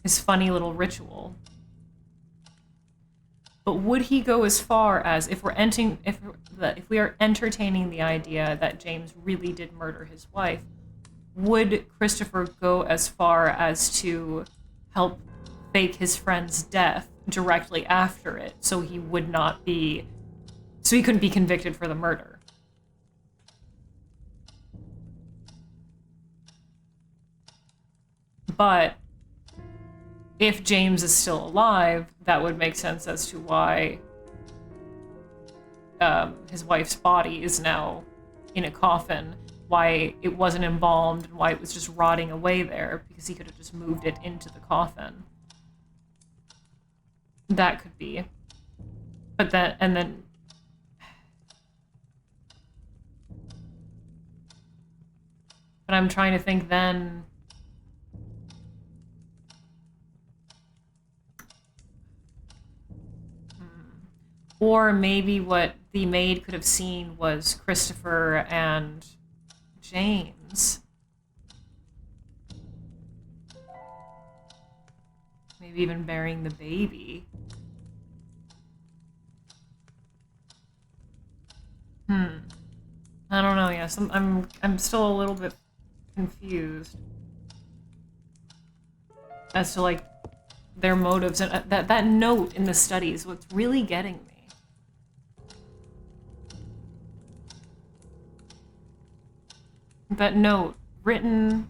his funny little ritual. But would he go as far as, if we are entertaining the idea that James really did murder his wife, would Christopher go as far as to help fake his friend's death directly after it, so he couldn't be convicted for the murder? But if James is still alive, that would make sense as to why his wife's body is now in a coffin, why it wasn't embalmed, and why it was just rotting away there, because he could have just moved it into the coffin. That could be. But then... But I'm trying to think then... Or maybe what the maid could have seen was Christopher and James. Maybe even burying the baby. I don't know. Yes, I'm still a little bit confused as to like their motives, and that note in the study is what's really getting me. That note written.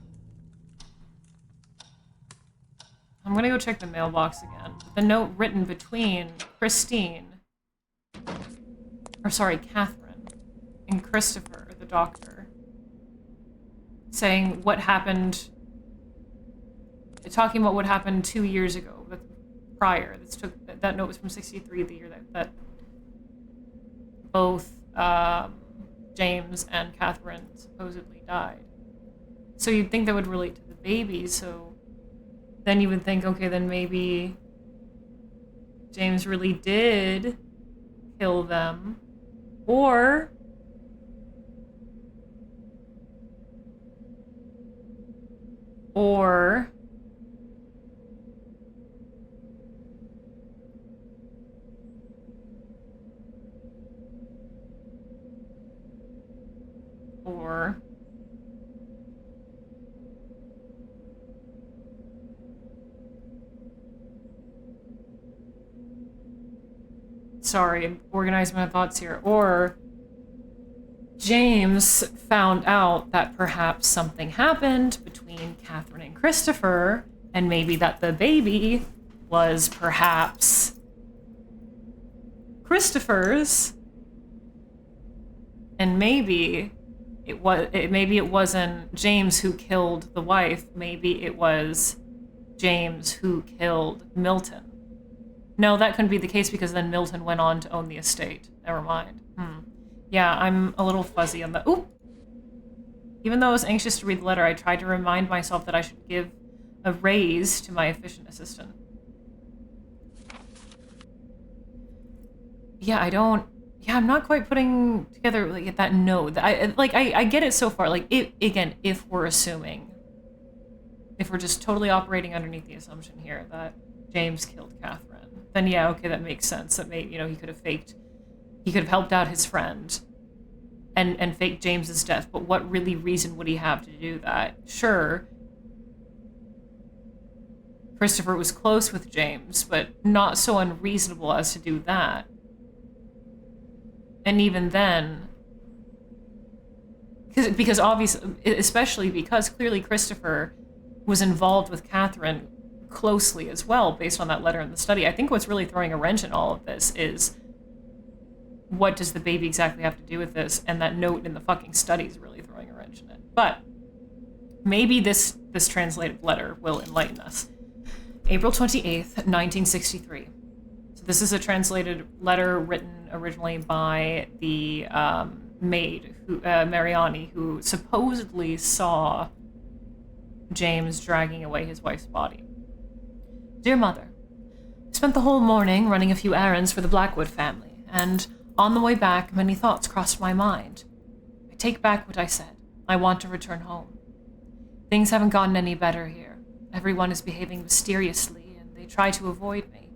I'm gonna go check the mailbox again. The note written between Catherine and Christopher, the doctor, saying what happened, talking about what happened 2 years ago, prior. That note was from 1963, the year that both James and Catherine supposedly died. So you'd think that would relate to the baby, so then you would think, okay, then maybe James really did kill them, or or sorry, I'm organizing my thoughts here. Or James found out that perhaps something happened between Catherine and Christopher, and maybe that the baby was perhaps Christopher's, and maybe it wasn't James who killed the wife. Maybe it was James who killed Milton. No, that couldn't be the case because then Milton went on to own the estate. Never mind. Yeah, I'm a little fuzzy on that. Oop! Even though I was anxious to read the letter, I tried to remind myself that I should give a raise to my efficient assistant. Yeah, I'm not quite putting together like that note. I get it so far. Like, if we're assuming, if we're just totally operating underneath the assumption here that James killed Catherine, then yeah, okay, that makes sense. That he could have helped out his friend and faked James's death, but what really reason would he have to do that? Sure, Christopher was close with James, but not so unreasonable as to do that. And even then, because obviously, especially because clearly Christopher was involved with Catherine closely as well, based on that letter in the study. I think what's really throwing a wrench in all of this is, what does the baby exactly have to do with this? And that note in the fucking study is really throwing a wrench in it. But maybe this translated letter will enlighten us. April 28th, 1963. So this is a translated letter written originally by the maid, Mariani, who supposedly saw James dragging away his wife's body. Dear Mother, I spent the whole morning running a few errands for the Blackwood family, and on the way back, many thoughts crossed my mind. I take back what I said. I want to return home. Things haven't gotten any better here. Everyone is behaving mysteriously, and they try to avoid me.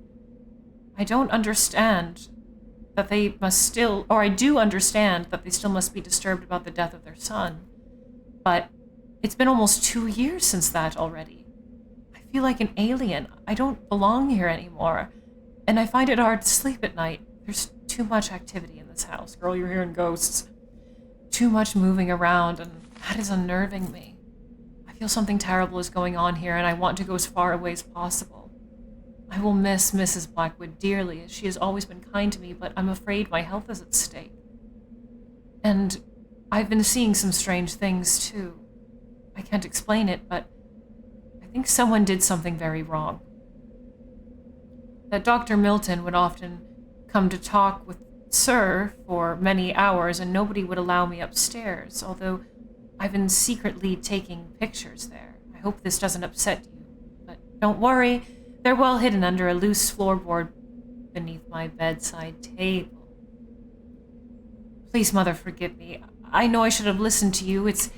I don't understand that they must still, or I do understand that they still must be disturbed about the death of their son, but it's been almost 2 years since that already. I feel like an alien. I don't belong here anymore, and I find it hard to sleep at night. There's too much activity in this house. Girl, you're hearing ghosts. Too much moving around, and that is unnerving me. I feel something terrible is going on here, and I want to go as far away as possible. I will miss Mrs. Blackwood dearly, as she has always been kind to me, but I'm afraid my health is at stake. And I've been seeing some strange things, too. I can't explain it, but I think someone did something very wrong. That Dr. Milton would often come to talk with Sir for many hours, and nobody would allow me upstairs, although I've been secretly taking pictures there. I hope this doesn't upset you, but don't worry, they're well hidden under a loose floorboard beneath my bedside table. Please, Mother, forgive me. I know I should have listened to you. It's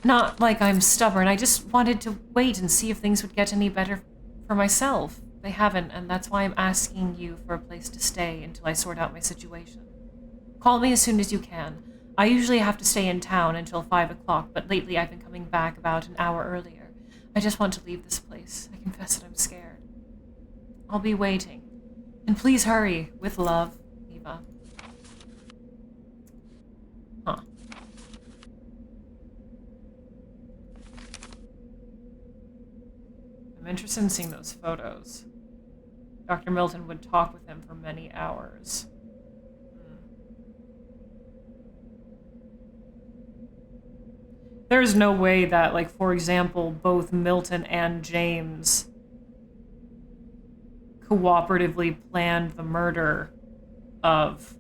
not like I'm stubborn. I just wanted to wait and see if things would get any better for myself. They haven't, and that's why I'm asking you for a place to stay until I sort out my situation. Call me as soon as you can. I usually have to stay in town until 5 o'clock, but lately I've been coming back about an hour earlier. I just want to leave this place. I confess that I'm scared. I'll be waiting. And please hurry. With love, Eva. Huh. I'm interested in seeing those photos. Dr. Milton would talk with him for many hours. There's no way that, like, for example, both Milton and James cooperatively planned the murder of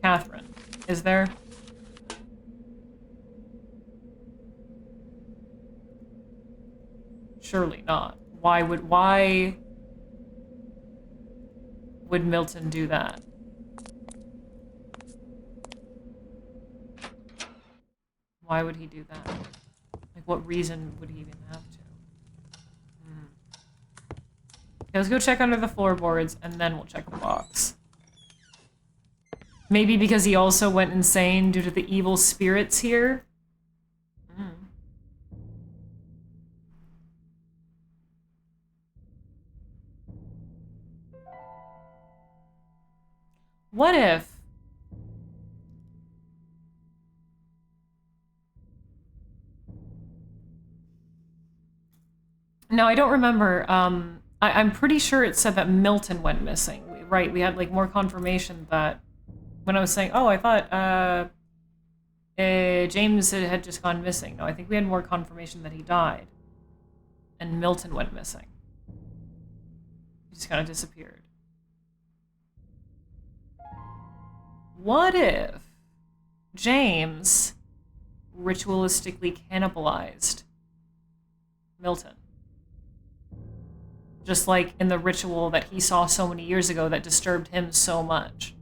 Catherine. Is there? Surely not. Why would Milton do that? Why would he do that? Like, what reason would he even have to? Okay, let's go check under the floorboards, and then we'll check the box. Maybe because he also went insane due to the evil spirits here? What if... No, I don't remember. I'm pretty sure it said that Milton went missing. Right, we had, like, more confirmation that... When I was saying, oh, I thought, James had just gone missing. No, I think we had more confirmation that he died. And Milton went missing. He just kind of disappeared. What if James ritualistically cannibalized Milton? Just like in the ritual that he saw so many years ago that disturbed him so much.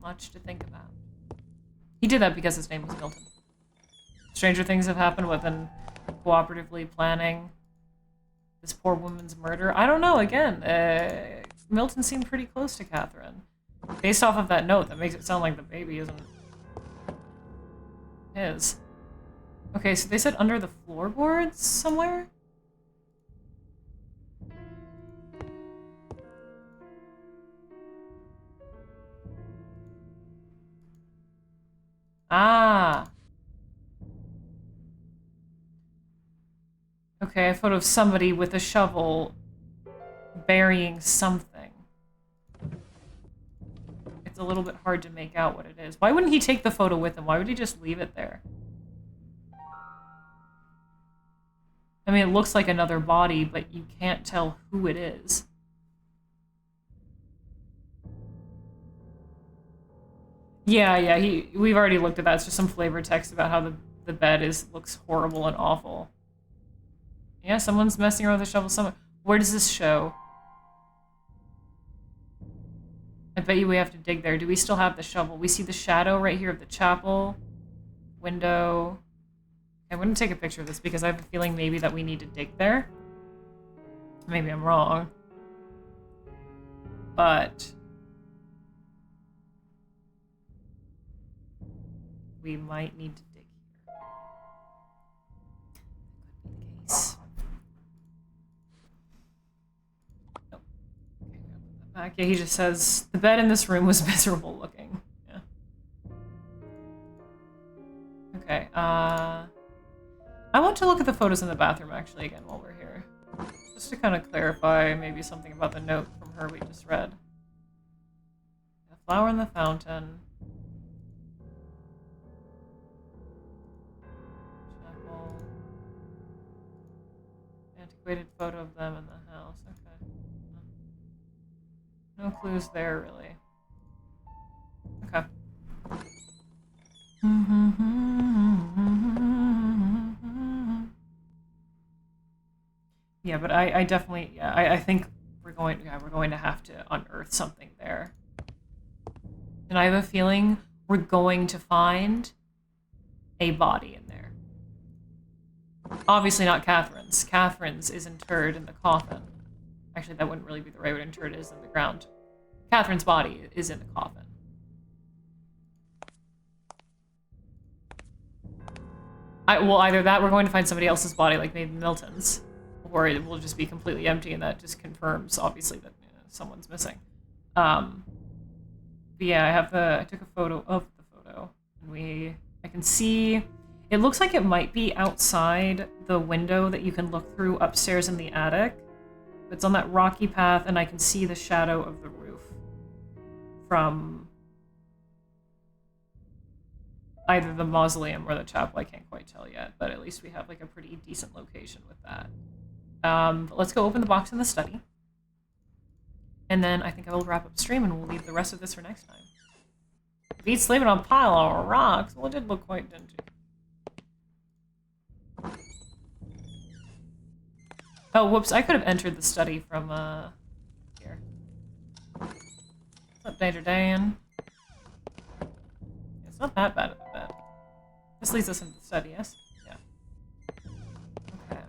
Much to think about. He did that because his name was Milton. Stranger things have happened with him cooperatively planning this poor woman's murder. I don't know, again, Milton seemed pretty close to Catherine. Based off of that note, that makes it sound like the baby isn't his. Okay, so they said under the floorboards somewhere? Ah. Okay, a photo of somebody with a shovel burying something. It's a little bit hard to make out what it is. Why wouldn't he take the photo with him? Why would he just leave it there? I mean, it looks like another body, but you can't tell who it is. Yeah, we've already looked at that. It's just some flavor text about how the bed looks horrible and awful. Yeah, someone's messing around with a shovel somewhere. Where does this show? I bet you we have to dig there. Do we still have the shovel? We see the shadow right here of the chapel. Window. I'm going to take a picture of this because I have a feeling maybe that we need to dig there. Maybe I'm wrong. But... we might need to dig here. That could be the case. Nope. Okay, we gotta put that back. Yeah, he just says, the bed in this room was miserable looking. Yeah. Okay, I want to look at the photos in the bathroom, actually, again, while we're here. Just to kind of clarify maybe something about the note from her we just read. The flower in the fountain. Antiquated photo of them in the house. Okay. No clues there, really. Okay. Yeah, but I definitely, yeah, I think we're going to have to unearth something there. And I have a feeling we're going to find a body in there. Obviously not Catherine's. Catherine's is interred in the coffin. Actually, that wouldn't really be the right word. Interred is in the ground. Catherine's body is in the coffin. Well, either that, we're going to find somebody else's body, like maybe Milton's, or it will just be completely empty, and that just confirms, obviously, that someone's missing. But yeah, I took a photo of the photo, and I can see, it looks like it might be outside the window that you can look through upstairs in the attic. It's on that rocky path, and I can see the shadow of the roof from either the mausoleum or the chapel. I can't quite tell yet, but at least we have like a pretty decent location with that. But let's go open the box in the study. And then I think I will wrap up stream and we'll leave the rest of this for next time. Beat sleeping on a pile of rocks. Well, it did look quite dingy. Oh, whoops. I could have entered the study from, here. What's up, Danger Dan? It's not that bad of a bed. This leads us into the study, yes? Yeah. Okay.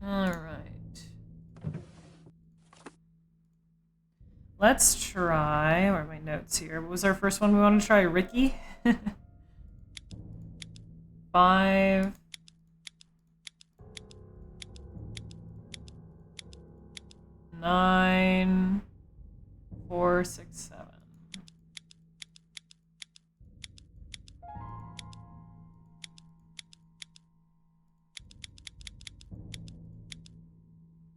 Alright. Let's try... Where are my notes here? What was our first one we wanted to try? Ricky? 5... 9... 4, 6, 7.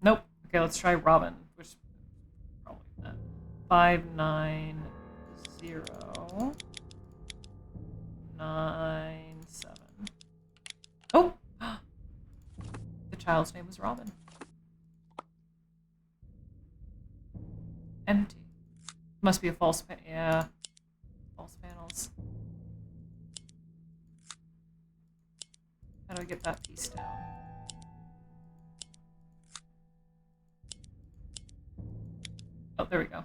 Nope. Okay, let's try Robin, which probably not. 5, 9, 0, 9, 7. Oh! The child's name was Robin. Empty. Must be a false yeah. False panels. How do I get that piece down? Oh, there we go.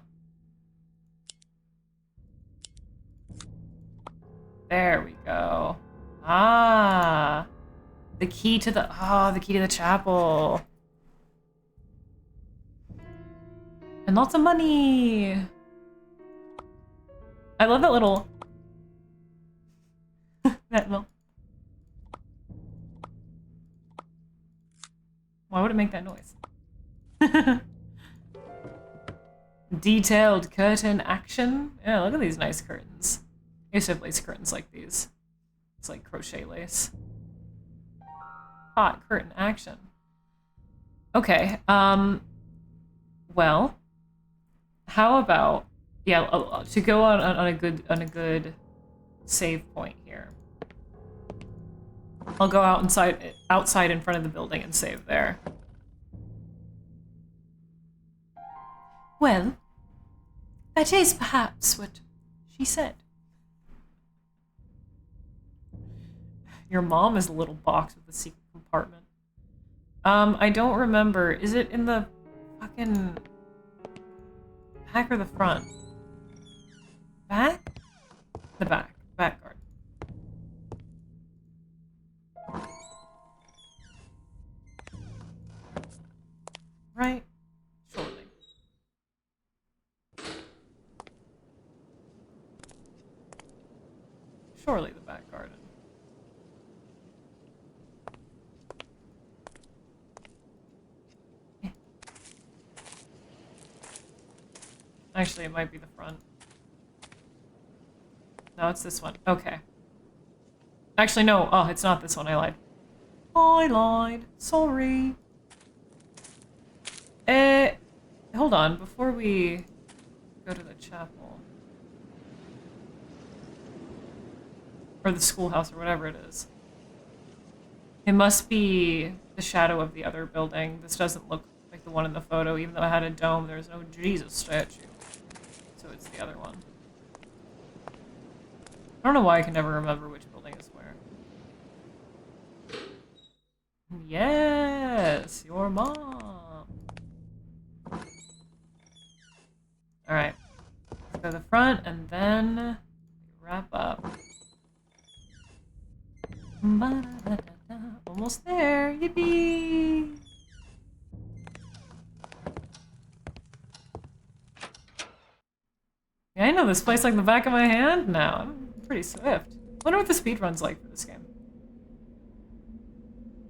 There we go. Ah! The key to the chapel. And lots of money! I love that little... that little... Why would it make that noise? Detailed curtain action? Yeah, look at these nice curtains. I used to have lace curtains like these. It's like crochet lace. Hot curtain action. Okay, well... How about, yeah, to go on a good save point here. I'll go outside in front of the building and save there. Well, that is perhaps what she said. Your mom is a little box with a secret compartment. I don't remember. Is it in the fucking... back or the front? Back? The back. Back garden. Right? Surely. Surely the back garden. Actually, it might be the front. No, it's this one. Okay. Actually, no. Oh, it's not this one. I lied. I lied. Sorry. Hold on. Before we go to the chapel. Or the schoolhouse, or whatever it is. It must be the shadow of the other building. This doesn't look like the one in the photo, even though it had a dome. There's no Jesus statue. So it's the other one. I don't know why I can never remember which building is where. Yes, your mom. Alright. Let's go to the front and then wrap up. Almost there. Yippee! Yeah, I know this place like the back of my hand now. I'm pretty swift. Wonder what the speed run's like for this game.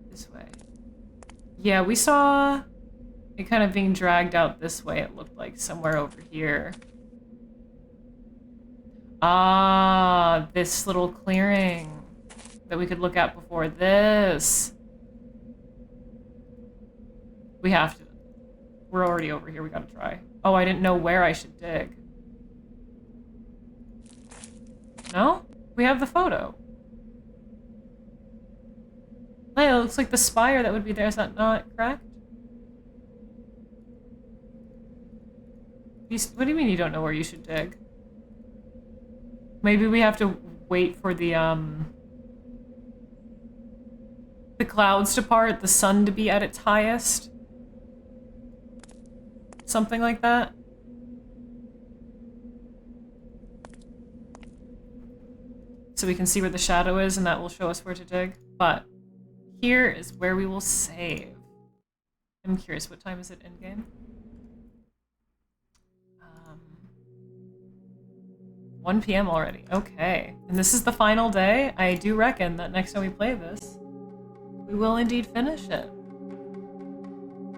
This way. Yeah, we saw it kind of being dragged out this way, it looked like, somewhere over here. Ah, this little clearing that we could look at before this. We have to. We're already over here, we gotta try. Oh, I didn't know where I should dig. No? We have the photo. Hey, it looks like the spire that would be there, is that not correct? What do you mean you don't know where you should dig? Maybe we have to wait for the clouds to part, the sun to be at its highest? Something like that? So we can see where the shadow is, and that will show us where to dig. But here is where we will save. I'm curious, what time is it in game? 1 p.m. already. Okay. And this is the final day. I do reckon that next time we play this, we will indeed finish it.